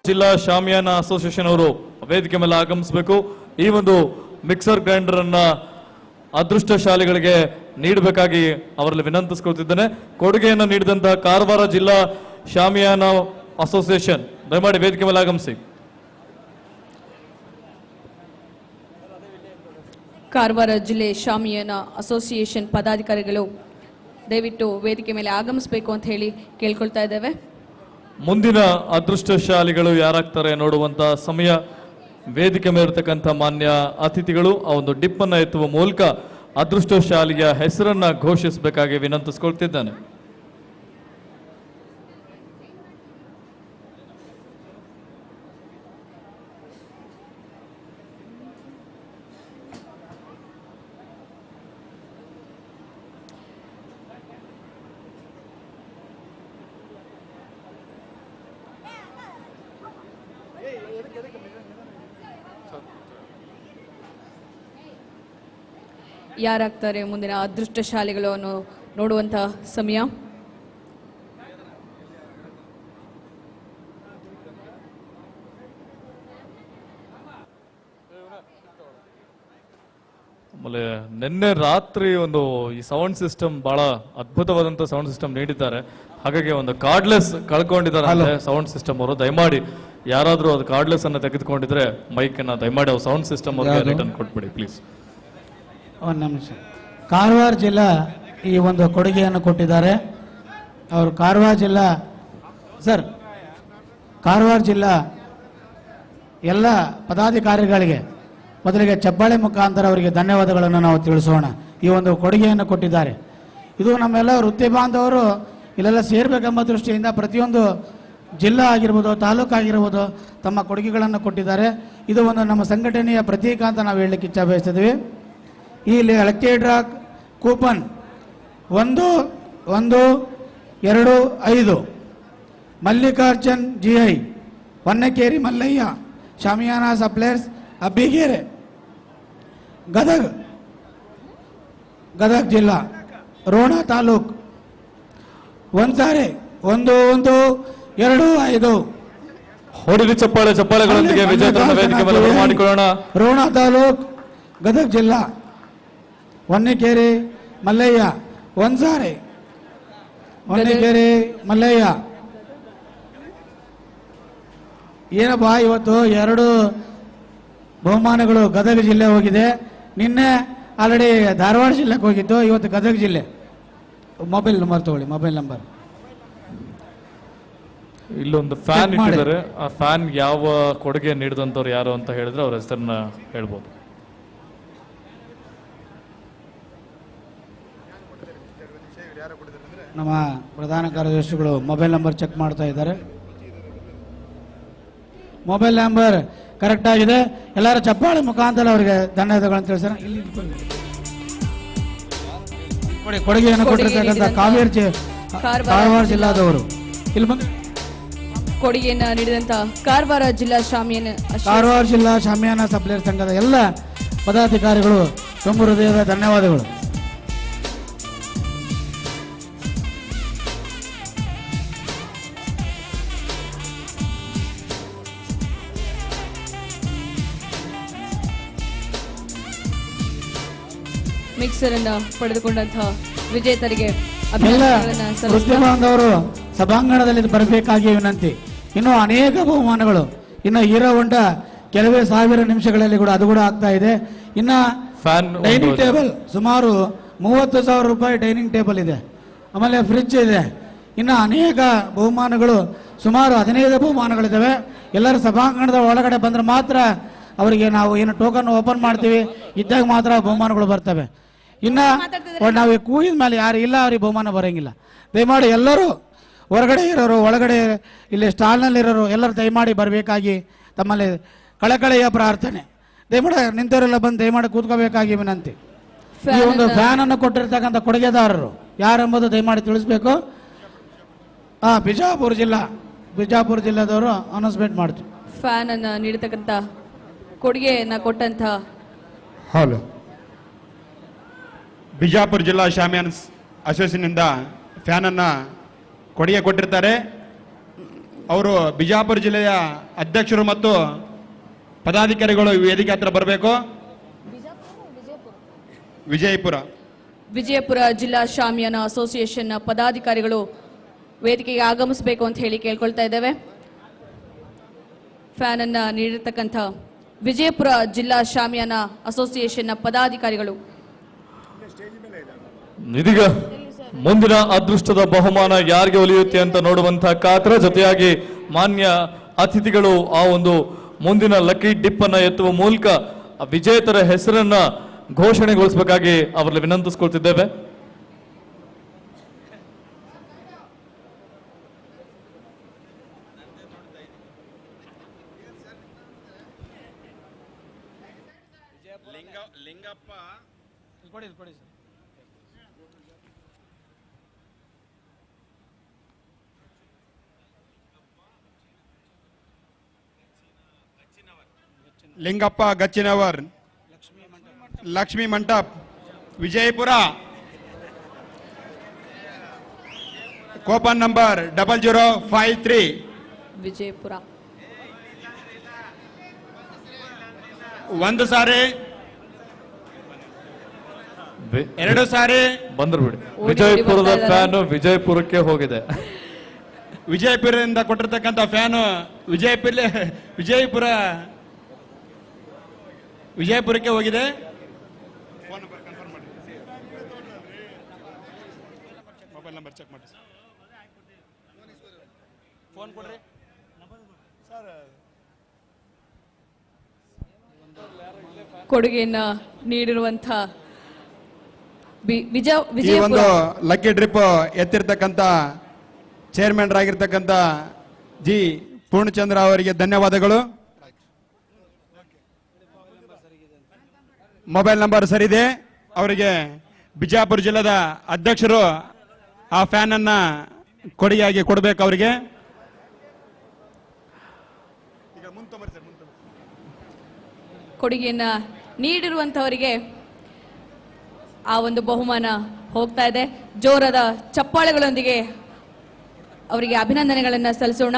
ಜಿಲ್ಲಾ ಶಾಮಿಯಾನ ಅಸೋಸಿಯೇಷನ್ ಅವರು ವೇದಿಕೆ ಮೇಲೆ ಆಗಮಿಸಬೇಕು. ಈ ಒಂದು ಮಿಕ್ಸರ್ ಗ್ರೈಂಡರ್ ಅನ್ನ ಅದೃಷ್ಟಶಾಲಿಗಳಿಗೆ ನೀಡಬೇಕಾಗಿ ಅವರಲ್ಲಿ ವಿನಂತಿಸಿಕೊಳ್ತಿದ್ದೇನೆ. ಕೊಡುಗೆಯನ್ನು ನೀಡಿದಂತಹ ಕಾರವಾರ ಜಿಲ್ಲಾ ಶಾಮಿಯಾನ ಅಸೋಸಿಯೇಷನ್ ದಯಮಾಡಿ ವೇದಿಕೆ ಮೇಲೆ ಆಗಮಿಸಿ. ಕಾರವಾರ ಜಿಲ್ಲೆ ಶಾಮಿಯಾನ ಅಸೋಸಿಯೇಷನ್ ಪದಾಧಿಕಾರಿಗಳು ದಯವಿಟ್ಟು ವೇದಿಕೆ ಮೇಲೆ ಆಗಮಿಸಬೇಕು ಅಂತ ಹೇಳಿ ಕೇಳ್ಕೊಳ್ತಾ ಇದ್ದೇವೆ. ಮುಂದಿನ ಅದೃಷ್ಟಶಾಲಿಗಳು ಯಾರಾಗ್ತಾರೆ ನೋಡುವಂತ ಸಮಯ. ವೇದಿಕೆ ಮೇಲಿರ್ತಕ್ಕಂಥ ಮಾನ್ಯ ಅತಿಥಿಗಳು ಆ ಒಂದು ಡಿಪ್ ಅನ್ನ ಎತ್ತುವ ಮೂಲಕ ಅದೃಷ್ಟಶಾಲಿಯ ಹೆಸರನ್ನ ಘೋಷಿಸಬೇಕಾಗಿ ವಿನಂತಿಸಿಕೊಳ್ತಿದ್ದಾನೆ. ಯಾರಾಗ್ತಾರೆ ಮುಂದಿನ ಅದೃಷ್ಟಶಾಲಿಗಳು ಅನ್ನೋ ನೋಡುವಂತ ಸಮಯ. ಆಮೇಲೆ ನಿನ್ನೆ ರಾತ್ರಿ ಒಂದು ಈ ಸೌಂಡ್ ಸಿಸ್ಟಮ್ ಬಹಳ ಅದ್ಭುತವಾದಂತ ಸೌಂಡ್ ಸಿಸ್ಟಮ್ ನೀಡಿದ್ದಾರೆ. ಹಾಗಾಗಿ ಒಂದು ಕಾರ್ಡ್ಲೆಸ್ ಕಳ್ಕೊಂಡಿದ್ದಾರೆ ಸೌಂಡ್ ಸಿಸ್ಟಮ್ ಅವರು. ದಯಮಾಡಿ ಯಾರಾದ್ರೂ ಅದು ಕಾರ್ಡ್ಲೆಸ್ ಅನ್ನ ತೆಗೆದುಕೊಂಡಿದ್ರೆ ಮೈಕ್ ಅನ್ನ ದಯಮಾಡಿ ಸೌಂಡ್ ಸಿಸ್ಟಮ್ ಅವ್ರಿಗೆ ರಿಟರ್ನ್ ಕೊಟ್ಬಿಡಿ ಪ್ಲೀಸ್. ಒಂದು ನಿಮಿಷ. ಕಾರವಾರ ಜಿಲ್ಲಾ ಈ ಒಂದು ಕೊಡುಗೆಯನ್ನು ಕೊಟ್ಟಿದ್ದಾರೆ. ಅವರು ಕಾರವಾರ ಜಿಲ್ಲಾ ಸರ್ ಕಾರವಾರ ಜಿಲ್ಲಾ ಎಲ್ಲ ಪದಾಧಿಕಾರಿಗಳಿಗೆ ಮೊದಲಿಗೆ ಚಪ್ಪಾಳೆ ಮುಖಾಂತರ ಅವರಿಗೆ ಧನ್ಯವಾದಗಳನ್ನು ನಾವು ತಿಳಿಸೋಣ. ಈ ಒಂದು ಕೊಡುಗೆಯನ್ನು ಕೊಟ್ಟಿದ್ದಾರೆ. ಇದು ನಮ್ಮೆಲ್ಲ ವೃತ್ತಿ ಬಾಂಧವರು ಇಲ್ಲೆಲ್ಲ ಸೇರಬೇಕೆಂಬ ದೃಷ್ಟಿಯಿಂದ ಪ್ರತಿಯೊಂದು ಜಿಲ್ಲಾ ಆಗಿರ್ಬೋದು, ತಾಲೂಕು ಆಗಿರ್ಬೋದು, ತಮ್ಮ ಕೊಡುಗೆಗಳನ್ನು ಕೊಟ್ಟಿದ್ದಾರೆ. ಇದು ಒಂದು ನಮ್ಮ ಸಂಘಟನೆಯ ಪ್ರತೀಕ ಅಂತ ನಾವು ಹೇಳಲಿಕ್ಕೆ ಇಚ್ಛೆ ಬಯಸ್ತಿದ್ವಿ. ಇಲ್ಲಿ lucky draw coupon 1-1-2-5 Mallikarjun GI, Honnakeri Mallayya, ಶಾಮಿಯಾನ ಸಪ್ಲೈಯರ್ಸ್, ಅಬ್ಬಿಗೆರೆ, ಗದಗ ಜಿಲ್ಲಾ, ರೋಣ ತಾಲೂಕು. ಒಂದ್ಸಾರಿ 1-1-2-5 ಹೊಡಿಲಿ ಚಪ್ಪಾಳೆಗಳೊಂದಿಗೆ ವಿಜೇತರನ್ನು ವೇದಿಕೆ ಮೇಲೆ ಮಾಡಿಕೊಳ್ಳೋಣ. ರೋಣ ತಾಲೂಕು, ಗದಗ ಜಿಲ್ಲಾ, ಹೊನ್ನಕೇರಿ ಮಲ್ಲಯ್ಯ. ಒಂದ್ಸಾರಿ ಹೊನ್ನಕೇರಿ ಮಲ್ಲಯ್ಯ. ಏನಪ್ಪ ಇವತ್ತು 2 ಬಹುಮಾನಗಳು ಗದಗ ಜಿಲ್ಲೆ ಹೋಗಿದೆ. ನಿನ್ನೆ ಆಲ್ರೆಡಿ ಧಾರವಾಡ ಜಿಲ್ಲೆಗೆ ಹೋಗಿದ್ದು, ಇವತ್ತು ಗದಗ ಜಿಲ್ಲೆ. ಮೊಬೈಲ್ ನಂಬರ್ ತಗೊಳ್ಳಿ, ಮೊಬೈಲ್ ನಂಬರ್. ಇಲ್ಲೊಂದು ಫ್ಯಾನ್ ಇಟ್ಟಿದ್ದಾರೆ. ಆ ಫ್ಯಾನ್ ಯಾವ ಕೊಡುಗೆ ನೀಡಿದಂತವ್ರು ಯಾರು ಅಂತ ಹೇಳಿದ್ರೆ ಅವ್ರ ಹೆಸರನ್ನ ಹೇಳ್ಬೋದು. ನಮ್ಮ ಪ್ರಧಾನ ಕಾರ್ಯದರ್ಶಿಗಳು ಮೊಬೈಲ್ ನಂಬರ್ ಚೆಕ್ ಮಾಡ್ತಾ ಇದ್ದಾರೆ. ಮೊಬೈಲ್ ನಂಬರ್ ಕರೆಕ್ಟ್ ಆಗಿದೆ. ಎಲ್ಲರೂ ಚಪ್ಪಾಳೆ ಮುಖಾಂತರ ಅವರಿಗೆ ಧನ್ಯವಾದಗಳನ್ನು ತಿಳಿಸೋಣ. ಇಲ್ಲಿ ಕೊಡುಗೆಯನ್ನು ಕೊಟ್ಟಿರ್ತಕ್ಕಂಥ ಕಾರವಾರ ಜಿಲ್ಲಾದವರು ಇಲ್ಲಿ ಬಂದು ಕೊಡುಗೆಯನ್ನು ನೀಡಿದಂತ ಕಾರವಾರ ಜಿಲ್ಲಾ ಶಾಮಿಯಾನ ಸಪ್ಲೈಯರ್ ಸಂಘದ ಎಲ್ಲ ಪದಾಧಿಕಾರಿಗಳು ತುಂಬ ಹೃದಯದ ಧನ್ಯವಾದಗಳು. ಮಿಕ್ಸರ್ ಅನ್ನ ಪಡೆದುಕೊಂಡಂತಹ ವಿಜೇತರಿಗೆ ಬಾಂಧವರು ಸಭಾಂಗಣದಲ್ಲಿ ಬರಬೇಕಾಗಿ ವಿನಂತಿ. ಇನ್ನು ಅನೇಕ ಬಹುಮಾನಗಳು ಇನ್ನು ಹೀರೋ ಹೊಂಡ ಕೆಲವೇ ಸಾವಿರ ನಿಮಿಷಗಳಲ್ಲಿ ಕೂಡ ಅದು ಕೂಡ ಆಗ್ತಾ ಇದೆ. ಇನ್ನ ಡೈನಿಂಗ್ ಟೇಬಲ್ ಸುಮಾರು 30,000 ರೂಪಾಯಿ ಡೈನಿಂಗ್ ಟೇಬಲ್ ಇದೆ. ಆಮೇಲೆ ಫ್ರಿಡ್ಜ್ ಇದೆ. ಇನ್ನು ಅನೇಕ ಬಹುಮಾನಗಳು ಸುಮಾರು 15 ಬಹುಮಾನಗಳಿದ್ದಾವೆ. ಎಲ್ಲರೂ ಸಭಾಂಗಣದ ಒಳಗಡೆ ಬಂದ್ರೆ ಮಾತ್ರ ಅವರಿಗೆ ನಾವು ಏನು ಟೋಕನ್ ಓಪನ್ ಮಾಡ್ತೀವಿ, ಇದ್ದಾಗ ಮಾತ್ರ ಬಹುಮಾನಗಳು ಬರ್ತವೆ. ಇನ್ನು ನಾವು ಕೂಗಿದ ಮೇಲೆ ಯಾರು ಇಲ್ಲ ಅವ್ರಿಗೆ ಬಹುಮಾನ ಬರೋಂಗಿಲ್ಲ. ದಯಮಾಡಿ ಎಲ್ಲರೂ ಹೊರಗಡೆ ಇರೋರು, ಒಳಗಡೆ ಇಲ್ಲಿ ಸ್ಟಾಲ್ನಲ್ಲಿರೋರು ಎಲ್ಲರೂ ದಯಮಾಡಿ ಬರಬೇಕಾಗಿ ತಮ್ಮಲ್ಲಿ ಕಳಕಳೆಯ ಪ್ರಾರ್ಥನೆ. ದಯಮಾಡಿ ನಿಂತವರೆಲ್ಲ ಬಂದು ದಯಮಾಡಿ ಕೂತ್ಕೋಬೇಕಾಗಿ ವಿನಂತಿ. ಈ ಒಂದು ಫ್ಯಾನ್ ಅನ್ನು ಕೊಟ್ಟಿರ್ತಕ್ಕಂಥ ಕೊಡುಗೆದಾರರು ಯಾರೆಂಬುದು ದಯಮಾಡಿ ತಿಳಿಸ್ಬೇಕು. ಬಿಜಾಪುರ ಜಿಲ್ಲಾದವರು ಅನೌನ್ಸ್ಮೆಂಟ್ ಮಾಡ್ತೀವಿ. ಫ್ಯಾನ್ ಅನ್ನು ನೀಡತಕ್ಕಂಥ ಕೊಡುಗೆಯನ್ನ ಕೊಟ್ಟಂತ ಹಲೋ ಬಿಜಾಪುರ ಜಿಲ್ಲಾ ಶಾಮಿಯಾನ ಅಸೋಸಿಯೇಷನ್ ಇಂದ ಫ್ಯಾನ್ ಅನ್ನ ಕೊಡುಗೆ ಕೊಟ್ಟಿರ್ತಾರೆ. ಅವರು ಬಿಜಾಪುರ ಜಿಲ್ಲೆಯ ಅಧ್ಯಕ್ಷರು ಮತ್ತು ಪದಾಧಿಕಾರಿಗಳು ವೇದಿಕೆ ಹತ್ರ ಬರಬೇಕು. ವಿಜಯಪುರ ವಿಜಯಪುರ ಜಿಲ್ಲಾ ಶಾಮಿಯಾನ ಅಸೋಸಿಯೇಷನ್ ಪದಾಧಿಕಾರಿಗಳು ವೇದಿಕೆಗೆ ಆಗಮಿಸಬೇಕು ಅಂತ ಹೇಳಿ ಕೇಳ್ಕೊಳ್ತಾ ಇದ್ದೇವೆ. ಫ್ಯಾನ್ ಅನ್ನ ನೀಡಿರ್ತಕ್ಕಂಥ ವಿಜಯಪುರ ಜಿಲ್ಲಾ ಶಾಮಿಯಾನ ಅಸೋಸಿಯೇಷನ್ ಪದಾಧಿಕಾರಿಗಳು ಇದೀಗ ಮುಂದಿನ ಅದೃಷ್ಟದ ಬಹುಮಾನ ಯಾರಿಗೆ ಒಲಿಯುತ್ತೆ ಅಂತ ನೋಡುವಂತಹ ಕಾತರ, ಜೊತೆಯಾಗಿ ಮಾನ್ಯ ಅತಿಥಿಗಳು ಆ ಒಂದು ಮುಂದಿನ ಲಕ್ಕಿ ಡಿಪ್ ಅನ್ನ ಎತ್ತುವ ಮೂಲಕ ವಿಜೇತರ ಹೆಸರನ್ನ ಘೋಷಣೆಗೊಳಿಸಬೇಕಾಗಿ ಅವರಲ್ಲಿ ವಿನಂತಿಸಿಕೊಳ್ತಿದ್ದೇವೆ. ಲಿಂಗಪ್ಪ ಗಚ್ಚಿನವರ್, ಲಕ್ಷ್ಮೀ ಮಂಟಪ್, ವಿಜಯಪುರ. Coupon number 0053. ವಿಜಯಪುರ ಒಂದು ಸಾರಿ, ಎರಡು ಸಾರಿ ಬಂದ್ರು ಬಿಡಿ. ಓಡಿ ವಿಜಯಪುರದ ಬರ್ತಾ ಇದ್ದಾರೆ. ಫ್ಯಾನ್ ವಿಜಯಪುರಕ್ಕೆ ಹೋಗಿದೆ. ವಿಜಯಪುರದಿಂದ ಕೊಟ್ಟಿರ್ತಕ್ಕಂಥ ಫ್ಯಾನು ವಿಜಯಪುರಕ್ಕೆ ಹೋಗಿದೆ. ಮೊಬೈಲ್ ನಂಬರ್ ಚೆಕ್ ಮಾಡಿ. ಫೋನ್ ಕೊಡ್ರಿ. ಕೊಡುಗೆಯನ್ನ ನೀಡಿರುವಂಥ ಈ ವಿಜಯಪುರ ಒಂದು ಲಕ್ಕಿ ಡ್ರಿಪ್ ಎತ್ತಿರ್ತಕ್ಕಂಥ ಚೇರ್ಮನ್ ಆಗಿರ್ತಕ್ಕಂಥ ಜಿ ಪೂರ್ಣಚಂದ್ರ ಅವರಿಗೆ ಧನ್ಯವಾದಗಳು. ಮೊಬೈಲ್ ನಂಬರ್ ಸರಿದೆ. ಅವರಿಗೆ ಬಿಜಾಪುರ ಜಿಲ್ಲೆದ ಅಧ್ಯಕ್ಷರು ಆ ಫ್ಯಾನ್ ಅನ್ನ ಕೊಡುಗೆಯಾಗಿ ಕೊಡಬೇಕು ಅವರಿಗೆ. ಕೊಡುಗೆಯನ್ನ ನೀಡಿರುವಂತವರಿಗೆ ಆ ಒಂದು ಬಹುಮಾನ ಹೋಗ್ತಾ ಇದೆ. ಜೋರಾದ ಚಪ್ಪಾಳೆಗಳೊಂದಿಗೆ ಅವರಿಗೆ ಅಭಿನಂದನೆಗಳನ್ನ ಸಲ್ಲಿಸೋಣ.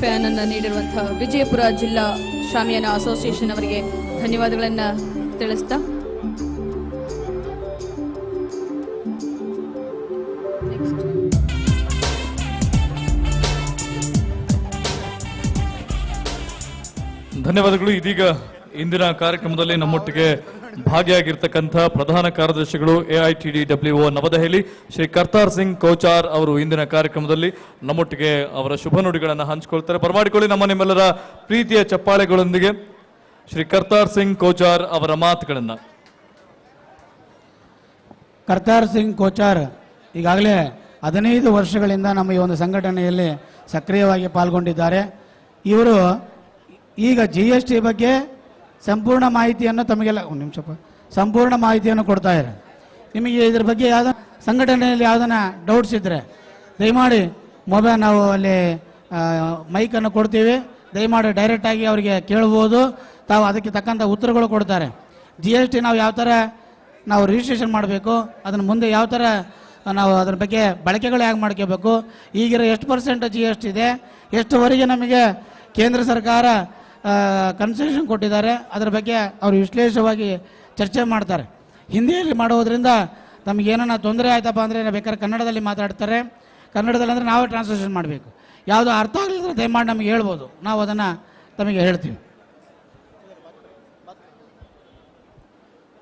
ಫ್ಯಾನ್ ಅನ್ನ ನೀಡಿರುವಂತಹ ವಿಜಯಪುರ ಜಿಲ್ಲಾ ಶಾಮಿಯಾನ ಅಸೋಸಿಯೇಷನ್ ಅವರಿಗೆ ಧನ್ಯವಾದಗಳನ್ನ ತಿಳಿಸ್ತಾ ಧನ್ಯವಾದಗಳು. ಇದೀಗ ಇಂದಿನ ಕಾರ್ಯಕ್ರಮದಲ್ಲಿ ನಮ್ಮೊಟ್ಟಿಗೆ ಭಾಗಿಯಾಗಿರ್ತಕ್ಕಂಥ ಪ್ರಧಾನ ಕಾರ್ಯದರ್ಶಿಗಳು AITDWO ನವದೆಹಲಿ ಶ್ರೀ ಕರ್ತಾರ್ ಸಿಂಗ್ ಕೋಚಾರ್ ಅವರು ಇಂದಿನ ಕಾರ್ಯಕ್ರಮದಲ್ಲಿ ನಮ್ಮೊಟ್ಟಿಗೆ ಅವರ ಶುಭ ನುಡಿಗಳನ್ನು ಹಂಚಿಕೊಳ್ತಾರೆ. ಬರಮಾಡಿಕೊಳ್ಳಿ ನಮ್ಮ ನಿಮ್ಮೆಲ್ಲರ ಪ್ರೀತಿಯ ಚಪ್ಪಾಳೆಗಳೊಂದಿಗೆ ಶ್ರೀ ಕರ್ತಾರ್ ಸಿಂಗ್ ಕೋಚಾರ್ ಅವರ ಮಾತುಗಳನ್ನ. ಕರ್ತಾರ್ ಸಿಂಗ್ ಕೋಚಾರ್ ಈಗಾಗಲೇ 15 ವರ್ಷಗಳಿಂದ ನಮ್ಮ ಈ ಒಂದು ಸಂಘಟನೆಯಲ್ಲಿ ಸಕ್ರಿಯವಾಗಿ ಪಾಲ್ಗೊಂಡಿದ್ದಾರೆ. ಇವರು ಈಗ GST ಬಗ್ಗೆ ಸಂಪೂರ್ಣ ಮಾಹಿತಿಯನ್ನು ತಮಗೆಲ್ಲ ಸಂಪೂರ್ಣ ಮಾಹಿತಿಯನ್ನು ಕೊಡ್ತಾ ಇದ್ದಾರೆ. ನಿಮಗೆ ಇದ್ರ ಬಗ್ಗೆ ಯಾವ್ದು ಸಂಘಟನೆಯಲ್ಲಿ ಯಾವ್ದನ್ನ ಡೌಟ್ಸ್ ಇದ್ದರೆ ದಯಮಾಡಿ ಮೊಬೈಲ್ ನಾವು ಅಲ್ಲಿ ಮೈಕನ್ನು ಕೊಡ್ತೀವಿ, ದಯಮಾಡಿ ಡೈರೆಕ್ಟಾಗಿ ಅವರಿಗೆ ಕೇಳ್ಬೋದು. ತಾವು ಅದಕ್ಕೆ ತಕ್ಕಂಥ ಉತ್ತರಗಳು ಕೊಡ್ತಾರೆ. GST ನಾವು ಯಾವ ಥರ ನಾವು ರಿಜಿಸ್ಟ್ರೇಷನ್ ಮಾಡಬೇಕು, ಅದನ್ನು ಮುಂದೆ ಯಾವ ಥರ ನಾವು ಅದ್ರ ಬಗ್ಗೆ ಬಳಕೆಗಳು ಹೇಗೆ ಮಾಡ್ಕೋಬೇಕು, ಈಗಿರೋ ಎಷ್ಟು % GST ಇದೆ, ಎಷ್ಟುವರೆಗೆ ನಮಗೆ ಕೇಂದ್ರ ಸರ್ಕಾರ ಕನ್ಸೆಷನ್ ಕೊಟ್ಟಿದ್ದಾರೆ, ಅದರ ಬಗ್ಗೆ ಅವರು ವಿಶ್ಲೇಷವಾಗಿ ಚರ್ಚೆ ಮಾಡ್ತಾರೆ. ಹಿಂದಿಯಲ್ಲಿ ಮಾಡೋದ್ರಿಂದ ನಮಗೇನ ತೊಂದರೆ ಆಯ್ತಪ್ಪ ಅಂದರೆ ಬೇಕಾದ್ರೆ ಕನ್ನಡದಲ್ಲಿ ಮಾತಾಡ್ತಾರೆ. ಕನ್ನಡದಲ್ಲಿ ಅಂದರೆ ನಾವೇ ಟ್ರಾನ್ಸ್ಲೇಷನ್ ಮಾಡಬೇಕು. ಯಾವುದು ಅರ್ಥ ಆಗಲಿದ್ರೆ ದಯಮಾಡಿ ನಮಗೆ ಹೇಳ್ಬೋದು, ನಾವು ಅದನ್ನು ತಮಗೆ ಹೇಳ್ತೀವಿ.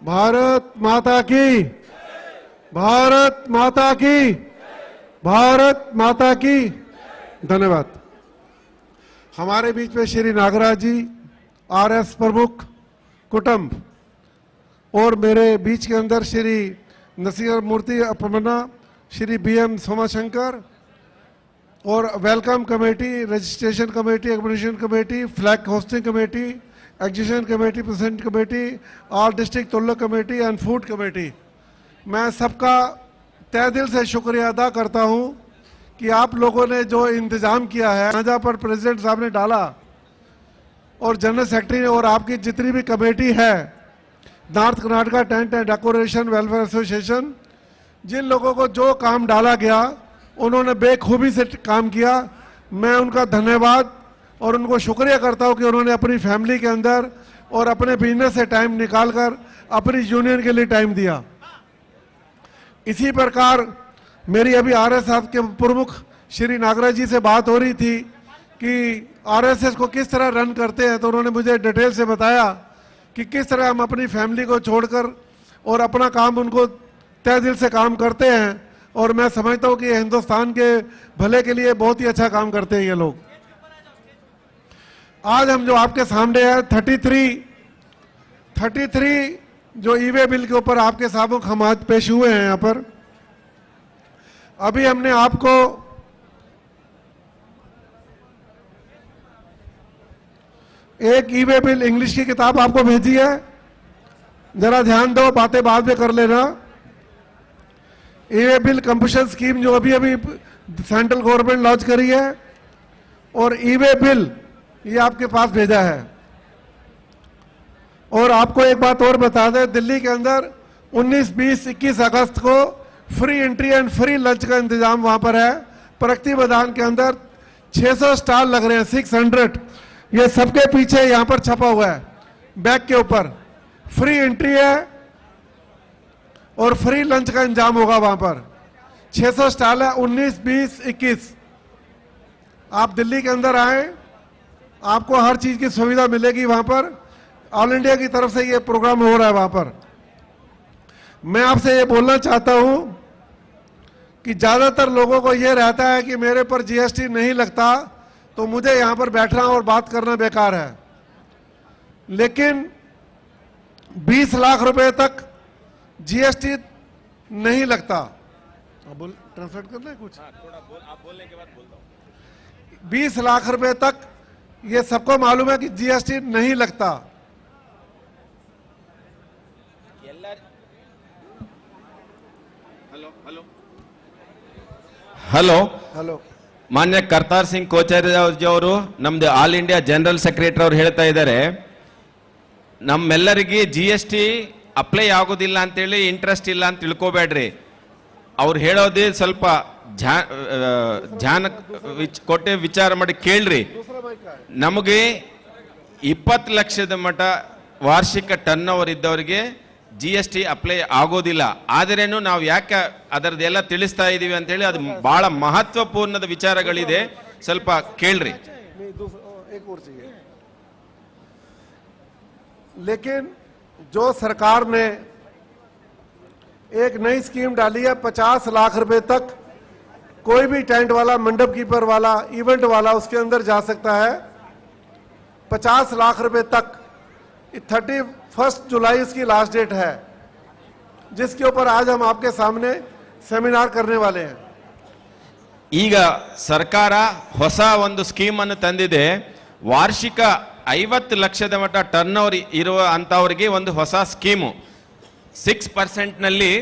भारत माता की, भारत माता की, भारत माता की। धन्यवाद। हमारे बीच में श्री नागराज जी RS प्रमुख कुटुंब और मेरे बीच के अंदर श्री नसीर मूर्ति अपमना, श्री BM सोमाशंकर और welcome committee, registration committee, examination committee, flag hoisting committee, exhibition committee, present committee, all district taluk committee and food committee. मैं सबका तहे दिल से शुक्रिया अदा करता हूं कि आप लोगों ने जो इंतजाम किया है, जहाँ पर प्रेसिडेंट साहब ने डाला और जनरल सेक्रेटरी ने और आपकी जितनी भी कमेटी है, north Karnataka tent and decoration welfare association, जिन लोगों को जो काम डाला गया उन्होंने बेखूबी से काम किया। मैं उनका धन्यवाद और उनको शुक्रिया करता हूं कि उन्होंने अपनी फैमिली के अंदर और अपने बिजनेस से टाइम निकालकर अपनी यूनियन के लिए टाइम दिया। इसी प्रकार मेरी अभी आरएसएस के प्रमुख श्री नागराज जी से बात हो रही थी कि आरएसएस को किस तरह रन करते हैं, तो उन्होंने मुझे डिटेल से बताया कि किस तरह हम अपनी फैमिली को छोड़कर और अपना काम उनको तय दिल से काम करते हैं। और मैं समझता हूं कि हिंदुस्तान के भले के लिए बहुत ही अच्छा काम करते हैं ये लोग। आज हम जो आपके सामने है 33 जो ईवे बिल के ऊपर आपके सामने हम आज पेश हुए हैं यहाँ पर। अभी हमने आपको एक ईवे बिल इंग्लिश की किताब आपको भेजी है, जरा ध्यान दो, बातें बाद में कर लेना। ईवे बिल कंपल्शन स्कीम जो अभी अभी सेंट्रल गवर्नमेंट लॉन्च करी है, और ईवे बिल ये आपके पास भेजा है। और आपको एक बात और बता दें, दिल्ली के अंदर 19, 20, 21 अगस्त को free entry and free lunch का इंतजाम वहां पर है। प्रगति मैदान के अंदर 600 स्टॉल लग रहे हैं, 600। ये सबके पीछे यहां पर छपा हुआ है बैग के ऊपर। फ्री एंट्री है और फ्री लंच का इंतजाम होगा वहां पर। 600 स्टॉल है, 19, 20, 21। आप दिल्ली के अंदर आए, आपको हर चीज की सुविधा मिलेगी वहां पर। ऑल इंडिया की तरफ से ये प्रोग्राम हो रहा है वहां पर। मैं आपसे ये बोलना चाहता हूं कि ज्यादातर लोगों को ये रहता है कि मेरे पर जीएसटी नहीं लगता तो मुझे यहां पर बैठना और बात करना बेकार है। लेकिन 20 लाख रुपए तक जीएसटी नहीं लगता। बोल, ट्रांसलेट करना है कुछ? आप बोलने के बाद बोलता हूं। 20 लाख रुपए तक ये सबको मालूम है कि जीएसटी नहीं लगता। ಹಲೋ हेलो, ಮಾನ್ಯ ಕರ್ತಾರ್ ಸಿಂಗ್ ಕೋಚಾರ್ಯ ಅವರು ನಮ್ದು ಆಲ್ ಇಂಡಿಯಾ ಜನರಲ್ ಸೆಕ್ರೆಟರಿ ಅವ್ರು ಹೇಳ್ತಾ ಇದ್ದಾರೆ, ನಮ್ಮೆಲ್ಲರಿಗೆ GST ಅಪ್ಲೈ ಆಗೋದಿಲ್ಲ ಅಂತೇಳಿ ಇಂಟ್ರೆಸ್ಟ್ ಇಲ್ಲ ಅಂತ ತಿಳ್ಕೋಬೇಡ್ರಿ. ಅವ್ರು ಹೇಳೋದೇ ಸ್ವಲ್ಪ ಧ್ಯಾನ ಕೊಟ್ಟೆ ವಿಚಾರ ಮಾಡಿ ಕೇಳ್ರಿ. ನಮಗೆ 20 ಲಕ್ಷದ ಮಟ್ಟ ವಾರ್ಷಿಕ ಟರ್ನ್ ಓವರ್ ಇದ್ದವರಿಗೆ GST ಅಪ್ಲೈ ಆಗೋದಿಲ್ಲ. ಆದ್ರೇನು ನಾವು ಯಾಕೆ ಅದರದೆಲ್ಲ ತಿಳಿಸ್ತಾ ಇದೀವಿ ಅಂತೇಳಿ ಅದು ಬಹಳ ಮಹತ್ವಪೂರ್ಣದ ವಿಚಾರಗಳಿದೆ, ಸ್ವಲ್ಪ ಕೇಳ್ರಿ. एक और चाहिए। लेकिन जो सरकार ने एक नई स्कीम डाली है, 50 लाख रुपए तक कोई भी टेंट वाला, मंडप कीपर वाला, इवेंट वाला उसके अंदर जा सकता है। 50 लाख रुपए तक 31 जुलाई इसकी लास्ट डेट है, जिसके ऊपर आज हम आपके सामने सेमिनार करने वाले हैं। ಈಗ ಸರ್ಕಾರ ಹೊಸ ಒಂದು ಸ್ಕೀಮ್ ಅನ್ನು ತಂದಿದೆ. ವಾರ್ಷಿಕ 50 ಲಕ್ಷದ ಮಟ್ಟ ಟರ್ನ್ ಓವರ್ ಇರುವ ಅಂತವರಿಗೆ ಒಂದು ಹೊಸ ಸ್ಕೀಮು. 6% ನಲ್ಲಿ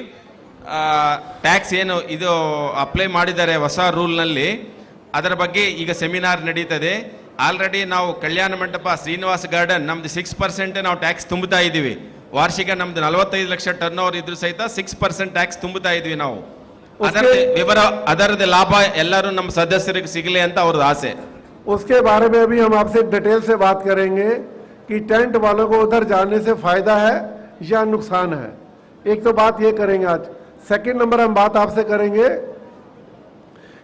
ಟ್ಯಾಕ್ಸ್ ಏನು ಇದು ಅಪ್ಲೈ ಮಾಡಿದ್ದಾರೆ ಹೊಸ ರೂಲ್ನಲ್ಲಿ, ಅದರ ಬಗ್ಗೆ ಈಗ ಸೆಮಿನಾರ್ ನಡೀತದೆ. ಆಲ್ರೆಡಿ ನಾವು ಕಲ್ಯಾಣ ಮಂಟಪ, ಶ್ರೀನಿವಾಸ ಗಾರ್ಡನ್ ನಮ್ದು 6% ನಾವು ಟ್ಯಾಕ್ಸ್ ತುಂಬುತ್ತಾ ಇದ್ದೀವಿ. ವಾರ್ಷಿಕ ನಮ್ದು 45 ಲಕ್ಷ ಟರ್ನ್ ಓವರ್ ಇದ್ರೂ ಸಹಿತ 6% ಟ್ಯಾಕ್ಸ್ ತುಂಬುತ್ತಾ ಇದ್ವಿ ನಾವು. ಅದರ ವಿವರ, ಅದರದ ಲಾಭ ಎಲ್ಲರೂ ನಮ್ಮ ಸದಸ್ಯರಿಗೆ ಸಿಗಲಿ ಅಂತ ಅವ್ರದ್ದು ಆಸೆ. उसके बारे में भी हम आपसे डिटेल से बात करेंगे कि टेंट वालों को उधर जाने से फायदा है या नुकसान है। एक तो बात ये करेंगे आज। सेकंड नंबर हम बात आपसे करेंगे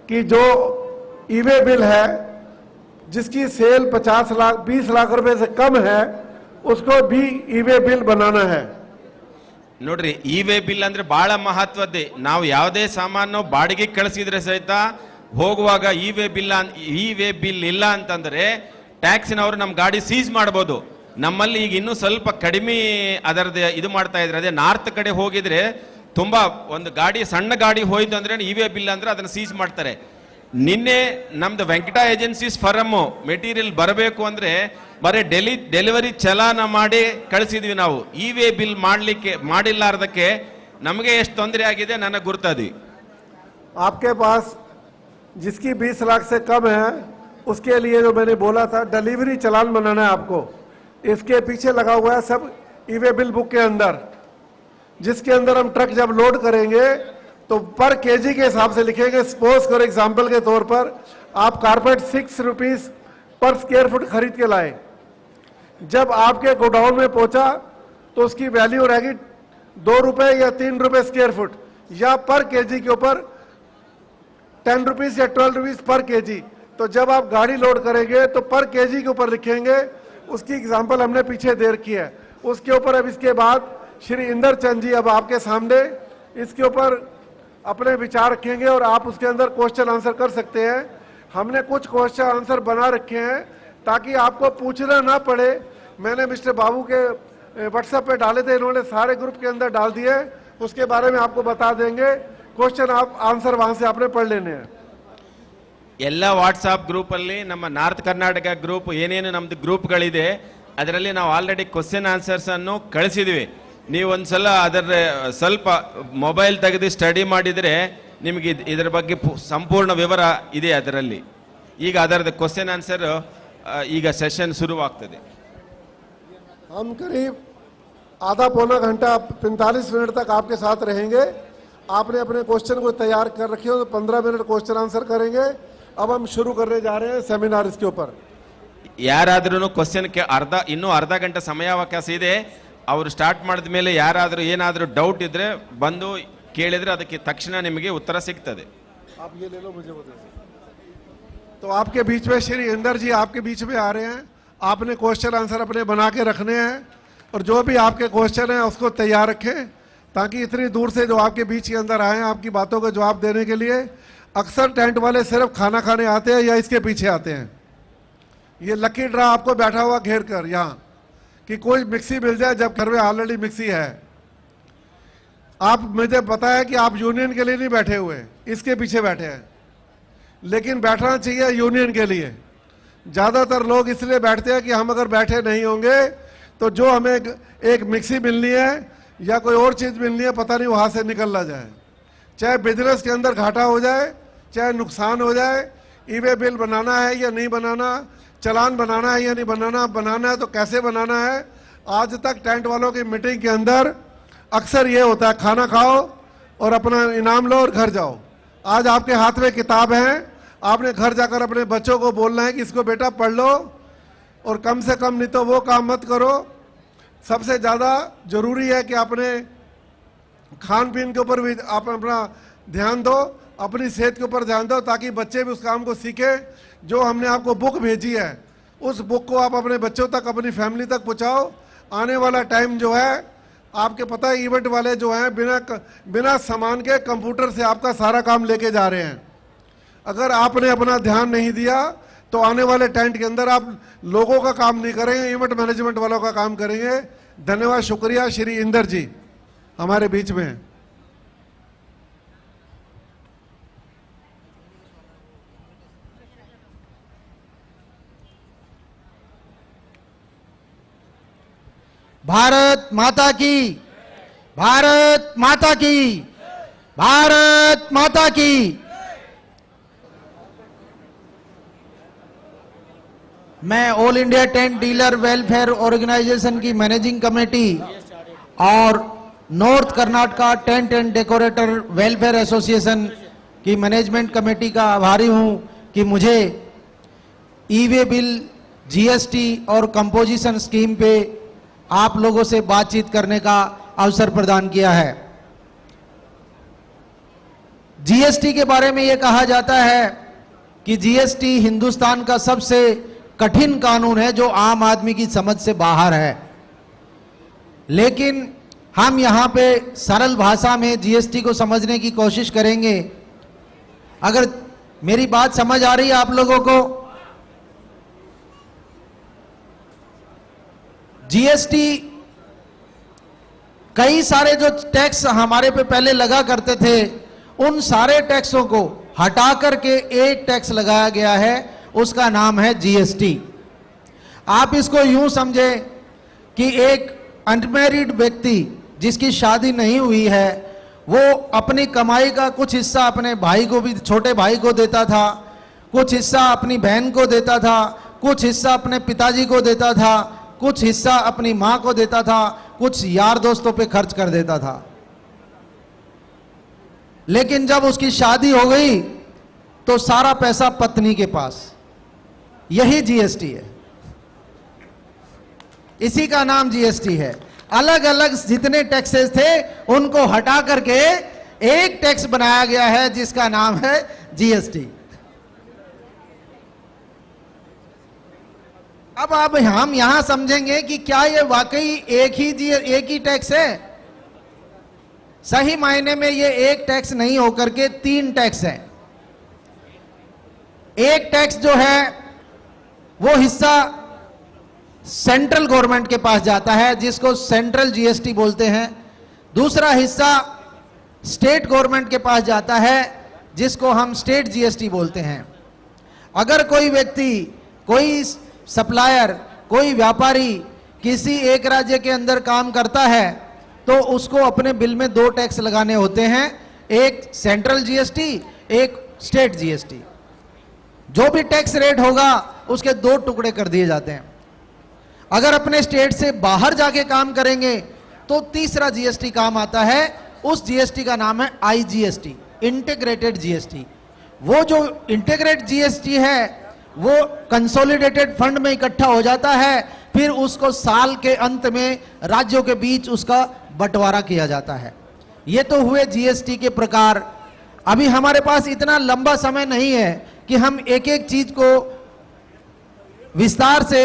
कि जो ईवे बिल है जिसकी सेल 50 लाख 20 लाख रुपए से कम है, उसको भी ईवे बिल बनाना है। ನೋಡ್ರಿ, ಇ-ವೇ ಬಿಲ್ ಅಂದ್ರೆ ಬಹಳ ಮಹತ್ವದ್ದೇ. ನಾವು ಯಾವುದೇ ಸಾಮಾನು ಬಾಡಿಗೆ ಕಳಿಸಿದ್ರೆ ಸಹಿತ ಹೋಗುವಾಗ ಇ-ವೇ ಬಿಲ್ ಇಲ್ಲ ಅಂತಂದ್ರೆ ಟ್ಯಾಕ್ಸಿನವರು ನಮ್ಮ ಗಾಡಿ ಸೀಸ್ ಮಾಡಬಹುದು. ನಮ್ಮಲ್ಲಿ ಈಗ ಇನ್ನೂ ಸ್ವಲ್ಪ ಕಡಿಮೆ ಅದರದ್ದು ಇದು ಮಾಡ್ತಾ ಇದ್ರೆ, ಅದೇ ನಾರ್ತ್ ಕಡೆ ಹೋಗಿದ್ರೆ ತುಂಬಾ ಒಂದು ಗಾಡಿ, ಸಣ್ಣ ಗಾಡಿ ಹೋಯ್ತು ಅಂದ್ರೆ ಇ-ವೇ ಬಿಲ್ ಅಂದ್ರೆ ಅದನ್ನ ಸೀಸ್ ಮಾಡ್ತಾರೆ. ನಿನ್ನೆ ನಮ್ದು ವೆಂಕಟ ಏಜೆನ್ಸೀಸ್ ಫರಮ್ ಮೆಟೀರಿಯಲ್ ಬರಬೇಕು ಅಂದ್ರೆ ಬರೀ ಡೆಲಿವರಿ ಚಲಾನ ಮಾಡಿ ಕಳಿಸಿದ್ವಿ ನಾವು. ಇ-ವೇ ಬಿಲ್ ಮಾಡಿಲ್ಲಾರ್ದಕ್ಕೆ ನಮಗೆ ಎಷ್ಟು ತೊಂದರೆ ಆಗಿದೆ ನನಗೆ ಗುರ್ತದೆ. आपके पास जिसकी 20 लाख से कम है उसके लिए जो मैंने बोला था डिलीवरी चालान बनाना है आपको, इसके पीछे लगा हुआ है सब ई वे बिल बुक के अंदर, जिसके अंदर हम ट्रक जब लोड करेंगे तो पर केजी के हिसाब से लिखेंगे। सपोज फॉर एग्जांपल के तौर पर आप कारपेट 6 रुपीस पर स्क्वायर फुट खरीद के लाए, जब आपके गोडाउन में पहुंचा तो उसकी वैल्यू रहेगी 2 रुपए या 3 रुपए स्क्वायर फुट, या पर केजी के ऊपर 10 रुपीज या 12 रुपीज पर केजी। तो जब आप गाड़ी लोड करेंगे तो पर केजी के ऊपर लिखेंगे, उसकी एग्जांपल हमने पीछे दे रखी है। उसके ऊपर अब इसके बाद श्री इंदर चंद जी अब आपके सामने इसके ऊपर अपने विचार रखेंगे और आप उसके अंदर क्वेश्चन आंसर कर सकते हैं। हमने कुछ क्वेश्चन आंसर बना रखे हैं ताकि आपको पूछना ना पड़े। मैंने मिस्टर बाबू के व्हाट्सएप पे डाले थे, इन्होंने सारे ग्रुप के अंदर डाल दिए, उसके बारे में आपको बता देंगे। क्वेश्चन आप आंसर वहां से आपने पढ़ लेने हैं। ಎಲ್ಲ ವಾಟ್ಸಾಪ್ ಗ್ರೂಪಲ್ಲಿ ನಮ್ಮ ನಾರ್ತ್ ಕರ್ನಾಟಕ ಗ್ರೂಪ್ ಏನೇನು ನಮ್ದು ಗ್ರೂಪ್ಗಳಿದೆ ಅದರಲ್ಲಿ ನಾವು ಆಲ್ರೆಡಿ ಕ್ವಶನ್ ಆನ್ಸರ್ಸ್ ಅನ್ನು ಕಳಿಸಿದ್ವಿ. ನೀವು ಒಂದ್ಸಲ ಅದರ ಸ್ವಲ್ಪ ಮೊಬೈಲ್ ತೆಗೆದು ಸ್ಟಡಿ ಮಾಡಿದರೆ ನಿಮಗೆ ಇದರ ಬಗ್ಗೆ ಸಂಪೂರ್ಣ ವಿವರ ಇದೆ ಅದರಲ್ಲಿ. ಈಗ ಅದರದ್ದು ಕ್ವಶನ್ ಆನ್ಸರ್ ಈಗ ಸೆಷನ್ ಶುರುವಾಗ್ತದೆ. हम करीब आधा पौना घंटा 45 मिनट तक आपके साथ रहेंगे। आपने अपने क्वेश्चन को तैयार कर रखे हो तो 15 मिनट क्वेश्चन आंसर करेंगे। अब हम शुरू करने जा रहे हैं सेमिनार इसके ऊपर। ಯಾರಾದ್ರೂ ಕ್ವಶನ್ಗೆ ಇನ್ನೂ ಅರ್ಧ ಗಂಟೆ ಸಮಯಾವಕಾಶ ಇದೆ. ಅವರು ಸ್ಟಾರ್ಟ್ ಮಾಡಿದ ಮೇಲೆ ಯಾರಾದರೂ ಏನಾದರೂ ಡೌಟ್ ಇದ್ರೆ ಬಂದು ಕೇಳಿದ್ರೆ ಅದಕ್ಕೆ ತಕ್ಷಣ ನಿಮಗೆ ಉತ್ತರ ಸಿಗ್ತದೆ. आप ये ले लो, मुझे वो दे दो। तो आपके बीच में श्री इंदर जी आपके बीच में आ रहे हैं। आपने क्वेश्चन आंसर अपने बना के रखने हैं और जो भी आपके क्वेश्चन हैं उसको तैयार रखें ताकि इतनी दूर से जो आपके बीच के अंदर आए आपकी बातों का जवाब देने के लिए। अक्सर टेंट वाले सिर्फ खाना खाने आते हैं या इसके पीछे आते हैं। ये लकी ड्रा आपको बैठा हुआ घेर कर यहाँ कि कोई मिक्सी मिल जाए जब घर में ऑलरेडी मिक्सी है। आप मुझे पता है कि आप यूनियन के लिए नहीं बैठे हुए, इसके पीछे बैठे हैं, लेकिन बैठना चाहिए यूनियन के लिए। ज्यादातर लोग इसलिए बैठते हैं कि हम अगर बैठे नहीं होंगे तो जो हमें एक मिक्सी मिलनी है या कोई और चीज मिलनी है पता नहीं वहां से निकल ना जाए, चाहे बिजनेस के अंदर घाटा हो जाए चाहे नुकसान हो जाए। ई वे बिल बनाना है या नहीं बनाना, चालान बनाना है या नहीं बनाना, बनाना है तो कैसे बनाना है। आज तक टेंट वालों की मीटिंग के अंदर अक्सर ये होता है खाना खाओ और अपना इनाम लो और घर जाओ। आज आपके हाथ में किताब है, आपने घर जाकर अपने बच्चों को बोलना है कि इसको बेटा पढ़ लो और कम से कम नहीं तो वो काम मत करो। सबसे ज्यादा जरूरी है कि अपने खान पीन के ऊपर भी आप अपना ध्यान दो, अपनी सेहत के ऊपर ध्यान दो ताकि बच्चे भी उस काम को सीखे। जो हमने आपको बुक भेजी है उस बुक को आप अपने बच्चों तक अपनी फैमिली तक पहुंचाओ। आने वाला टाइम जो है आपके पता है इवेंट वाले जो हैं बिना सामान के कंप्यूटर से आपका सारा काम लेके जा रहे हैं। अगर आपने अपना ध्यान नहीं दिया तो आने वाले टेंट के अंदर आप लोगों का काम नहीं करेंगे, इवेंट मैनेजमेंट वालों का काम करेंगे। धन्यवाद, शुक्रिया। श्री इंदर जी हमारे बीच में हैं। भारत माता की, भारत माता की, भारत माता की। मैं all India tent dealer welfare organisation की मैनेजिंग कमेटी और north Karnataka tent and decorator welfare association की मैनेजमेंट कमेटी का आभारी हूं कि मुझे ई वे बिल, जीएसटी और कंपोजिशन स्कीम पे आप लोगों से बातचीत करने का अवसर प्रदान किया है। जीएसटी के बारे में यह कहा जाता है कि जीएसटी हिंदुस्तान का सबसे कठिन कानून है जो आम आदमी की समझ से बाहर है, लेकिन हम यहां पे सरल भाषा में जीएसटी को समझने की कोशिश करेंगे। अगर मेरी बात समझ आ रही है आप लोगों को, जीएसटी कई सारे जो टैक्स हमारे पे पहले लगा करते थे उन सारे टैक्सों को हटा करके एक टैक्स लगाया गया है, उसका नाम है जीएसटी। आप इसको यूं समझे कि एक अनमैरिड व्यक्ति जिसकी शादी नहीं हुई है वो अपनी कमाई का कुछ हिस्सा अपने भाई को भी, छोटे भाई को देता था, कुछ हिस्सा अपनी बहन को देता था, कुछ हिस्सा अपने पिताजी को देता था, कुछ हिस्सा अपनी मां को देता था, कुछ यार दोस्तों पे खर्च कर देता था। लेकिन जब उसकी शादी हो गई तो सारा पैसा पत्नी के पास। यही जीएसटी है, इसी का नाम जीएसटी है। अलग अलग जितने टैक्सेस थे उनको हटा करके एक टैक्स बनाया गया है जिसका नाम है जीएसटी। अब हम यहां समझेंगे कि क्या ये वाकई एक ही टैक्स है। सही मायने में ये एक टैक्स नहीं होकर के 3 टैक्स है। एक टैक्स जो है वो हिस्सा सेंट्रल गवर्नमेंट के पास जाता है जिसको सेंट्रल जीएसटी बोलते हैं। दूसरा हिस्सा स्टेट गवर्नमेंट के पास जाता है जिसको हम स्टेट जीएसटी बोलते हैं। अगर कोई व्यक्ति, कोई सप्लायर, कोई व्यापारी किसी एक राज्य के अंदर काम करता है तो उसको अपने बिल में 2 टैक्स लगाने होते हैं, एक सेंट्रल जीएसटी, एक स्टेट जीएसटी। जो भी टैक्स रेट होगा उसके 2 टुकड़े कर दिए जाते हैं। अगर अपने स्टेट से बाहर जाके काम करेंगे तो तीसरा जीएसटी काम आता है। उस जीएसटी का नाम है आईजीएसटी, इंटीग्रेटेड जीएसटी। वो जो इंटीग्रेटेड जीएसटी है वो कंसोलिडेटेड फंड में इकट्ठा हो जाता है, फिर उसको साल के अंत में राज्यों के बीच उसका बंटवारा किया जाता है। ये तो हुए जीएसटी के प्रकार। अभी हमारे पास इतना लंबा समय नहीं है कि हम एक एक चीज को विस्तार से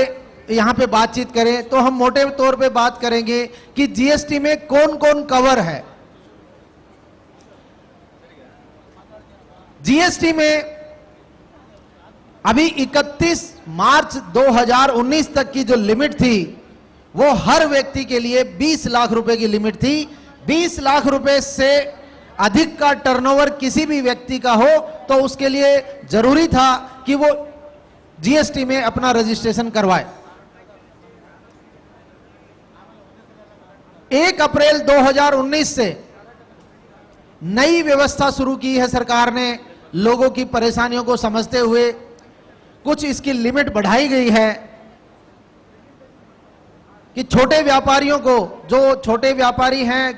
यहां पे बातचीत करें, तो हम मोटे तौर पे बात करेंगे कि जीएसटी में कौन कौन कवर है। जीएसटी में अभी 31 मार्च 2019 तक की जो लिमिट थी वो हर व्यक्ति के लिए 20 लाख रुपए की लिमिट थी। 20 लाख रुपए से अधिक का टर्नओवर किसी भी व्यक्ति का हो तो उसके लिए जरूरी था कि वो जीएसटी में अपना रजिस्ट्रेशन करवाए। 1 अप्रैल 2019 से नई व्यवस्था शुरू की है सरकार ने। लोगों की परेशानियों को समझते हुए कुछ इसकी लिमिट बढ़ाई गई है कि छोटे व्यापारियों को, जो छोटे व्यापारी हैं,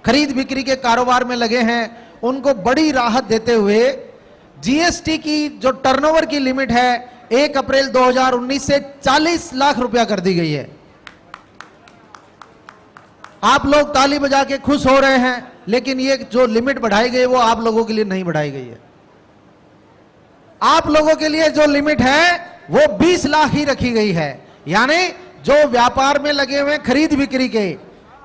खरीद बिक्री के कारोबार में लगे हैं, उनको बड़ी राहत देते हुए जीएसटी की जो टर्नओवर की लिमिट है 1 अप्रैल 2019 से 40 लाख रुपया कर दी गई है। आप लोग ताली बजा के खुश हो रहे हैं, लेकिन ये जो लिमिट बढ़ाई गई वो आप लोगों के लिए नहीं बढ़ाई गई है। आप लोगों के लिए जो लिमिट है वो 20 लाख ही रखी गई है। यानी जो व्यापार में लगे हुए खरीद बिक्री के,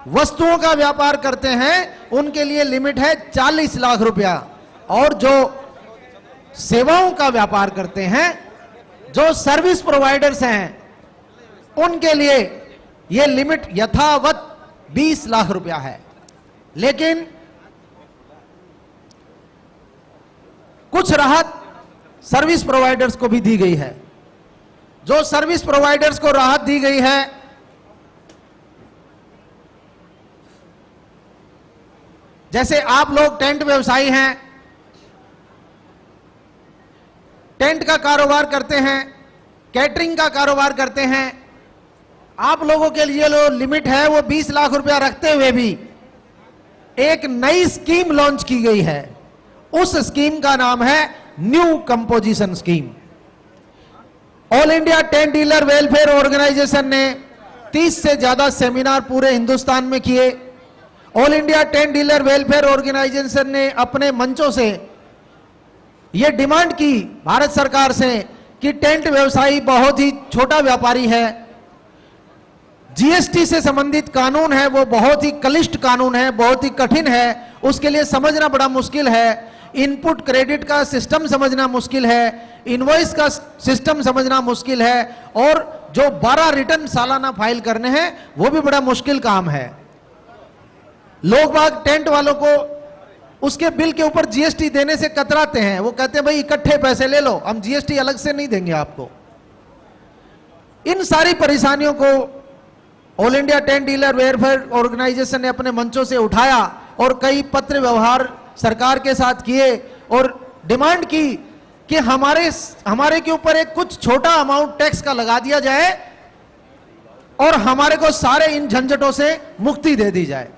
वस्तुओं का व्यापार करते हैं, उनके लिए लिमिट है 40 लाख रुपया। और जो सेवाओं का व्यापार करते हैं, जो सर्विस प्रोवाइडर्स हैं, उनके लिए यह लिमिट यथावत 20 लाख रुपया है। लेकिन कुछ राहत सर्विस प्रोवाइडर्स को भी दी गई है। जो सर्विस प्रोवाइडर्स को राहत दी गई है, जैसे आप लोग टेंट व्यवसायी हैं, टेंट का कारोबार करते हैं, कैटरिंग का कारोबार करते हैं, आप लोगों के लिए जो लिमिट है वो 20 लाख रुपया रखते हुए भी एक नई स्कीम लॉन्च की गई है। उस स्कीम का नाम है new composition scheme. All India tent dealer welfare organisation ने 30 से ज्यादा सेमिनार पूरे हिंदुस्तान में किए। All India tent dealer welfare organisation ने अपने मंचों से यह डिमांड की भारत सरकार से कि टेंट व्यवसायी बहुत ही छोटा व्यापारी है, जीएसटी से संबंधित कानून है वो बहुत ही क्लिष्ट कानून है, बहुत ही कठिन है, उसके लिए समझना बड़ा मुश्किल है। इनपुट क्रेडिट का सिस्टम समझना मुश्किल है, इनवॉइस का सिस्टम समझना मुश्किल है, और जो 12 रिटर्न सालाना फाइल करने हैं वो भी बड़ा मुश्किल काम है। लोग बाग टेंट वालों को उसके बिल के ऊपर जीएसटी देने से कतराते हैं। वो कहते हैं भाई इकट्ठे पैसे ले लो, हम जीएसटी अलग से नहीं देंगे आपको। इन सारी परेशानियों को all India tent dealer welfare organisation ने अपने मंचों से उठाया और कई पत्र व्यवहार सरकार के साथ किए और डिमांड की कि हमारे के ऊपर एक कुछ छोटा अमाउंट टैक्स का लगा दिया जाए और हमारे को सारे इन झंझटों से मुक्ति दे दी जाए।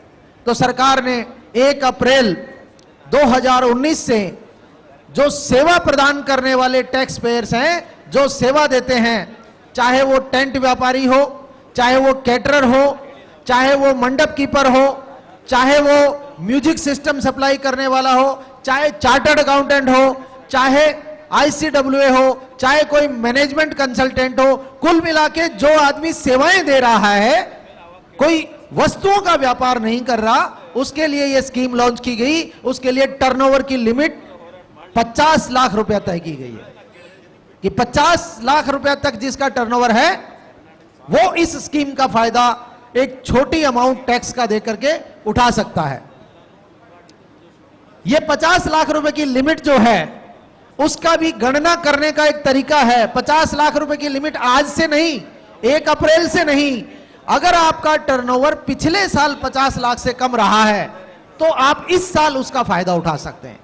तो सरकार ने 1 अप्रैल 2019 से जो सेवा प्रदान करने वाले टैक्स पेयर्स हैं, जो सेवा देते हैं, चाहे वो टेंट व्यापारी हो, चाहे वो कैटरर हो, चाहे वो मंडप कीपर हो, चाहे वो म्यूजिक सिस्टम सप्लाई करने वाला हो, चाहे चार्टर्ड अकाउंटेंट हो, चाहे आईसीडब्ल्यूए हो, चाहे कोई मैनेजमेंट कंसल्टेंट हो, कुल मिला के जो आदमी सेवाएं दे रहा है, कोई वस्तुओं का व्यापार नहीं कर रहा, उसके लिए यह स्कीम लॉन्च की गई। उसके लिए टर्नओवर की लिमिट 50 लाख रुपया तय की गई है कि 50 लाख रुपया तक जिसका टर्नओवर है वो इस स्कीम का फायदा एक छोटी अमाउंट टैक्स का देकर के उठा सकता है। यह 50 लाख रुपए की लिमिट जो है उसका भी गणना करने का एक तरीका है। 50 लाख रुपए की लिमिट आज से नहीं, 1 अप्रैल से नहीं। अगर आपका टर्नओवर पिछले साल 50 लाख से कम रहा है तो आप इस साल उसका फायदा उठा सकते हैं।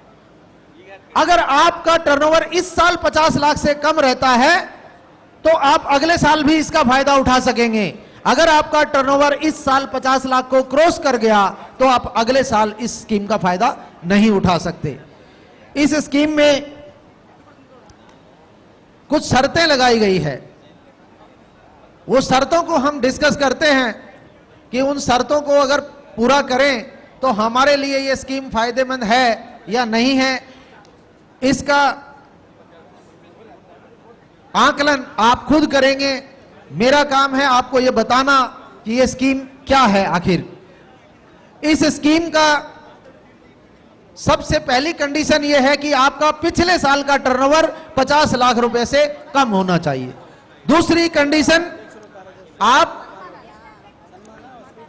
अगर आपका टर्नओवर इस साल 50 लाख से कम रहता है तो आप अगले साल भी इसका फायदा उठा सकेंगे। अगर आपका टर्नओवर इस साल 50 लाख को क्रॉस कर गया तो आप अगले साल इस स्कीम का फायदा नहीं उठा सकते। इस स्कीम में कुछ शर्तें लगाई गई है, वो शर्तों को हम डिस्कस करते हैं कि उन शर्तों को अगर पूरा करें तो हमारे लिए ये स्कीम फायदेमंद है या नहीं है। इसका आकलन आप खुद करेंगे। मेरा काम है आपको ये बताना कि ये स्कीम क्या है। आखिर इस स्कीम का सबसे पहली कंडीशन ये है कि आपका पिछले साल का टर्नओवर 50 लाख रुपए से कम होना चाहिए। दूसरी कंडीशन आप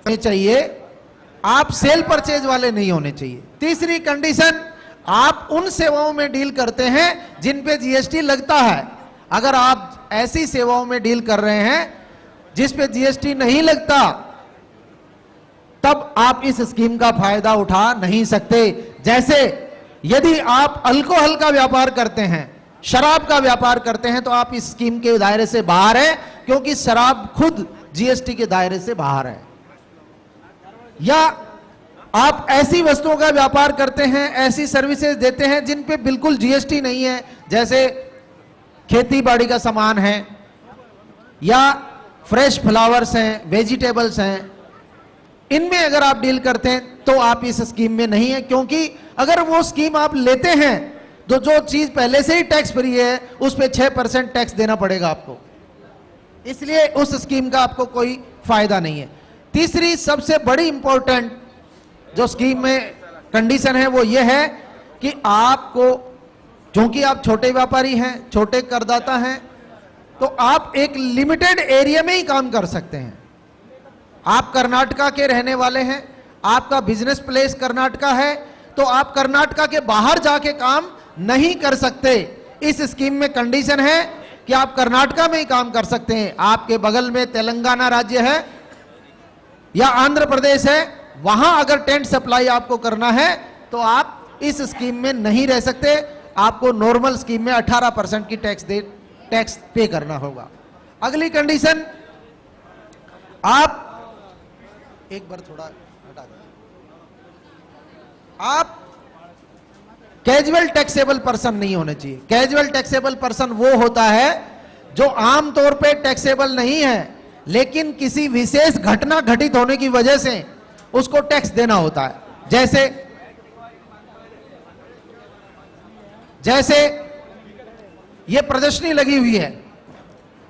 चाहिए, आप सेल परचेज वाले नहीं होने चाहिए। तीसरी कंडीशन, आप उन सेवाओं में डील करते हैं जिन पे जीएसटी लगता है। अगर आप ऐसी सेवाओं में डील कर रहे हैं जिस पे जीएसटी नहीं लगता तब आप इस स्कीम का फायदा उठा नहीं सकते। जैसे यदि आप अल्कोहल का व्यापार करते हैं, शराब का व्यापार करते हैं तो आप इस स्कीम के दायरे से बाहर हैं, क्योंकि शराब खुद जीएसटी के दायरे से बाहर है। या आप ऐसी वस्तुओं का व्यापार करते हैं, ऐसी सर्विसेज देते हैं जिन पे बिल्कुल जीएसटी नहीं है, जैसे खेती बाड़ी का सामान है या फ्रेश फ्लावर्स हैं, वेजिटेबल्स हैं, इनमें अगर आप डील करते हैं तो आप इस स्कीम में नहीं है। क्योंकि अगर वो स्कीम आप लेते हैं तो जो चीज पहले से ही टैक्स फ्री है उस पे 6% टैक्स देना पड़ेगा आपको, इसलिए उस स्कीम का आपको कोई फायदा नहीं है। तीसरी सबसे बड़ी इंपॉर्टेंट जो स्कीम में कंडीशन है वो ये है कि आपको, क्योंकि आप छोटे व्यापारी हैं, छोटे करदाता हैं, तो आप एक लिमिटेड एरिया में ही काम कर सकते हैं। आप कर्नाटका के रहने वाले हैं, आपका बिजनेस प्लेस कर्नाटका है, तो आप कर्नाटका के बाहर जाके काम नहीं कर सकते। इस स्कीम में कंडीशन है कि आप कर्नाटका में ही काम कर सकते हैं। आपके बगल में तेलंगाना राज्य है या आंध्र प्रदेश है, वहां अगर टेंट सप्लाई आपको करना है तो आप इस स्कीम में नहीं रह सकते। आपको नॉर्मल स्कीम में 18% की टैक्स पे करना होगा। अगली कंडीशन, आप एक बार थोड़ा हटा दें, आप कैजुअल टैक्सेबल पर्सन नहीं होने चाहिए। कैजुअल टैक्सेबल पर्सन वो होता है जो आमतौर पे टैक्सेबल नहीं है, लेकिन किसी विशेष घटना घटित होने की वजह से उसको टैक्स देना होता है। जैसे ये प्रदर्शनी लगी हुई है,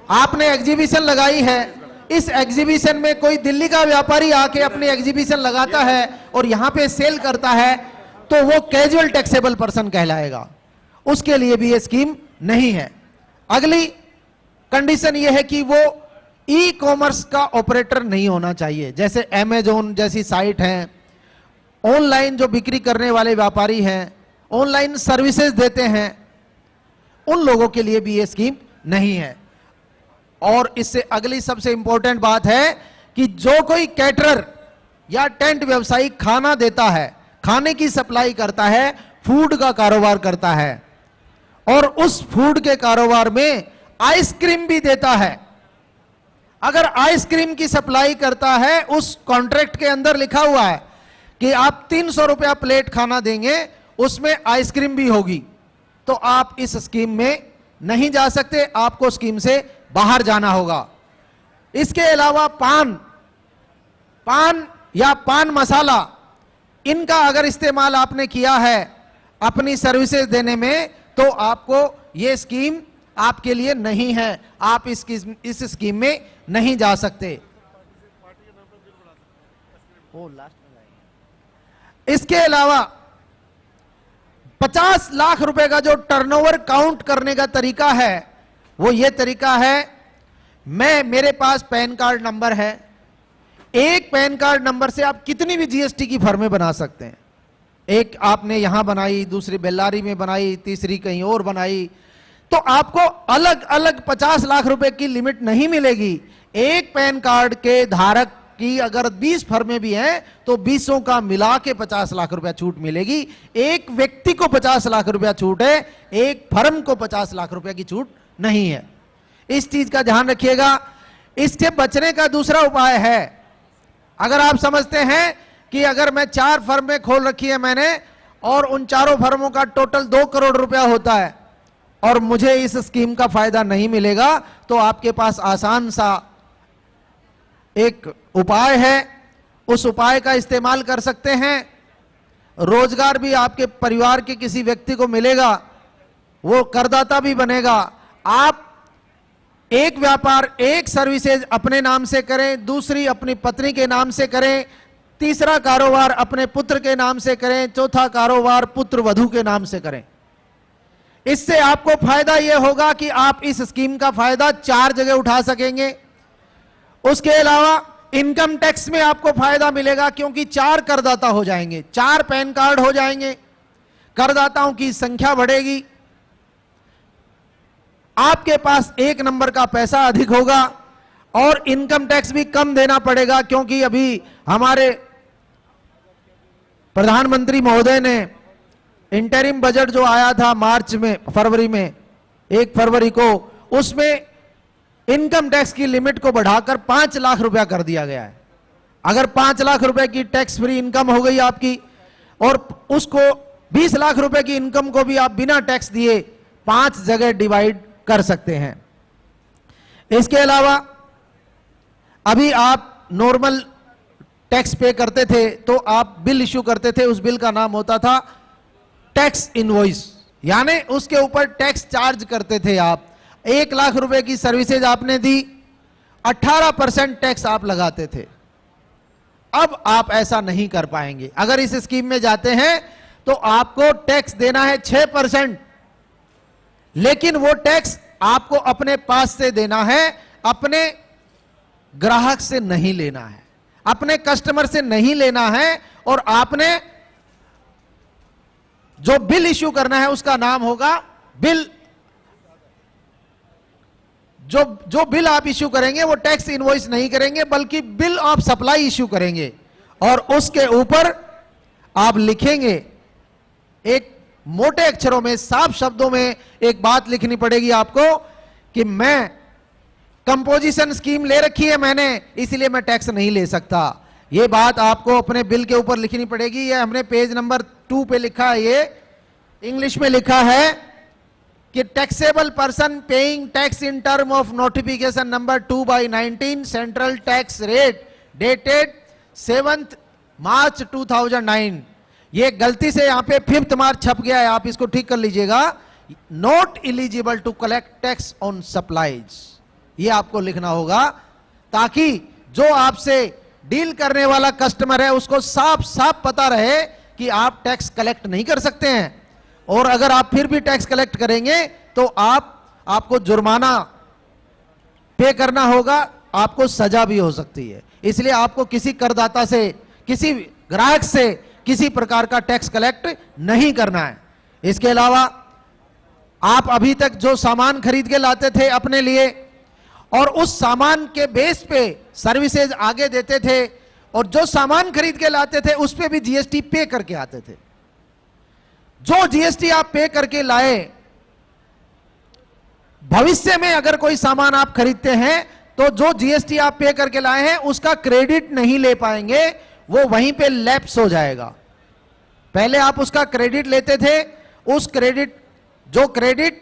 आपने एग्जीबिशन लगाई है, इस एग्जीबिशन में कोई दिल्ली का व्यापारी आके अपनी एग्जीबिशन लगाता है और यहां पे सेल करता है तो वो कैजुअल टैक्सेबल पर्सन कहलाएगा। उसके लिए भी ये स्कीम नहीं है। अगली कंडीशन ये है कि वो ई कॉमर्स का ऑपरेटर नहीं होना चाहिए। जैसे अमेजोन जैसी साइट हैं, ऑनलाइन जो बिक्री करने वाले व्यापारी हैं, ऑनलाइन सर्विसेज देते हैं, उन लोगों के लिए भी ये स्कीम नहीं है। और इससे अगली सबसे इंपॉर्टेंट बात है कि जो कोई कैटरर या टेंट व्यवसायी खाना देता है खाने की सप्लाई करता है, फूड का कारोबार करता है, और उस फूड के कारोबार में आइसक्रीम भी देता है। अगर आइसक्रीम की सप्लाई करता है, उस कॉन्ट्रैक्ट के अंदर लिखा हुआ है कि आप 300 रुपया प्लेट खाना देंगे, उसमें आइसक्रीम भी होगी, तो आप इस स्कीम में नहीं जा सकते, आपको स्कीम से बाहर जाना होगा। इसके अलावा पान या पान मसाला, इनका अगर इस्तेमाल आपने किया है अपनी सर्विसेज देने में, तो आपको यह स्कीम आपके लिए नहीं है, आप इस स्कीम में नहीं जा सकते। इसके अलावा 50 लाख रुपए का जो टर्नओवर काउंट करने का तरीका है, वो ये तरीका है, मेरे पास पैन कार्ड नंबर है, एक पैन कार्ड नंबर से आप कितनी भी जीएसटी की फर्में बना सकते हैं। एक आपने यहां बनाई, दूसरी बेल्लारी में बनाई, तीसरी कहीं और बनाई, तो आपको अलग अलग 50 लाख रुपए की लिमिट नहीं मिलेगी। एक पैन कार्ड के धारक की अगर 20 फर्में भी हैं, तो 20 का मिला के 50 लाख रुपया छूट मिलेगी। एक व्यक्ति को 50 लाख रुपया छूट है, एक फर्म को 50 लाख रुपया की छूट नहीं है। इस चीज का ध्यान रखिएगा। इससे बचने का दूसरा उपाय है, अगर आप समझते हैं कि अगर मैं 4 फर्में खोल रखी है मैंने, और उन चारों फर्मों का टोटल 2 करोड़ रुपया होता है, और मुझे इस स्कीम का फायदा नहीं मिलेगा, तो आपके पास आसान सा एक उपाय है, उस उपाय का इस्तेमाल कर सकते हैं। रोजगार भी आपके परिवार के किसी व्यक्ति को मिलेगा, वो करदाता भी बनेगा। आप एक व्यापार, एक सर्विसेज अपने नाम से करें, दूसरी अपनी पत्नी के नाम से करें, तीसरा कारोबार अपने पुत्र के नाम से करें, चौथा कारोबार पुत्र वधू के नाम से करें। इससे आपको फायदा यह होगा कि आप इस स्कीम का फायदा 4 जगह उठा सकेंगे। उसके अलावा इनकम टैक्स में आपको फायदा मिलेगा, क्योंकि 4 करदाता हो जाएंगे, 4 पैन कार्ड हो जाएंगे, करदाताओं की संख्या बढ़ेगी, आपके पास एक नंबर का पैसा अधिक होगा, और इनकम टैक्स भी कम देना पड़ेगा। क्योंकि अभी हमारे प्रधानमंत्री महोदय ने इंटरिम बजट जो आया था फरवरी में 1 फरवरी को, उसमें इनकम टैक्स की लिमिट को बढ़ाकर 5 लाख रुपया कर दिया गया है। अगर 5 लाख रुपए की टैक्स फ्री इनकम हो गई आपकी, और उसको 20 लाख रुपए की इनकम को भी आप बिना टैक्स दिए 5 जगह डिवाइड कर सकते हैं। इसके अलावा अभी आप नॉर्मल टैक्स पे करते थे, तो आप बिल इश्यू करते थे, उस बिल का नाम होता था टैक्स इनवॉइस, यानी उसके ऊपर टैक्स चार्ज करते थे आप। 1 लाख रुपए की सर्विसेज आपने दी, 18% टैक्स आप लगाते थे। अब आप ऐसा नहीं कर पाएंगे। अगर इस स्कीम में जाते हैं तो आपको टैक्स देना है 6%, लेकिन वो टैक्स आपको अपने पास से देना है, अपने ग्राहक से नहीं लेना है, अपने कस्टमर से नहीं लेना है। और आपने जो बिल इश्यू करना है उसका नाम होगा बिल। जो बिल आप इश्यू करेंगे वो टैक्स इनवॉइस नहीं करेंगे, बल्कि बिल ऑफ सप्लाई इश्यू करेंगे, और उसके ऊपर आप लिखेंगे एक मोटे अक्षरों में, साफ शब्दों में एक बात लिखनी पड़ेगी आपको कि मैं कंपोजिशन स्कीम ले रखी है मैंने, इसलिए मैं टैक्स नहीं ले सकता। यह बात आपको अपने बिल के ऊपर लिखनी पड़ेगी। ये हमने पेज नंबर 2 पे लिखा है, ये इंग्लिश में लिखा है कि taxable person paying tax in term of notification number 2/19 central tax rate dated 7 मार्च 2009। ये गलती से यहां पे 5 मार्च छप गया है, आप इसको ठीक कर लीजिएगा। Not eligible to collect tax on supplies, ये आपको लिखना होगा, ताकि जो आपसे डील करने वाला कस्टमर है उसको साफ साफ पता रहे कि आप टैक्स कलेक्ट नहीं कर सकते हैं, और अगर आप फिर भी टैक्स कलेक्ट करेंगे तो आपको जुर्माना पे करना होगा, आपको सजा भी हो सकती है। इसलिए आपको किसी करदाता से, किसी ग्राहक से किसी प्रकार का टैक्स कलेक्ट नहीं करना है। इसके अलावा आप अभी तक जो सामान खरीद के लाते थे अपने लिए, और उस सामान के बेस पे सर्विसेज आगे देते थे, और जो सामान खरीद के लाते थे उस पे भी जीएसटी पे करके आते थे। जो जीएसटी आप पे करके लाए, भविष्य में अगर कोई सामान आप खरीदते हैं तो जो जीएसटी आप पे करके लाए हैं उसका क्रेडिट नहीं ले पाएंगे, वो वहीं पे लैप्स हो जाएगा। पहले आप उसका क्रेडिट लेते थे, उस क्रेडिट, जो क्रेडिट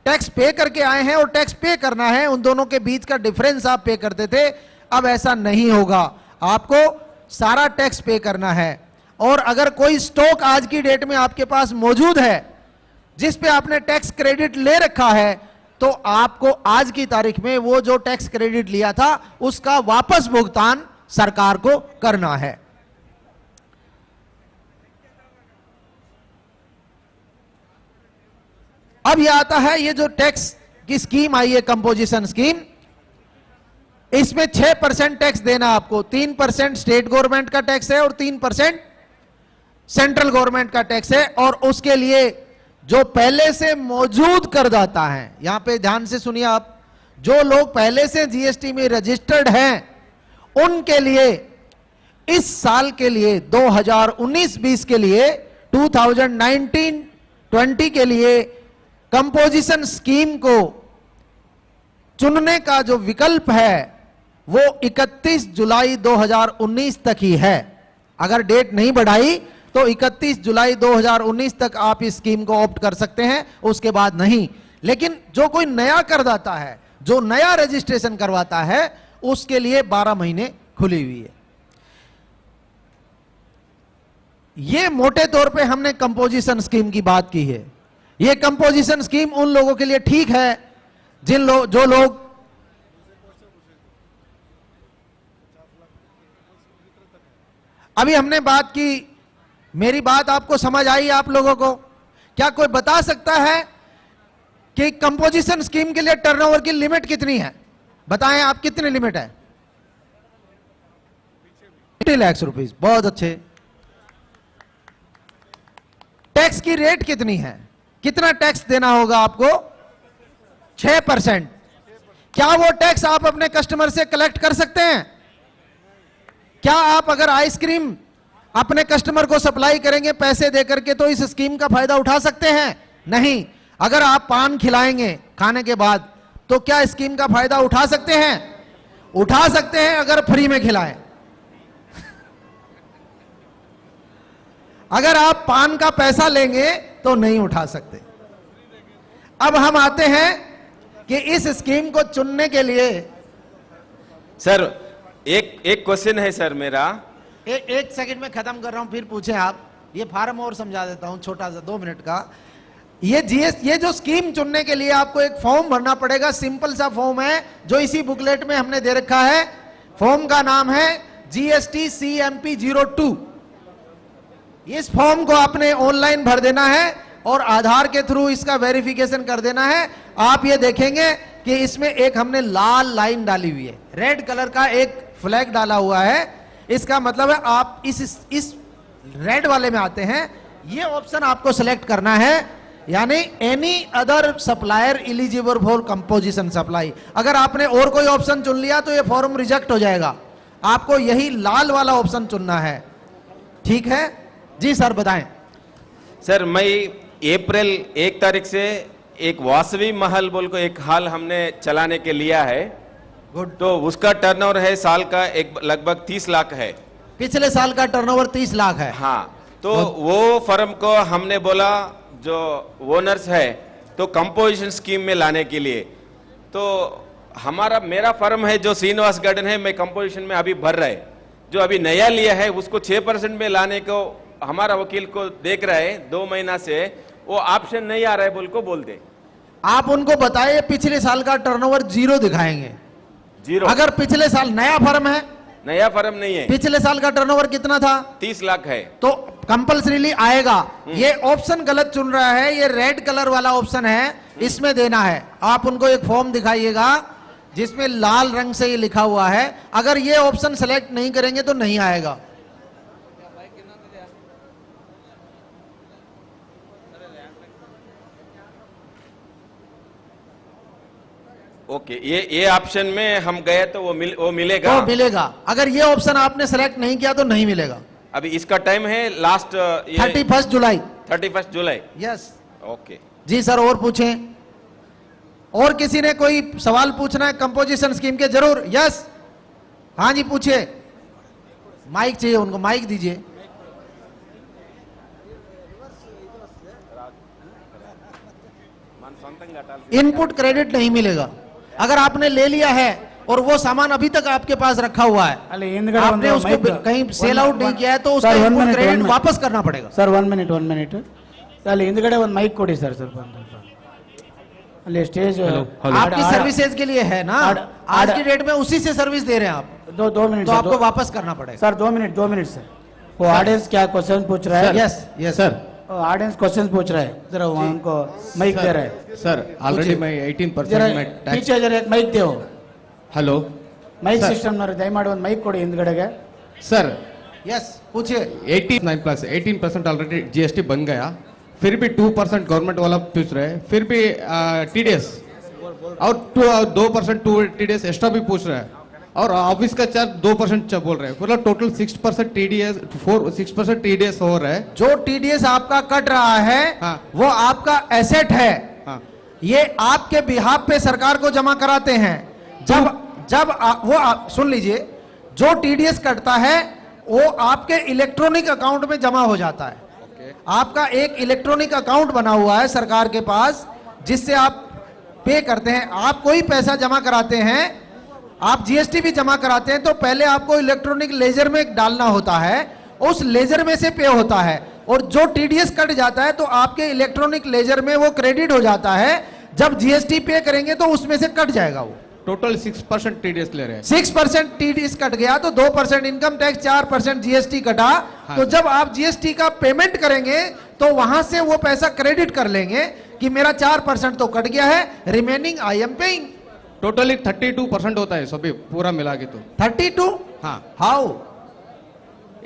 टैक्स पे करके आए हैं और टैक्स पे करना है, उन दोनों के बीच का डिफरेंस आप पे करते थे। अब ऐसा नहीं होगा, आपको सारा टैक्स पे करना है। और अगर कोई स्टॉक आज की डेट में आपके पास मौजूद है जिस पे आपने टैक्स क्रेडिट ले रखा है, तो आपको आज की तारीख में वो जो टैक्स क्रेडिट लिया था उसका वापस भुगतान सरकार को करना है। अब यह आता है, ये जो टैक्स की स्कीम आई है, कंपोजिशन स्कीम, इसमें 6% टैक्स देना आपको। 3% स्टेट गवर्नमेंट का टैक्स है और 3% सेंट्रल गवर्नमेंट का टैक्स है। और उसके लिए जो पहले से मौजूद करदाता हैं, यहां पे ध्यान से सुनिए आप, जो लोग पहले से जीएसटी में रजिस्टर्ड हैं उनके लिए इस साल के लिए 2019-20 के लिए 2019-20 के लिए कंपोजिशन स्कीम को चुनने का जो विकल्प है वो 31 जुलाई 2019 तक ही है। अगर डेट नहीं बढ़ाई तो 31 जुलाई 2019 तक आप इस स्कीम को ऑप्ट कर सकते हैं, उसके बाद नहीं। लेकिन जो कोई नया करदाता है, जो नया रजिस्ट्रेशन करवाता है, उसके लिए 12 महीने खुली हुई है। ये मोटे तौर पे हमने कंपोजिशन स्कीम की बात की है। ये कंपोजिशन स्कीम उन लोगों के लिए ठीक है जो लोग अभी हमने बात की, मेरी बात आपको समझ आई आप लोगों को? क्या कोई बता सकता है कि कंपोजिशन स्कीम के लिए टर्नओवर की लिमिट कितनी है? बताएं आप, कितनी लिमिट है? 80 लाख रुपीस। बहुत अच्छे। टैक्स की रेट कितनी है? कितना टैक्स देना होगा आपको? 6%। क्या वो टैक्स आप अपने कस्टमर से कलेक्ट कर सकते हैं? क्या आप अगर आइसक्रीम अपने कस्टमर को सप्लाई करेंगे पैसे देकर के तो इस स्कीम का फायदा उठा सकते हैं? नहीं। अगर आप पान खिलाएंगे खाने के बाद तो क्या स्कीम का फायदा उठा सकते हैं? उठा सकते हैं अगर फ्री में खिलाएं। अगर आप पान का पैसा लेंगे तो नहीं उठा सकते। अब हम आते हैं कि इस स्कीम को चुनने के लिए सर एक क्वेश्चन है सर मेरा। एक सेकंड में खत्म कर रहा हूं, फिर पूछें आप। ये फार्म और समझा देता हूं, छोटा सा 2 मिनट का। ये जो स्कीम चुनने के लिए आपको एक फॉर्म भरना पड़ेगा। सिंपल सा फॉर्म है जो इसी बुकलेट में हमने दे रखा है। फॉर्म का नाम है GST CMP 02। इस फॉर्म को आपने ऑनलाइन भर देना है और आधार के थ्रू इसका वेरिफिकेशन कर देना है। आप ये देखेंगे कि इसमें एक हमने लाल लाइन डाली हुई है, रेड कलर का एक फ्लैग डाला हुआ है। इसका मतलब है आप इस रेड वाले में आते हैं। ये ऑप्शन आपको सिलेक्ट करना है, यानी any other supplier eligible for composition supply. अगर आपने और कोई ऑप्शन चुन लिया तो ये फॉर्म रिजेक्ट हो जाएगा। आपको यही लाल वाला ऑप्शन चुनना है। ठीक है जी सर, बताएं। सर मई अप्रैल 1 तारीख से एक वासवी महल बोल को एक हाल हमने चलाने के लिया है। गुड। तो उसका टर्नओवर है साल का एक लगभग 30 लाख है। पिछले साल का टर्नओवर 30 लाख है। हाँ, तो वो फर्म को हमने बोला जो ओनर्स है तो कंपोजिशन स्कीम में लाने के लिए। तो मेरा फर्म है जो श्रीनिवास गार्डन है, मैं कंपोजिशन में अभी भर रहा है। जो अभी नया लिया है उसको 6% में लाने को हमारा वकील को देख रहा है 2 महीना से, वो ऑप्शन नहीं आ रहा है बोल को बोलते। आप उनको बताइए पिछले साल का टर्नओवर 0 दिखाएंगे। 0। अगर पिछले साल नया फर्म है, नया फर्म नहीं है, पिछले साल का टर्नओवर कितना था? 30 लाख है, तो कंपल्सरीली आएगा। ये ऑप्शन गलत चुन रहा है, ये रेड कलर वाला ऑप्शन है, इसमें देना है। आप उनको एक फॉर्म दिखाइएगा जिसमें लाल रंग से ये लिखा हुआ है। अगर ये ऑप्शन सेलेक्ट नहीं करेंगे तो नहीं आएगा। ओके, ये ऑप्शन में हम गए तो वो मिलेगा। वो मिलेगा। अगर ये ऑप्शन आपने सेलेक्ट नहीं किया तो नहीं मिलेगा। अभी इसका टाइम है लास्ट 31 जुलाई। 31 जुलाई। यस ओके जी सर, और पूछें। और किसी ने कोई सवाल पूछना है कंपोजिशन स्कीम के? जरूर। यस, हाँ जी पूछिए। माइक चाहिए उनको, माइक दीजिए। इनपुट क्रेडिट नहीं मिलेगा। अगर आपने ले लिया है और वो सामान अभी तक आपके पास रखा हुआ है, ಅಲ್ಲಿ ಹಿಂದ್ಗಡೆ आपने ಒಂದು उसको mic- कहीं सेल आउट नहीं किया है, तो उसका Sir, one input minute, credit one minute. वापस करना पड़ेगा। ಸರ್ 1 ಮಿನಿಟ್ ಅಲ್ಲಿ ಹಿಂದ್ಗಡೆ ಒಂದು ಮೈಕ್ ಕೊಡಿ ಸರ್ ಸ್ವಲ್ಪ ಅಲ್ಲಿ ಸ್ಟೇಜ್ आपकी सर्विसेज के लिए है ना, आज की डेट में उसी से सर्विस दे रहे हैं आप, 2 मिनट तो आपको वापस करना पड़ेगा। Sir 2 minute sir. वो ऑडियंस क्या क्वेश्चन पूछ रहा है? Yes yes sir, audience question पूछ रहा है, जरा वो उनको माइक दे रहा है। सर ऑलरेडी मैं जरा 18% में टैक्स। पीछे जरा एक माइक दो। Hello mic Sir. ಸಿಸ್ಟಮ್ ನವರು ದಯಮಾಡಿ ಒಂದು ಮೈಕ್ ಕೊಡಿ ಹಿಂದ್ಗಡೆಗೆ। सर यस पूछिए। 18% ऑलरेडी जीएसटी बन गया, फिर भी 2% गवर्नमेंट वाला पूछ रहे हैं, फिर भी टीडीएस और 2% टीडीएस एक्स्ट्रा भी पूछ रहे हैं, और ऑफिस का चार्ज 2% बोल रहे हैं, मतलब टोटल 6% टीडीएस 6% टीडीएस हो रहा है। जो टीडीएस आपका कट रहा है हाँ। वो आपका एसेट है, हाँ ये आपके बिहाफ पे सरकार को जमा कराते हैं। सुन लीजिए, जो टीडीएस कटता है वो आपके इलेक्ट्रॉनिक अकाउंट में जमा हो जाता है। आपका एक इलेक्ट्रॉनिक अकाउंट बना हुआ है सरकार के पास, जिससे आप पे करते हैं। आप कोई पैसा जमा कराते हैं, आप जीएसटी भी जमा कराते हैं, तो पहले आपको इलेक्ट्रॉनिक लेजर में डालना होता है, उस लेजर में से पे होता है, और जो टीडीएस कट जाता है तो आपके इलेक्ट्रॉनिक लेजर में वो क्रेडिट हो जाता है। जब जीएसटी पे करेंगे तो उसमें से कट जाएगा वो। टोटल 6% टीडीएस ले रहे हैं। 6% टीडीएस कट गया तो 2% इनकम टैक्स, 4% जीएसटी कटा। हाँ तो जब आप जीएसटी का पेमेंट करेंगे तो वहां से वो पैसा क्रेडिट कर लेंगे कि मेरा 4% तो कट गया है, remaining I am paying. Totally 32% होता है सभी पूरा मिला के तो। 32? हाँ, how?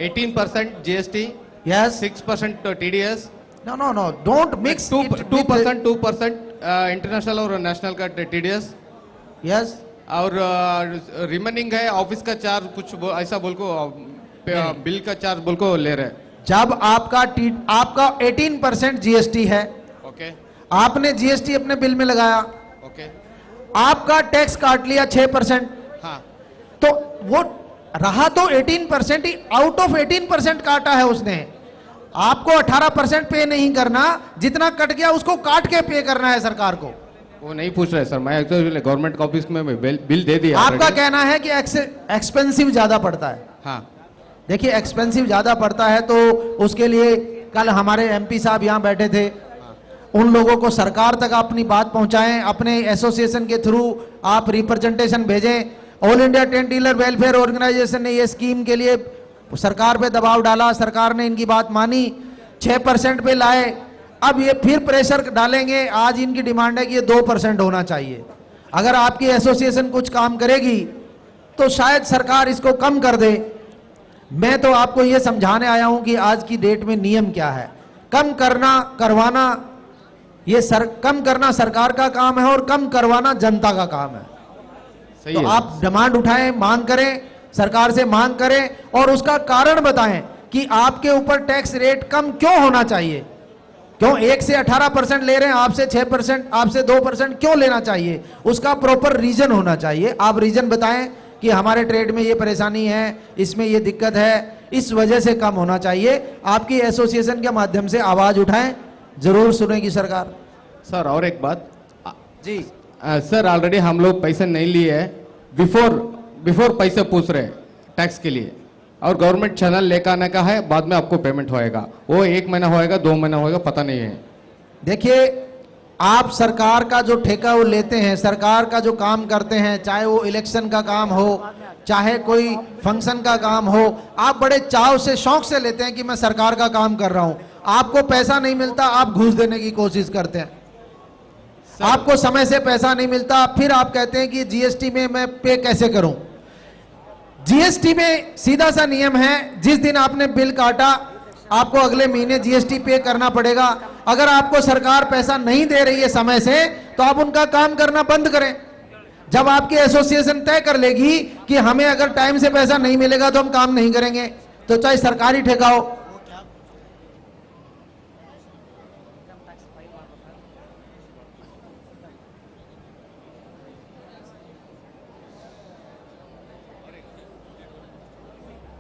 18% GST, yes. 6% TDS, no no no, don't mix. 2% international और नेशनल का टीडीएस, यस। और रिमेनिंग है ऑफिस का चार्ज कुछ ऐसा बोल को बिल का चार्ज बोल को ले रहे। जब आपका 18% जीएसटी है, ओके आपने जीएसटी अपने बिल में लगाया, ओके, आपका टैक्स काट लिया 6%, हाँ तो वो रहा तो 18% ही, आउट ऑफ 18% काटा है उसने। आपको 18% पे नहीं करना, जितना कट गया उसको काट के पे करना है सरकार को। वो नहीं पूछ रहे सर, मैं एक्चुअली गवर्नमेंट ऑफिस में बिल दे दिया। आपका कहना है कि एक्सपेंसिव ज्यादा पड़ता है। हाँ देखिए, एक्सपेंसिव ज्यादा पड़ता है तो उसके लिए कल हमारे एमपी साहब यहाँ बैठे थे, उन लोगों को सरकार तक अपनी बात पहुंचाएं, अपने एसोसिएशन के थ्रू आप रिप्रेजेंटेशन भेजें। All India tent dealer welfare organisation ने ये स्कीम के लिए सरकार पे दबाव डाला, सरकार ने इनकी बात मानी, 6% पे लाए। अब ये फिर प्रेशर डालेंगे, आज इनकी डिमांड है कि ये 2% होना चाहिए। अगर आपकी एसोसिएशन कुछ काम करेगी तो शायद सरकार इसको कम कर दे। मैं तो आपको ये समझाने आया हूं कि आज की डेट में नियम क्या है। कम करना करवाना, ये कम करना सरकार का काम है और कम करवाना जनता का काम है। सही तो है। आप डिमांड उठाएं, मांग करें, सरकार से मांग करें और उसका कारण बताएं कि आपके ऊपर टैक्स रेट कम क्यों होना चाहिए। क्यों 1 से 18% ले रहे हैं, आपसे 6%, आपसे 2% क्यों लेना चाहिए? उसका प्रॉपर रीजन होना चाहिए। आप रीजन बताएं कि हमारे ट्रेड में ये परेशानी है, इसमें ये दिक्कत है, इस वजह से कम होना चाहिए। आपकी एसोसिएशन के माध्यम से आवाज उठाएं, जरूर सुनेगी सरकार। सर और एक बात जी सर, ऑलरेडी हम लोग पैसे नहीं लिए है, बिफोर पैसे पूछ रहे टैक्स के लिए, और गवर्नमेंट चैनल लेकर आने का है, बाद में आपको पेमेंट होएगा। वो 1 महीना होएगा, 2 महीना होएगा, पता नहीं है। देखिए, आप सरकार का जो ठेका वो लेते हैं, सरकार का जो काम करते हैं, चाहे वो इलेक्शन का काम हो, चाहे कोई फंक्शन का काम हो, आप बड़े चाव से, शौक से लेते हैं कि मैं सरकार का काम कर रहा हूं। आपको पैसा नहीं मिलता, आप घूस देने की कोशिश करते हैं। आपको समय से पैसा नहीं मिलता, फिर आप कहते हैं कि जीएसटी में मैं पे कैसे करूं। जीएसटी में सीधा सा नियम है, जिस दिन आपने बिल काटा आपको अगले महीने जीएसटी पे करना पड़ेगा। अगर आपको सरकार पैसा नहीं दे रही है समय से, तो आप उनका काम करना बंद करें। जब आपकी एसोसिएशन तय कर लेगी कि हमें अगर टाइम से पैसा नहीं मिलेगा तो हम काम नहीं करेंगे, तो चाहे सरकारी ठेका हो।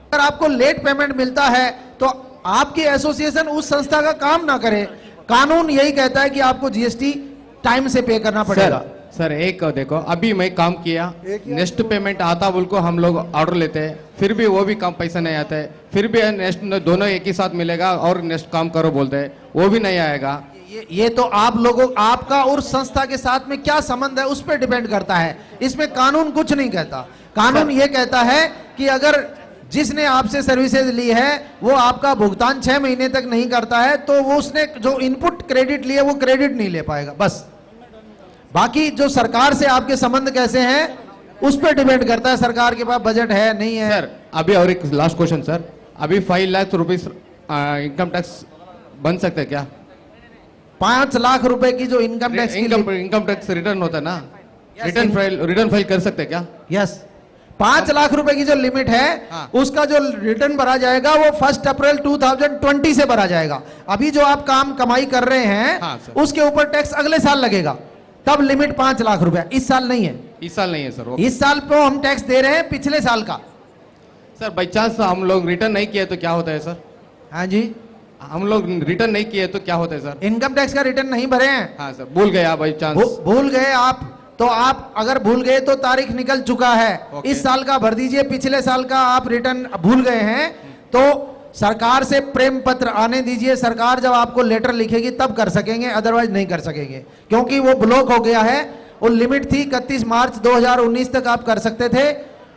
अगर आपको लेट पेमेंट मिलता है तो आपकी एसोसिएशन उस संस्था का काम ना करे। कानून यही कहता है कि आपको जीएसटी टाइम से पे करना पड़ेगा। सर एक देखो, अभी मैं काम किया, नेक्स्ट पेमेंट आता बोल को हम लोग ऑर्डर लेते हैं, फिर भी वो भी कम पैसा नहीं आता है, फिर भी नेक्स्ट दोनों एक ही साथ मिलेगा और नेक्स्ट काम करो बोलते हैं, वो भी नहीं आएगा। ये तो आप लोगों, आपका और संस्था के साथ में क्या संबंध है उस पर डिपेंड करता है। इसमें कानून कुछ नहीं कहता। कानून ये कहता है कि अगर जिसने आपसे सर्विसेज ली है वो आपका भुगतान 6 महीने तक नहीं करता है तो वो उसने जो इनपुट क्रेडिट लिए वो क्रेडिट नहीं ले पाएगा, बस। बाकी जो सरकार से आपके संबंध कैसे हैं उस पर डिपेंड करता है, सरकार के पास बजट है नहीं है। सर अभी और एक लास्ट क्वेश्चन सर, अभी 5 लाख रुपीस इनकम टैक्स बन सकते हैं क्या? 5 लाख रुपए की जो income tax income tax return होता है ना, रिटर्न फाइल कर सकते हैं क्या? यस, 5 लाख रुपए की जो लिमिट है हाँ। उसका जो रिटर्न भरा जाएगा वो 1 अप्रैल 2020 से भरा जाएगा। अभी जो आप काम कमाई कर रहे हैं हाँ, सर। उसके ऊपर टैक्स अगले साल लगेगा, तब लिमिट 5 लाख रुपए। इस साल नहीं है, इस साल नहीं है सर। इस साल पे हम टैक्स दे रहे हैं पिछले साल का। सर बाई चांस हम लोग रिटर्न नहीं किए तो क्या होता है सर? हाँ जी, हम लोग रिटर्न नहीं किए तो क्या होता है सर? इनकम टैक्स का रिटर्न नहीं भरे हैं। हाँ सर, भूल गया बाई चांस। भूल गए आप, तो आप अगर भूल गए तो तारीख निकल चुका है। इस साल का भर दीजिए, पिछले साल का आप रिटर्न भूल गए हैं तो सरकार से प्रेम पत्र आने दीजिए। सरकार जब आपको लेटर लिखेगी तब कर सकेंगे, अदरवाइज नहीं कर सकेंगे, क्योंकि वो ब्लॉक हो गया है। वो लिमिट थी 31 मार्च 2019 तक आप कर सकते थे,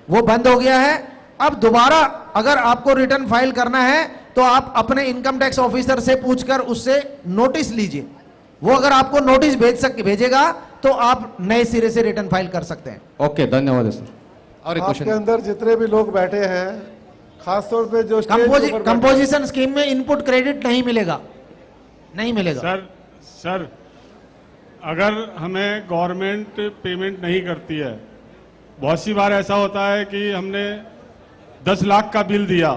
वो बंद हो गया है। अब दोबारा अगर आपको रिटर्न फाइल करना है तो आप अपने इनकम टैक्स ऑफिसर से पूछकर उससे नोटिस लीजिए। वो अगर आपको नोटिस भेजेगा तो आप नए सिरे से रिटर्न फाइल कर सकते हैं। ओके, धन्यवाद सर। और एक आपके क्वेश्चन, अंदर जितने भी लोग बैठे हैं, खासतौर पे जो स्टेज के ऊपर बैठे हैं, कंपोजिशन स्कीम में इनपुट क्रेडिट नहीं मिलेगा, नहीं मिलेगा। सर अगर हमें गवर्नमेंट पेमेंट नहीं करती है, बहुत सी बार ऐसा होता है कि हमने 10 लाख का बिल दिया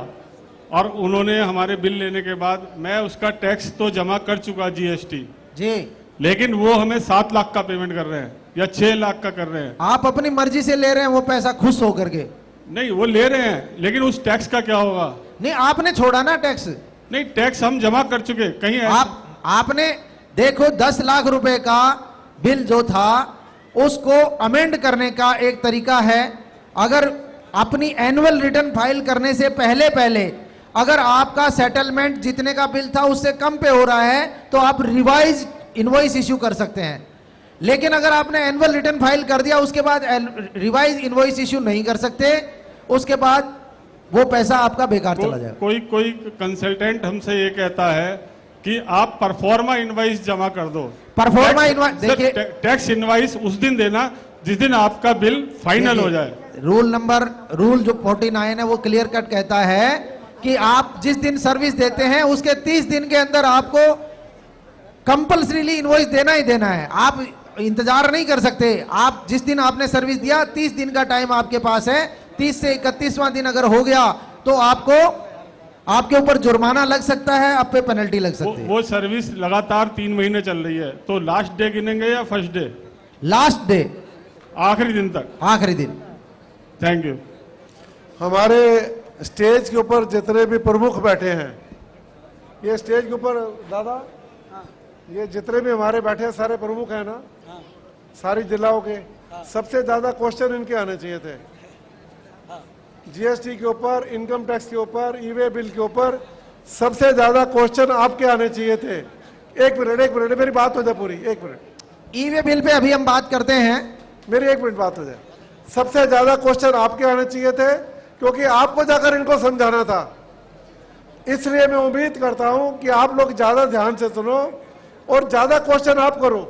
और उन्होंने हमारे बिल लेने के बाद मैं उसका टैक्स तो जमा कर चुका जीएसटी जी, लेकिन वो हमें 7 लाख का पेमेंट कर रहे हैं या 6 लाख का कर रहे हैं। आप अपनी मर्जी से ले रहे हैं वो पैसा खुश होकर के। नहीं, वो ले रहे हैं लेकिन उस टैक्स का क्या होगा? नहीं, आपने छोड़ा ना टैक्स। नहीं, टैक्स हम जमा कर चुके कहीं आपने देखो 10 लाख रुपए का बिल जो था उसको अमेंड करने का एक तरीका है। अगर अपनी एनुअल रिटर्न फाइल करने से पहले अगर आपका सेटलमेंट जितने का बिल था उससे कम पे हो रहा है तो आप रिवाइज इनवॉइस इश्यू कर सकते हैं। लेकिन अगर आपने एनुअल रिटर्न फाइल कर दिया उसके बाद रिवाइज इनवॉइस इश्यू नहीं कर सकते, उसके बाद वो पैसा आपका बेकार चला जाएगा। कोई कंसल्टेंट हमसे ये कहता है कि आप परफॉर्मा इनवॉइस जमा कर दो। परफॉर्मा इनवॉइस, देखिए टैक्स इनवॉइस उस दिन देना जिस दिन आपका बिल फाइनल हो जाए। रूल जो 49 है वो क्लियर कट कहता है कि आप जिस दिन सर्विस देते हैं उसके 30 दिन के अंदर आपको कंपल्सरीली इनवॉइस देना ही देना है। आप इंतजार नहीं कर सकते। आप जिस दिन आपने सर्विस दिया 30 दिन का टाइम आपके पास है, 30 से 31वां दिन अगर हो गया तो आपके ऊपर जुर्माना लग सकता है, आप पे पेनल्टी लग सकती है। वो सर्विस लगातार 3 महीने चल रही है तो लास्ट डे गिनेंगे या फर्स्ट डे? लास्ट डे, आखिरी दिन तक, आखिरी दिन। Thank you. हमारे स्टेज के ऊपर जितने भी प्रमुख बैठे हैं, ये स्टेज के ऊपर दादा, ये जितने भी हमारे बैठे हैं सारे प्रमुख हैं ना, सारी जिलाओं के। सबसे ज्यादा क्वेश्चन इनके आने चाहिए थे, जीएसटी के ऊपर, इनकम टैक्स के ऊपर, ई-वे बिल के ऊपर सबसे ज्यादा क्वेश्चन आपके आने चाहिए थे। एक मिनट मेरी बात हो जाए पूरी, 1 मिनट। ई-वे बिल पे अभी हम बात करते हैं, मेरी 1 मिनट बात हो जाए। सबसे ज्यादा क्वेश्चन आपके आने चाहिए थे क्योंकि आपको जाकर इनको समझाना था। इसलिए मैं उम्मीद करता हूं कि आप लोग ज्यादा ध्यान से सुनो और ज्यादा क्वेश्चन आप करो,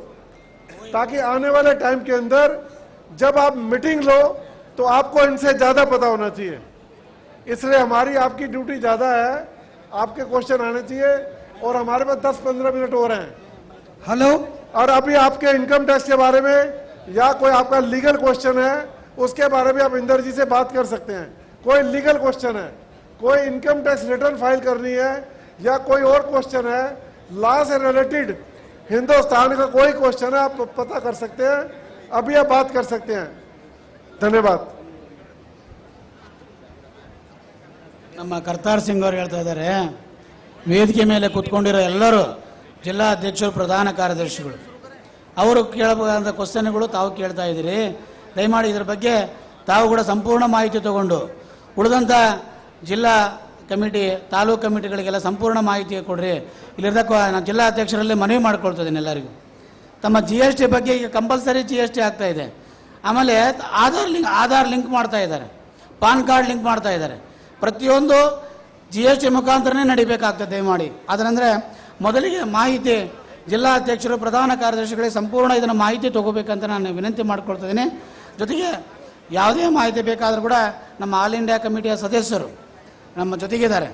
ताकि आने वाले टाइम के अंदर जब आप मीटिंग लो तो आपको इनसे ज्यादा पता होना चाहिए। इसलिए हमारी आपकी ड्यूटी ज्यादा है, आपके क्वेश्चन आने चाहिए। और हमारे पास 10-15 मिनट हो रहे हैं। हेलो, और अभी आपके इनकम टैक्स के बारे में या कोई आपका लीगल क्वेश्चन है, उसके बारे में आप इंदर जी से बात कर सकते हैं। कोई लीगल क्वेश्चन है, कोई इनकम टैक्स रिटर्न फाइल करनी है, या कोई और क्वेश्चन है लॉ से रिलेटेड, हिंदुस्तान का कोई क्वेश्चन है, आप पता कर सकते हैं, अभी आप बात कर सकते हैं। धन्यवाद। ನಮ್ಮ ಕರ್ತಾರ್ ಸಿಂಗ್ ಅವರು ಹೇಳ್ತಾ ಇದ್ದಾರೆ, ವೇದಿಕೆ ಮೇಲೆ ಕುತ್ಕೊಂಡಿರೋ ಎಲ್ಲರೂ ಜಿಲ್ಲಾ ಅಧ್ಯಕ್ಷರು, ಪ್ರಧಾನ ಕಾರ್ಯದರ್ಶಿಗಳು, ಅವರು ಕೇಳಬೇಕಾದಂಥ ಕ್ವಶನ್ಗಳು ತಾವು ಕೇಳ್ತಾ ಇದ್ದೀರಿ. ದಯಮಾಡಿ ಇದರ ಬಗ್ಗೆ ತಾವು ಕೂಡ ಸಂಪೂರ್ಣ ಮಾಹಿತಿ ತಗೊಂಡು ಉಳಿದಂಥ ಜಿಲ್ಲಾ ಕಮಿಟಿ, ತಾಲೂಕು ಕಮಿಟಿಗಳಿಗೆಲ್ಲ ಸಂಪೂರ್ಣ ಮಾಹಿತಿ ಕೊಡ್ರಿ. ಇಲ್ಲಿರ್ತಕ್ಕ ನಾನು ಜಿಲ್ಲಾ ಅಧ್ಯಕ್ಷರಲ್ಲಿ ಮನವಿ ಮಾಡ್ಕೊಳ್ತಾ ಇದ್ದೀನಿ ಎಲ್ಲರಿಗೂ. ತಮ್ಮ GST ಬಗ್ಗೆ ಈಗ ಕಂಪಲ್ಸರಿ GST ಆಗ್ತಾ ಇದೆ. ಆಮೇಲೆ ಆಧಾರ್ ಲಿಂಕ್ ಮಾಡ್ತಾ ಇದ್ದಾರೆ, ಪಾನ್ ಕಾರ್ಡ್ ಲಿಂಕ್ ಮಾಡ್ತಾ ಇದ್ದಾರೆ. ಪ್ರತಿಯೊಂದು GST ಮುಖಾಂತರನೇ ನಡಿಬೇಕಾಗ್ತದೆ. ದಯಮಾಡಿ ಅದರಂದರೆ ಮೊದಲಿಗೆ ಮಾಹಿತಿ ಜಿಲ್ಲಾ ಅಧ್ಯಕ್ಷರು, ಪ್ರಧಾನ ಕಾರ್ಯದರ್ಶಿಗಳಿಗೆ ಸಂಪೂರ್ಣ ಇದನ್ನು ಮಾಹಿತಿ ತಗೋಬೇಕಂತ ನಾನು ವಿನಂತಿ ಮಾಡ್ಕೊಳ್ತಾ ಇದ್ದೀನಿ. ಜೊತೆಗೆ ಯಾವುದೇ ಮಾಹಿತಿ ಬೇಕಾದರೂ ಕೂಡ ನಮ್ಮ ಆಲ್ ಇಂಡಿಯಾ ಕಮಿಟಿಯ ಸದಸ್ಯರು ನಮ್ಮ ಜೊತೆಗಿದ್ದಾರೆ.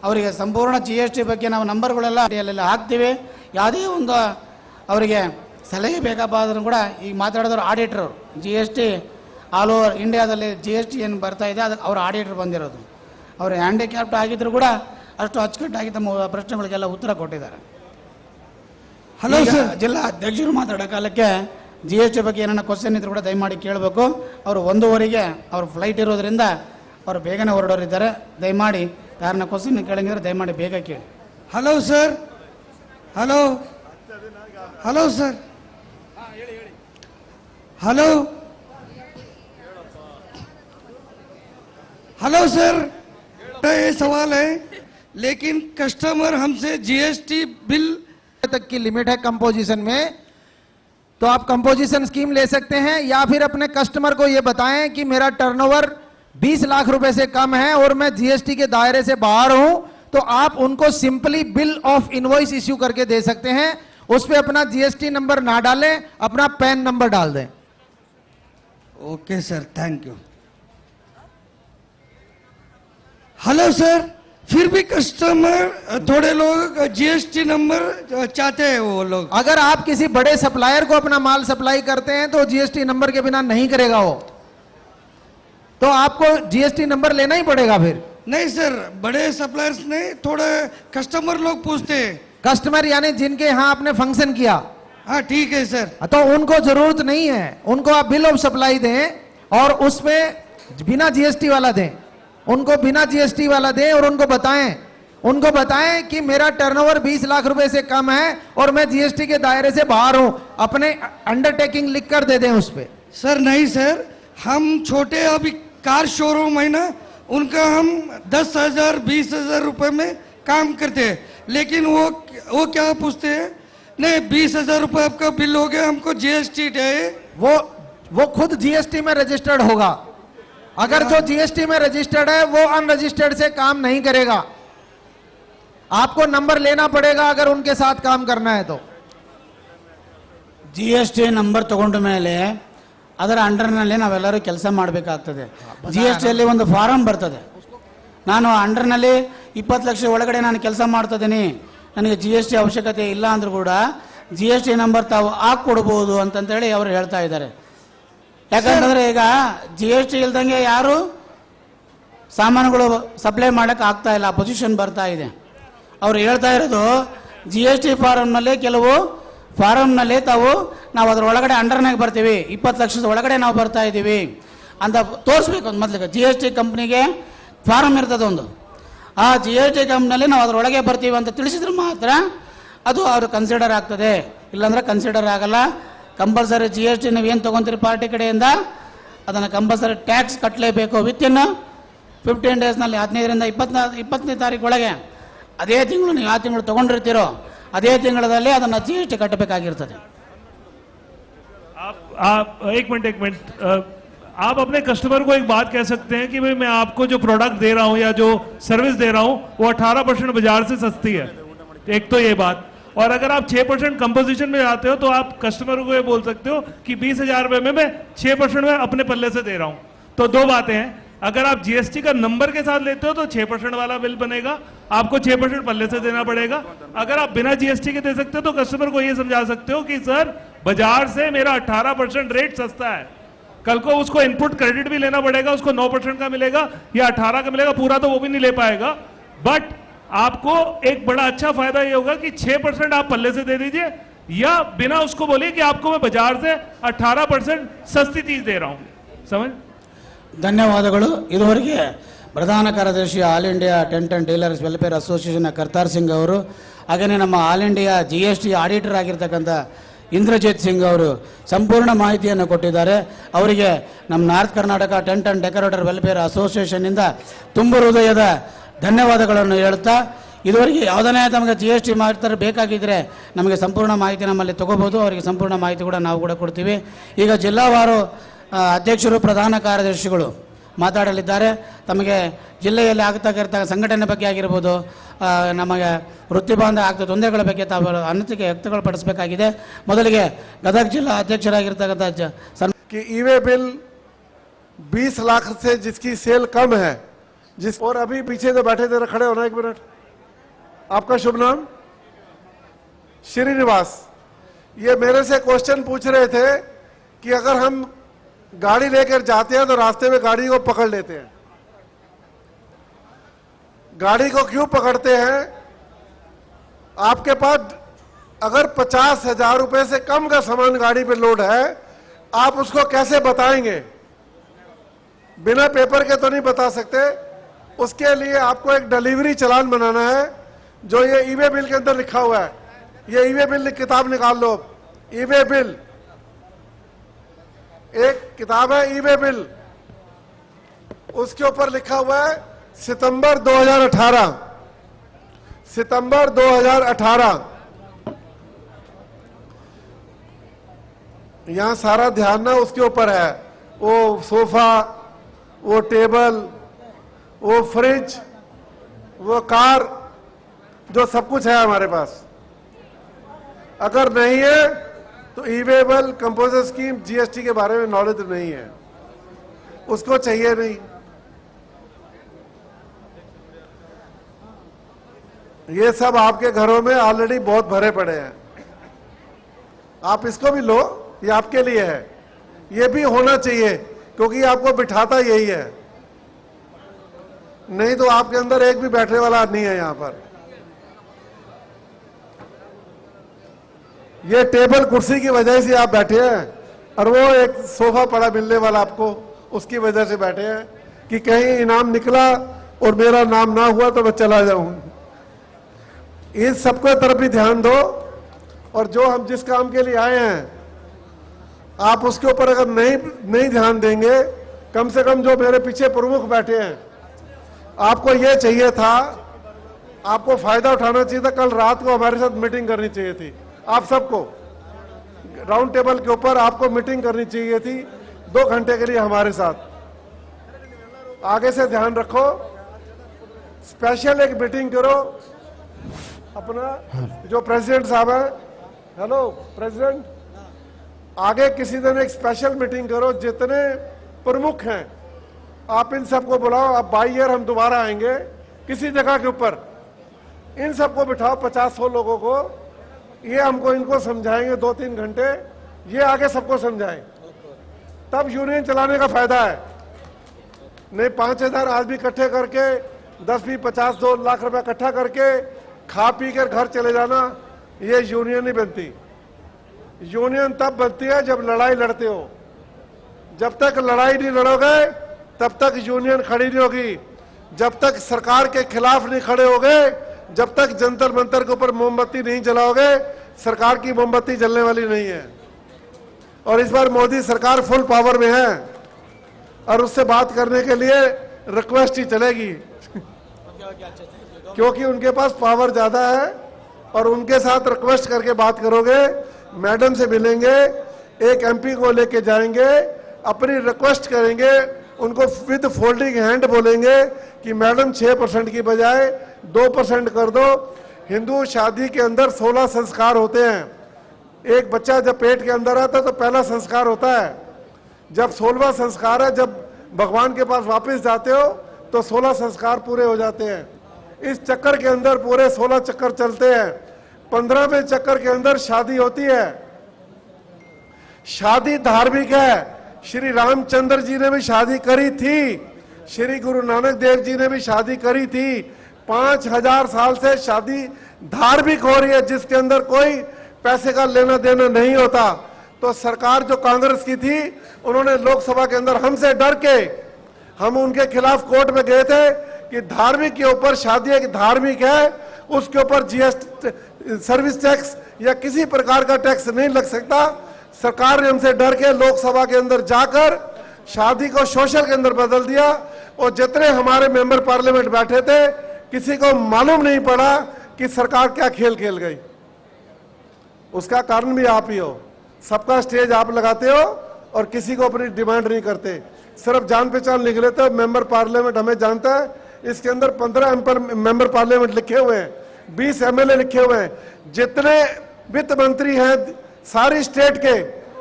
ಅವರಿಗೆ ಸಂಪೂರ್ಣ GST ಬಗ್ಗೆ ನಾವು ನಂಬರ್ಗಳೆಲ್ಲ ಅಲ್ಲೆಲ್ಲ ಹಾಕ್ತೀವಿ. ಯಾವುದೇ ಒಂದು ಅವರಿಗೆ ಸಲಹೆ ಬೇಕಾದರೂ ಕೂಡ ಈಗ ಮಾತಾಡಿದವರು ಆಡಿಟ್ರು, GST ಆಲ್ ಓವರ್ ಇಂಡಿಯಾದಲ್ಲಿ GST ಏನು ಬರ್ತಾ ಇದೆ ಅದಕ್ಕೆ ಅವರು ಆಡಿಟ್ರ್ ಬಂದಿರೋದು. ಅವರು ಹ್ಯಾಂಡಿಕ್ಯಾಪ್ಟ್ ಆಗಿದ್ರು ಕೂಡ ಅಷ್ಟು ಅಚ್ಚುಕಟ್ಟಾಗಿ ತಮ್ಮ ಪ್ರಶ್ನೆಗಳಿಗೆಲ್ಲ ಉತ್ತರ ಕೊಟ್ಟಿದ್ದಾರೆ. ಹಲೋ ಸರ್, ಜಿಲ್ಲಾ ಅಧ್ಯಕ್ಷರು ಮಾತಾಡೋ ಕಾಲಕ್ಕೆ GST ಬಗ್ಗೆ ಏನಾರ ಕ್ವಶನ್ ಇದ್ರು ಕೂಡ ದಯಮಾಡಿ ಕೇಳಬೇಕು. ಅವರು 1:15ಗೆ ಅವ್ರ ಫ್ಲೈಟ್ ಇರೋದ್ರಿಂದ ಅವರು ಬೇಗನೆ ಹೊರಡೋರಿದ್ದಾರೆ. ದಯಮಾಡಿ ಯಾರನ್ನ ಕ್ವಶನ್ ಕೇಳಂಗಿದ್ರೆ ದಯಮಾಡಿ ಬೇಗ ಕೇಳಿ. Hello sir, hello hello sir, hello hello sir, ये सवाल है, लेकिन कस्टमर हमसे GST बिल तक की लिमिट है कंपोजिशन में, तो आप कंपोजिशन स्कीम ले सकते हैं, या फिर अपने कस्टमर को ये बताएं कि मेरा टर्नओवर 20 लाख रुपए से कम है और मैं GST के दायरे से बाहर हूं, तो आप उनको simply bill of invoice issue करके दे सकते हैं. उस पे अपना GST नंबर ना डालें, अपना पैन नंबर डाल दें. Okay sir, thank you. Hello sir, फिर भी कस्टमर थोड़े लोग GST नंबर चाहते हैं. वो लोग अगर आप किसी बड़े सप्लायर को अपना माल सप्लाई करते हैं तो GST नंबर के बिना नहीं करेगा वो, तो आपको GST नंबर लेना ही पड़ेगा. फिर नहीं सर, बड़े सप्लायर्स नहीं, थोड़े कस्टमर लोग पूछते हैं. कस्टमर यानी जिनके यहाँ आपने फंक्शन किया, हाँ ठीक है सर. तो उनको जरूरत नहीं है, उनको आप बिल ऑफ सप्लाई दें और उसमें बिना GST वाला दें, उनको बिना GST वाला दें और उनको बताएं कि मेरा टर्नओवर 20 लाख रुपए से कम है और मैं GST के दायरे से बाहर हूं. अपने अंडरटेकिंग लिख कर दे दें उस पे. सर नहीं सर, हम छोटे अभी कार शोरूम है ना, उनका हम 10,000 20,000 रुपए में काम करते हैं, लेकिन वो क्या पूछते हैं, नहीं 20,000 रुपए आपका बिल हो गया, हमको GST है. वो खुद GST में रजिस्टर्ड होगा. अगर जो GST में रजिस्टर्ड है वो अनरजिस्टर्ड से काम नहीं करेगा. आपको नंबर लेना पड़ेगा अगर उनके साथ काम करना है तो. GST ನಂಬರ್ ತಗೊಂಡ ಮೇಲೆ ಅದರ ಅಂಡರ್ನಲ್ಲಿ ನಾವೆಲ್ಲರೂ ಕೆಲಸ ಮಾಡಬೇಕಾಗ್ತದೆ. GST ಅಲ್ಲಿ ಒಂದು ಫಾರಂ ಬರ್ತದೆ, ನಾನು ಅಂಡರ್ನಲ್ಲಿ 20 ಲಕ್ಷ ಒಳಗಡೆ ನಾನು ಕೆಲಸ ಮಾಡ್ತಾ ಇದ್ದೀನಿ, ನನಗೆ GST ಅವಶ್ಯಕತೆ ಇಲ್ಲ ಅಂದ್ರೂ ಕೂಡ GST ನಂಬರ್ ತಾವು ಹಾಕ್ಕೊಡ್ಬೋದು ಅಂತಂತೇಳಿ ಅವರು ಹೇಳ್ತಾ ಇದ್ದಾರೆ. ಯಾಕಂತಂದ್ರೆ ಈಗ GST ಇಲ್ದಂಗೆ ಯಾರು ಸಾಮಾನುಗಳು ಸಪ್ಲೈ ಮಾಡಕ್ಕೆ ಆಗ್ತಾ ಇಲ್ಲ, ಪೊಸಿಷನ್ ಬರ್ತಾ ಇದೆ. ಅವ್ರು ಹೇಳ್ತಾ ಇರೋದು GST ಫಾರಮ್ನಲ್ಲಿ ಕೆಲವು ಫಾರಮ್ನಲ್ಲಿ ನಾವು ಅದ್ರ ಒಳಗಡೆ ಅಂಡರ್ನಾಗ ಬರ್ತೀವಿ, 20 ಲಕ್ಷದ ಒಳಗಡೆ ನಾವು ಬರ್ತಾ ಇದ್ದೀವಿ ಅಂತ ತೋರಿಸ್ಬೇಕು. ಒಂದು ಮೊದಲಿಗೆ GST ಕಂಪ್ನಿಗೆ ಫಾರಮ್ ಇರ್ತದೆ ಒಂದು, ಆ GST ಕಂಪ್ನಿಯಲ್ಲಿ ನಾವು ಅದರೊಳಗೆ ಬರ್ತೀವಿ ಅಂತ ತಿಳಿಸಿದ್ರೆ ಮಾತ್ರ ಅದು ಅವರು ಕನ್ಸಿಡರ್ ಆಗ್ತದೆ, ಇಲ್ಲಾಂದ್ರೆ ಕನ್ಸಿಡರ್ ಆಗಲ್ಲ. ಕಂಪಲ್ಸರಿ GST ನೀವು ಏನು ತೊಗೊತೀರಿ ಪಾರ್ಟಿ ಕಡೆಯಿಂದ ಅದನ್ನು ಕಂಪಲ್ಸರಿ ಟ್ಯಾಕ್ಸ್ ಕಟ್ಟಲೇಬೇಕು. ವಿತಿನ್ 15 ಡೇಸ್ನಲ್ಲಿ 15ರಿಂದ 20ನೇ ತಾರೀಕು ಒಳಗೆ ಅದೇ ತಿಂಗಳು ನೀವು ಯಾವ ತಿಂಗಳು ತೊಗೊಂಡಿರ್ತೀರೋ ಅದೇ ತಿಂಗಳಲ್ಲಿ ಅದನ್ನು GST ಕಟ್ಟಬೇಕಾಗಿರ್ತದೆ. आप एक मिनट आप अपने कस्टमर को एक बात कह सकते हैं कि भाई मैं आपको जो प्रोडक्ट दे रहा हूं या जो सर्विस दे रहा हूं वो 18% बाजार से सस्ती है. एक तो ये बात, और अगर आप 6% कंपोजिशन में जाते हो तो आप कस्टमर को ये बोल सकते हो कि 20,000 रुपए में मैं 6% में अपने पल्ले से दे रहा हूं. तो दो बातें हैं, अगर आप GST का नंबर के साथ लेते हो तो 6% वाला बिल बनेगा, आपको 6% पल्ले से देना पड़ेगा. अगर आप बिना GST के दे सकते हो तो कस्टमर को ये समझा सकते हो कि सर बाजार से मेरा 18% रेट सस्ता है। कल को उसको इनपुट क्रेडिट भी लेना पड़ेगा, उसको 9% का मिलेगा या 18 का मिलेगा, पूरा तो वो भी नहीं ले पाएगा। बट आपको एक बड़ा अच्छा फायदा ये होगा कि 6% आप पल्ले से दे दीजिए, या बिना उसको बोलिए कि आपको मैं बाजार से 18% सस्ती चीज दे रहा हूं। समझ? ಧನ್ಯವಾದಗಳು. ಇದುವರೆಗೆ ಪ್ರಧಾನ ಕಾರ್ಯದರ್ಶಿ all India tent and dealers welfare association Kartar Singh ಅವರು, ಹಾಗೆಯೇ ನಮ್ಮ ಆಲ್ ಇಂಡಿಯಾ GST ಆಡಿಟರ್ ಆಗಿರ್ತಕ್ಕಂಥ ಇಂದ್ರಜಿತ್ ಸಿಂಗ್ ಅವರು ಸಂಪೂರ್ಣ ಮಾಹಿತಿಯನ್ನು ಕೊಟ್ಟಿದ್ದಾರೆ. ಅವರಿಗೆ ನಮ್ಮ north Karnataka tent and decorator welfare ಅಸೋಸಿಯೇಷನ್ನಿಂದ ತುಂಬ ಹೃದಯದ ಧನ್ಯವಾದಗಳನ್ನು ಹೇಳ್ತಾ, ಇದುವರೆಗೆ ಯಾವುದನ್ನೇ ತಮಗೆ GST ಮಾಡ್ತಾರೆ ಬೇಕಾಗಿದ್ದರೆ ನಮಗೆ ಸಂಪೂರ್ಣ ಮಾಹಿತಿ ನಮ್ಮಲ್ಲಿ ತೊಗೋಬೋದು. ಅವರಿಗೆ ಸಂಪೂರ್ಣ ಮಾಹಿತಿ ಕೂಡ ನಾವು ಕೂಡ ಕೊಡ್ತೀವಿ. ಈಗ ಜಿಲ್ಲಾವಾರು ಅಧ್ಯಕ್ಷರು ಪ್ರಧಾನ ಕಾರ್ಯದರ್ಶಿಗಳು ಮಾತಾಡಲಿದ್ದಾರೆ. ತಮಗೆ ಜಿಲ್ಲೆಯಲ್ಲಿ ಆಗ್ತಕ್ಕಿರ್ತ ಸಂಘಟನೆ ಬಗ್ಗೆ ಆಗಿರ್ಬೋದು, ನಮಗೆ ವೃತ್ತಿಬಾಂಧ ಆಗ್ತಾ ತೊಂದರೆಗಳ ಬಗ್ಗೆ ತಾವು ಅನಿಸಿಕೆ ವ್ಯಕ್ತಪಡಿಸಬೇಕಾಗಿದೆ. ಮೊದಲಿಗೆ ಗದಗ ಜಿಲ್ಲಾ ಅಧ್ಯಕ್ಷರಾಗಿರ್ತಕ್ಕಂಥ कि ईवे बिल 20 लाख से जिसकी सेल कम है, जिस और अभी पीछे जो बैठे थे खड़े होना, 1 मिनट, आपका शुभ नाम? श्रीनिवास। ये मेरे से क्वेश्चन पूछ रहे थे कि अगर हम गाड़ी लेकर जाते हैं तो रास्ते में गाड़ी को पकड़ लेते हैं, गाड़ी को क्यों पकड़ते हैं? आपके पास अगर 50,000 रुपए से कम का सामान गाड़ी पे लोड है, आप उसको कैसे बताएंगे? बिना पेपर के तो नहीं बता सकते। उसके लिए आपको एक डिलीवरी चालान बनाना है, जो ये ईवे बिल के अंदर लिखा हुआ है। ये ईवे बिल किताब निकाल लो। ईवे बिल एक किताब है, ईवे बिल, उसके ऊपर लिखा हुआ है सितंबर 2018, सितंबर 2018। यहां सारा ध्यान ना उसके ऊपर है। वो सोफा, वो टेबल, वो फ्रिज, वो कार, जो सब कुछ है हमारे पास। अगर नहीं है तो ईवेबल कंपोजर स्कीम GST के बारे में नॉलेज नहीं है, उसको चाहिए नहीं। ये सब आपके घरों में ऑलरेडी बहुत भरे पड़े हैं, आप इसको भी लो, ये आपके लिए है। ये भी होना चाहिए क्योंकि आपको बिठाता यही है, नहीं तो आपके अंदर एक भी बैठने वाला नहीं है यहां पर। ये टेबल कुर्सी की वजह से आप बैठे हैं, और वो एक सोफा पड़ा मिलने वाला आपको, उसकी वजह से बैठे हैं कि कहीं इनाम निकला और मेरा नाम ना हुआ तो मैं चला जाऊं। इन सबको तरफ भी ध्यान दो, और जो हम जिस काम के लिए आए हैं आप उसके ऊपर अगर नहीं ध्यान देंगे, कम से कम जो मेरे पीछे प्रमुख बैठे हैं, आपको ये चाहिए था, आपको फायदा उठाना चाहिए था। कल रात को हमारे साथ मीटिंग करनी चाहिए थी, आप सबको राउंड टेबल के ऊपर आपको मीटिंग करनी चाहिए थी 2 घंटे के लिए हमारे साथ। आगे से ध्यान रखो, स्पेशल एक मीटिंग करो। अपना जो प्रेसिडेंट साहब है, हेलो प्रेसिडेंट, आगे किसी दिन एक स्पेशल मीटिंग करो, जितने प्रमुख हैं आप इन सबको बुलाओ। अब 22 ईयर हम दोबारा आएंगे किसी जगह के ऊपर, इन सबको बिठाओ, 50-100 लोगों को, ये हमको इनको समझाएंगे 2-3 घंटे, ये आगे सबको समझाएं, तब यूनियन चलाने का फायदा है। नहीं 5,000 आदमी इकट्ठे करके 10-20-50-2 लाख रुपया इकट्ठा करके खा पी कर घर चले जाना, ये यूनियन नहीं बनती। यूनियन तब बनती है जब लड़ाई लड़ते हो। जब तक लड़ाई नहीं लड़ोगे तब तक यूनियन खड़ी नहीं होगी। जब तक सरकार के खिलाफ नहीं खड़े होगे, जब तक जंतर मंतर के ऊपर मोमबत्ती नहीं जलाओगे, सरकार की मोमबत्ती जलने वाली नहीं है। और इस बार मोदी सरकार फुल पावर में है, और उससे बात करने के लिए रिक्वेस्ट ही चलेगी क्योंकि उनके पास पावर ज्यादा है, और उनके साथ रिक्वेस्ट करके बात करोगे, मैडम से मिलेंगे, एक MP को लेके जाएंगे, अपनी रिक्वेस्ट करेंगे, उनको विद फोल्डिंग हैंड बोलेंगे कि मैडम 6% की बजाय 2% कर दो। हिंदू शादी के अंदर 16 संस्कार होते हैं। एक बच्चा जब पेट के अंदर आता है तो पहला संस्कार होता है, जब 16वां संस्कार है, जब भगवान के पास वापस जाते हो तो 16 संस्कार पूरे हो जाते हैं। इस चक्कर के अंदर पूरे 16 चक्कर चलते हैं। 15वें चक्कर के अंदर शादी होती है। शादी धार्मिक है। श्री रामचंद्र जी ने भी शादी करी थी, श्री गुरु नानक देव जी ने भी शादी करी थी। 5000 साल से शादी धार्मिक हो रही है, जिसके अंदर कोई पैसे का लेना देना नहीं होता। तो सरकार जो कांग्रेस की थी, उन्होंने लोकसभा के अंदर हमसे डर के, हम उनके खिलाफ कोर्ट में गए थे कि धार्मिक के ऊपर, शादी एक धार्मिक है, उसके ऊपर जीएसटी, सर्विस टैक्स या किसी प्रकार का टैक्स नहीं लग सकता। सरकार ने हमसे डर के लोकसभा के अंदर जाकर शादी को सोशल के अंदर बदल दिया, और जितने हमारे मेंबर पार्लियामेंट बैठे थे, किसी को मालूम नहीं पड़ा कि सरकार क्या खेल खेल गई। उसका कारण भी आप ही हो, सबका स्टेज आप लगाते हो और किसी को अपनी डिमांड नहीं करते, सिर्फ जान पहचान लिख लेते हो। मेंबर पार्लियामेंट हमें जानता है, इसके अंदर 15 मेंबर पार्लियामेंट लिखे हुए हैं, 20 एमएलए लिखे हुए हैं, जितने वित्त मंत्री हैं सारी स्टेट के,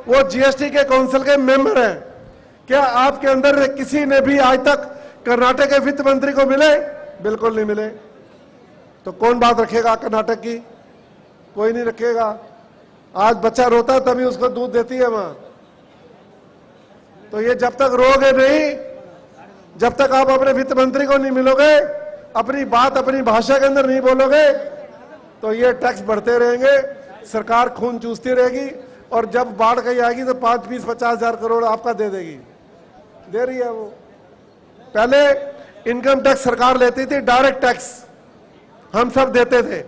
वो जीएसटी के काउंसिल के मेंबर हैं। क्या आपके अंदर किसी ने भी आज तक कर्नाटक के वित्त मंत्री को मिले? बिल्कुल नहीं मिले। तो कौन बात रखेगा कर्नाटक की? कोई नहीं रखेगा। आज बच्चा रोता है तभी उसको दूध देती है मां। तो ये जब तक रोगे नहीं, जब तक आप अपने वित्त मंत्री को नहीं मिलोगे, अपनी बात अपनी भाषा के अंदर नहीं बोलोगे, तो ये टैक्स बढ़ते रहेंगे, सरकार खून चूसती रहेगी, और जब बाढ़ कहीं आएगी तो 5, 20, 50 हजार करोड़ आपका दे देगी, दे रही है वो। पहले इनकम टैक्स सरकार लेती थी, डायरेक्ट टैक्स हम सब देते थे।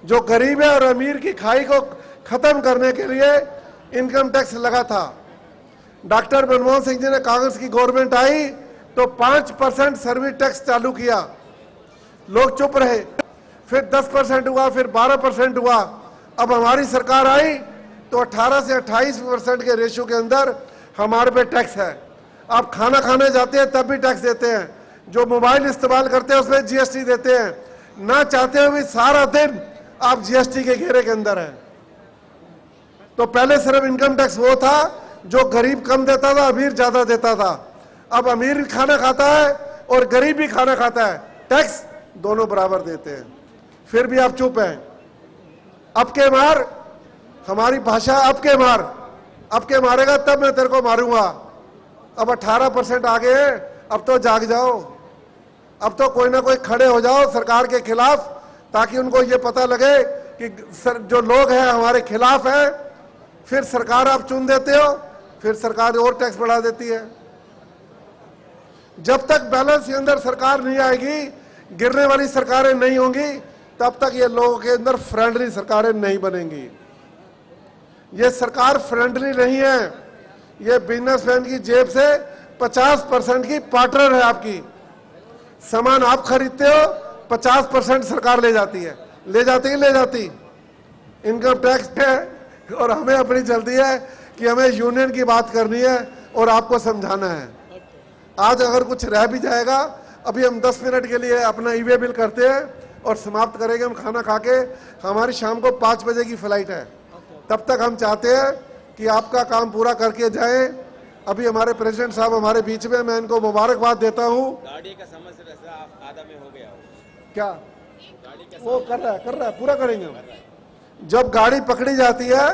जो गरीब है और अमीर की खाई को खत्म करने के लिए इनकम टैक्स लगा था। डॉक्टर मनमोहन सिंह जी ने, कांग्रेस की गवर्नमेंट आई तो 5% सर्विस टैक्स चालू किया, लोग चुप रहे, फिर 10% हुआ, फिर 12% हुआ। अब हमारी सरकार आई तो 18 से 28% के रेशियो के अंदर हमारे पे टैक्स है। आप खाना खाने जाते हैं तब भी टैक्स देते हैं, जो मोबाइल इस्तेमाल करते हैं उसमें जीएसटी देते हैं, ना चाहते हुए सारा दिन आप जीएसटी के घेरे के अंदर हैं। तो पहले सिर्फ इनकम टैक्स वो था जो गरीब कम देता था, अमीर ज्यादा देता था। अब अमीर भी खाना खाता है और गरीब भी खाना खाता है, टैक्स दोनों बराबर देते हैं, फिर भी आप चुप हैं। अब के मार, हमारी भाषा अब के मार, अब के मारेगा तब मैं तेरे को मारूंगा। अब 18% आ गए हैं, अब तो जाग जाओ, अब तो कोई ना कोई खड़े हो जाओ सरकार के खिलाफ, ताकि उनको ये पता लगे कि जो लोग हैं हमारे खिलाफ हैं। फिर सरकार आप चुन देते हो, फिर सरकार और टैक्स बढ़ा देती है। जब तक बैलेंस के अंदर सरकार नहीं आएगी, गिरने वाली सरकारें नहीं होंगी, तब तक ये लोगों के अंदर फ्रेंडली सरकारें नहीं बनेंगी। ये सरकार फ्रेंडली नहीं है, ये बिजनेसमैन की जेब से 50% की पार्टनर है आपकी। सामान आप खरीदते हो, 50% सरकार ले जाती है, ले जाती है, ले जाती। इनकम टैक्स है, और हमें अपनी जल्दी है कि हमें यूनियन की बात करनी है और आपको समझाना है। आज अगर कुछ रह भी जाएगा, अभी हम 10 मिनट के लिए अपना ईवे बिल करते हैं और समाप्त करेंगे हम खाना खा के। हमारी शाम को 5 बजे की फ्लाइट है, तब तक हम चाहते हैं कि आपका काम पूरा करके जाए। अभी हमारे प्रेसिडेंट साहब हमारे बीच में, मैं इनको मुबारकबाद देता हूँ। गाड़ी का समस्या आधा में हो गया क्या वो कर रहा है, पूरा करेंगे हम। जब गाड़ी पकड़ी जाती है,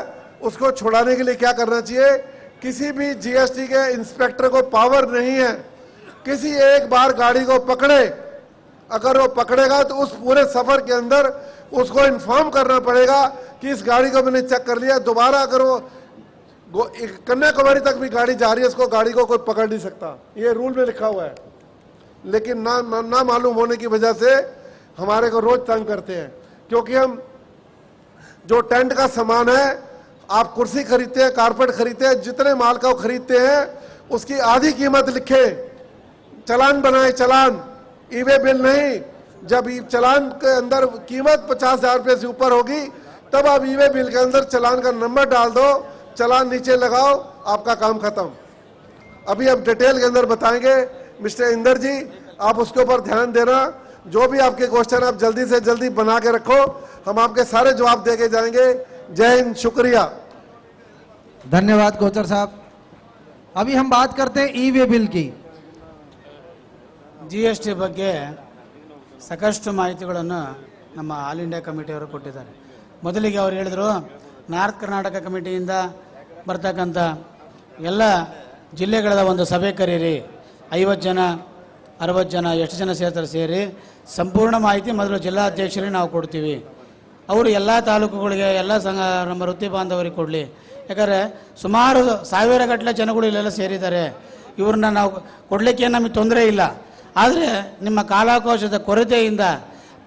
उसको छुड़ाने के लिए क्या करना चाहिए? किसी भी जीएसटी के इंस्पेक्टर को पावर नहीं है, किसी एक बार गाड़ी को पकड़े, अगर वो पकड़ेगा तो उस पूरे सफर के अंदर उसको इन्फॉर्म करना पड़ेगा कि इस गाड़ी को मैंने चेक कर लिया। दोबारा अगर वो कन्याकुमारी तक भी गाड़ी जा रही है, उसको गाड़ी को कोई पकड़ नहीं सकता, ये रूल में लिखा हुआ है। लेकिन ना मालूम होने की वजह से हमारे को रोज तंग करते हैं, क्योंकि हम जो टेंट का सामान है, आप कुर्सी खरीदते हैं, कारपेट खरीदते हैं, जितने माल का खरीदते हैं उसकी आधी कीमत लिखे, चालान बनाए, चालान, ईवे बिल नहीं। जब चालान के अंदर कीमत 50,000 रुपये से ऊपर होगी, तब आप ईवे बिल के अंदर चालान का नंबर डाल दो, चालान नीचे लगाओ, आपका काम खत्म। अभी हम डिटेल के अंदर बताएंगे। मिस्टर इंदर जी, आप उसके ऊपर ध्यान देना। जो भी आपके क्वेश्चन आप जल्दी से जल्दी बना के रखो, हम आपके सारे जवाब दे के जाएंगे। जय हिंद, शुक्रिया। धन्यवाद कोचर साहब। अभी हम बात करते हैं ई वे बिल की। GST ಬಗ್ಗೆ ಸಾಕಷ್ಟು ಮಾಹಿತಿಗಳನ್ನು ನಮ್ಮ ಆಲ್ ಇಂಡಿಯಾ ಕಮಿಟಿಯವರು ಕೊಟ್ಟಿದ್ದಾರೆ. ಮೊದಲಿಗೆ ಅವರು ಹೇಳಿದರು, ನಾರ್ತ್ ಕರ್ನಾಟಕ ಕಮಿಟಿಯಿಂದ ಬರ್ತಕ್ಕಂಥ ಎಲ್ಲ ಜಿಲ್ಲೆಗಳ ಒಂದು ಸಭೆ ಕರೀರಿ, 50 ಜನ 60 ಜನ ಎಷ್ಟು ಜನ ಸೇರ್ತಾರೆ ಸೇರಿ ಸಂಪೂರ್ಣ ಮಾಹಿತಿ ಮೊದಲು ಜಿಲ್ಲಾಧ್ಯಕ್ಷರಿಗೆ ನಾವು ಕೊಡ್ತೀವಿ. ಅವರು ಎಲ್ಲ ತಾಲೂಕುಗಳಿಗೆ ಎಲ್ಲ ಸಂಘ ನಮ್ಮ ವೃತ್ತಿ ಬಾಂಧವರಿಗೆ ಕೊಡಲಿ. ಯಾಕಂದರೆ ಸುಮಾರು 1000 ಗಟ್ಟಲೆ ಜನಗಳು ಇಲ್ಲೆಲ್ಲ ಸೇರಿದ್ದಾರೆ. ಇವ್ರನ್ನ ನಾವು ಕೊಡಲಿಕ್ಕೆ ನಮಗೆ ತೊಂದರೆ ಇಲ್ಲ. ಆದರೆ ನಿಮ್ಮ ಕಾಲಾವಕಾಶದ ಕೊರತೆಯಿಂದ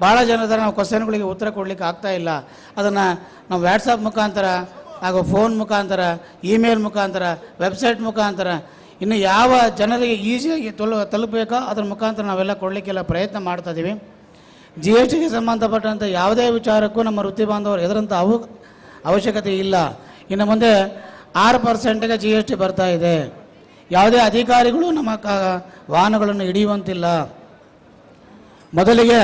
ಭಾಳ ಜನರ ನಾವು ಕ್ವಶನ್ಗಳಿಗೆ ಉತ್ತರ ಕೊಡಲಿಕ್ಕೆ ಆಗ್ತಾ ಇಲ್ಲ. ಅದನ್ನು ನಾವು ವ್ಯಾಟ್ಸಪ್ ಮುಖಾಂತರ ಹಾಗೂ ಫೋನ್ ಮುಖಾಂತರ, ಇಮೇಲ್ ಮುಖಾಂತರ, ವೆಬ್ಸೈಟ್ ಮುಖಾಂತರ ಇನ್ನು ಯಾವ ಜನರಿಗೆ ಈಸಿಯಾಗಿ ತಲುಪಬೇಕೋ ಅದರ ಮುಖಾಂತರ ನಾವೆಲ್ಲ ಕೊಡಲಿಕ್ಕೆಲ್ಲ ಪ್ರಯತ್ನ ಮಾಡ್ತಾ ಇದ್ದೀವಿ. GSTಗೆ ಸಂಬಂಧಪಟ್ಟಂಥ ಯಾವುದೇ ವಿಚಾರಕ್ಕೂ ನಮ್ಮ ವೃತ್ತಿ ಬಾಂಧವರು ಹೆದರಂಥ ಅವಶ್ಯಕತೆ ಇಲ್ಲ. ಇನ್ನು ಮುಂದೆ 6%ಗೆ GST ಬರ್ತಾ ಇದೆ. ಯಾವುದೇ ಅಧಿಕಾರಿಗಳು ನಮ್ಮ ವಾಹನಗಳನ್ನು ಹಿಡಿಯುವಂತಿಲ್ಲ. ಮೊದಲಿಗೆ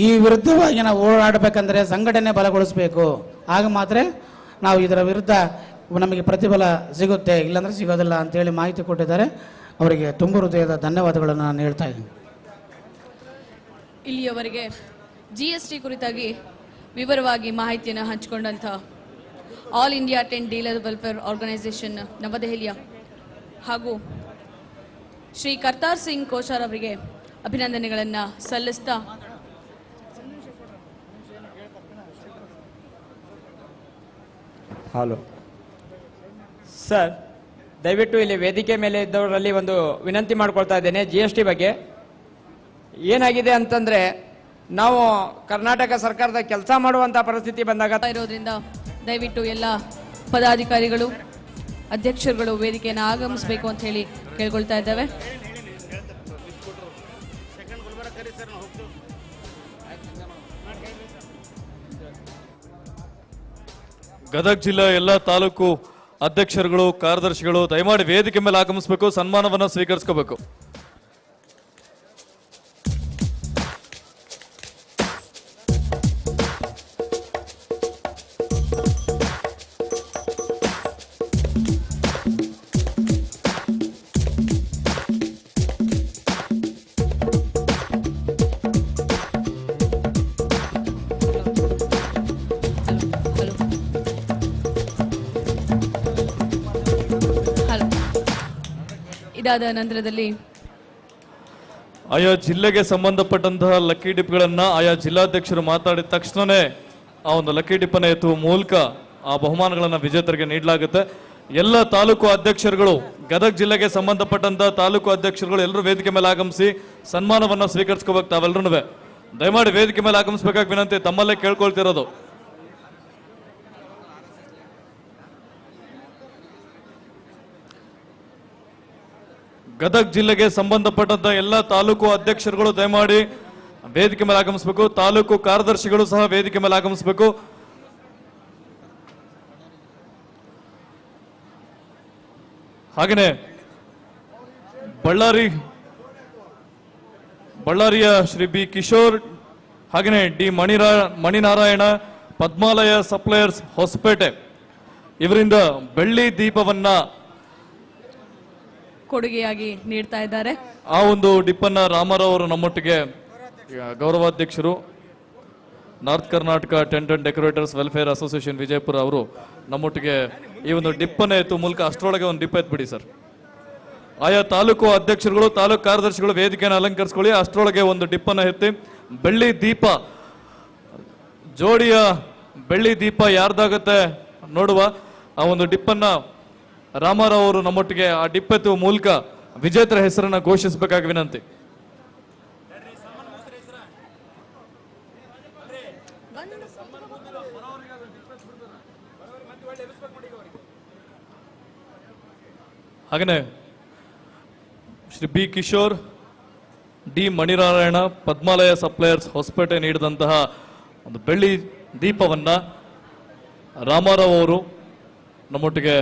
ಈ ವಿರುದ್ಧವಾಗಿ ನಾವು ಓಡಾಡಬೇಕಂದ್ರೆ ಸಂಘಟನೆ ಬಲಗೊಳಿಸಬೇಕು. ಆಗ ಮಾತ್ರ ನಾವು ಇದರ ವಿರುದ್ಧ ನಮಗೆ ಪ್ರತಿಫಲ ಸಿಗುತ್ತೆ, ಇಲ್ಲಾಂದರೆ ಸಿಗೋದಿಲ್ಲ ಅಂತೇಳಿ ಮಾಹಿತಿ ಕೊಟ್ಟಿದ್ದಾರೆ. ಅವರಿಗೆ ತುಂಬ ಹೃದಯದ ಧನ್ಯವಾದಗಳನ್ನು ನಾನು ಹೇಳ್ತಾ ಇದ್ದೀನಿ. ಇಲ್ಲಿಯವರೆಗೆ GST ಕುರಿತಾಗಿ ವಿವರವಾಗಿ ಮಾಹಿತಿಯನ್ನು ಹಂಚಿಕೊಂಡಂಥ all India tent dealer welfare organisation ನವದೆಹಲಿಯ ಹಾಗೂ ಶ್ರೀ ಕರ್ತಾರ್ ಸಿಂಗ್ ಕೋಶಾರ್ ಅವರಿಗೆ ಅಭಿನಂದನೆಗಳನ್ನು ಸಲ್ಲಿಸ್ತಾ ಹಲೋ ಸರ್, ದಯವಿಟ್ಟು ಇಲ್ಲಿ ವೇದಿಕೆ ಮೇಲೆ ಇದ್ದವರಲ್ಲಿ ಒಂದು ವಿನಂತಿ ಮಾಡ್ಕೊಳ್ತಾ ಇದ್ದೇನೆ. GST ಬಗ್ಗೆ ಏನಾಗಿದೆ ಅಂತಂದ್ರೆ, ನಾವು ಕರ್ನಾಟಕ ಸರ್ಕಾರದ ಕೆಲಸ ಮಾಡುವಂತ ಪರಿಸ್ಥಿತಿ ಬಂದಾಗ ಇರೋದ್ರಿಂದ ದಯವಿಟ್ಟು ಎಲ್ಲ ಪದಾಧಿಕಾರಿಗಳು, ಅಧ್ಯಕ್ಷರುಗಳು ವೇದಿಕೆಯನ್ನು ಆಗಮಿಸಬೇಕು ಅಂತ ಹೇಳಿ ಕೇಳ್ಕೊಳ್ತಾ ಇದ್ದೇವೆ. ಗದಗ ಜಿಲ್ಲೆಯ ಎಲ್ಲ ತಾಲೂಕು ಅಧ್ಯಕ್ಷರುಗಳು, ಕಾರ್ಯದರ್ಶಿಗಳು ದಯಮಾಡಿ ವೇದಿಕೆ ಮೇಲೆ ಆಗಮಿಸಬೇಕು, ಸನ್ಮಾನವನ್ನು ಸ್ವೀಕರಿಸ್ಕೋಬೇಕು. ಇದಾದ ನಂತರದಲ್ಲಿ ಆಯಾ ಜಿಲ್ಲೆಗೆ ಸಂಬಂಧಪಟ್ಟಂತಹ ಲಕ್ಕಿ ಡಿಪ್ಗಳನ್ನ ಆಯಾ ಜಿಲ್ಲಾಧ್ಯಕ್ಷರು ಮಾತಾಡಿದ ತಕ್ಷಣನೇ ಆ ಒಂದು ಲಕ್ಕಿ ಡಿಪ್ಪನ್ನು ಎತ್ತುವ ಮೂಲಕ ಆ ಬಹುಮಾನಗಳನ್ನು ವಿಜೇತರಿಗೆ ನೀಡಲಾಗುತ್ತೆ. ಎಲ್ಲ ತಾಲೂಕು ಅಧ್ಯಕ್ಷರುಗಳು, ಗದಗ ಜಿಲ್ಲೆಗೆ ಸಂಬಂಧಪಟ್ಟಂತಹ ತಾಲೂಕು ಅಧ್ಯಕ್ಷರುಗಳು ಎಲ್ಲರೂ ವೇದಿಕೆ ಮೇಲೆ ಆಗಮಿಸಿ ಸನ್ಮಾನವನ್ನು ಸ್ವೀಕರಿಸ್ಕೋಬೇಕು. ತಾವೆಲ್ಲರೂ ದಯಮಾಡಿ ವೇದಿಕೆ ಮೇಲೆ ಆಗಮಿಸಬೇಕಾಗಿ ವಿನಂತಿ, ತಮ್ಮಲ್ಲೇ ಕೇಳ್ಕೊಳ್ತಿರೋದು. ಗದಗ ಜಿಲ್ಲೆಗೆ ಸಂಬಂಧಪಟ್ಟಂತ ಎಲ್ಲ ತಾಲೂಕು ಅಧ್ಯಕ್ಷರುಗಳು ದಯಮಾಡಿ ವೇದಿಕೆ ಮೇಲೆ ಆಗಮಿಸಬೇಕು. ತಾಲೂಕು ಕಾರ್ಯದರ್ಶಿಗಳು ಸಹ ವೇದಿಕೆ ಮೇಲೆ ಆಗಮಿಸಬೇಕು. ಹಾಗೆಯೇ ಬಳ್ಳಾರಿಯ ಶ್ರೀ ಬಿ ಕಿಶೋರ್, ಹಾಗೆಯೇ ಡಿ ಮಣಿನಾರಾಯಣ, ಪದ್ಮಾಲಯ ಸಪ್ಲೈಯರ್ಸ್ ಹೊಸಪೇಟೆ ಇವರಿಂದ ಬೆಳ್ಳಿ ದೀಪವನ್ನ ಕೊಡುಗೆಯಾಗಿ ನೀಡ್ತಾ ಇದ್ದಾರೆ. ಆ ಒಂದು ಡಿಪ್ಪನ್ನ ರಾಮರಾವ್ ಅವರು ನಮ್ಮೊಟ್ಟಿಗೆ ಗೌರವಾಧ್ಯಕ್ಷರು, north Karnataka tent and decorators welfare association Vijayapura ಅವರು ನಮ್ಮೊಟ್ಟಿಗೆ ಈ ಒಂದು ಡಿಪ್ಪನ್ನ ಎತ್ತುವ ಮೂಲಕ ಅಷ್ಟರೊಳಗೆ ಒಂದು ಡಿಪ್ಪ ಎತ್ಬಿಡಿ ಸರ್. ಆಯಾ ತಾಲೂಕು ಅಧ್ಯಕ್ಷರುಗಳು, ತಾಲೂಕು ಕಾರ್ಯದರ್ಶಿಗಳು ವೇದಿಕೆಯನ್ನು ಅಲಂಕರಿಸ್ಕೊಳ್ಳಿ. ಅಷ್ಟರೊಳಗೆ ಒಂದು ಡಿಪ್ಪನ್ನ ಎತ್ತಿ ಬೆಳ್ಳಿ ದೀಪ, ಜೋಡಿಯ ಬೆಳ್ಳಿ ದೀಪ ಯಾರ್ದಾಗತ್ತೆ ನೋಡುವ ಆ ಒಂದು ಡಿಪ್ಪನ್ನ ರಾಮರಾವ್ ಅವರು ನಮ್ಮೊಟ್ಟಿಗೆ ಆ ಡಿಪ್ಪೆತ್ತುವ ಮೂಲಕ ವಿಜೇತರ ಹೆಸರನ್ನ ಘೋಷಿಸಬೇಕಾಗಿ ವಿನಂತಿ. ಹಾಗೇನೆ Shri B Kishore, D Maninarayana, Padmalaya suppliers Hosapete ನೀಡಿದಂತಹ ಒಂದು ಬೆಳ್ಳಿ ದೀಪವನ್ನ ರಾಮರಾವ್ ಅವರು ನಮ್ಮೊಟ್ಟಿಗೆ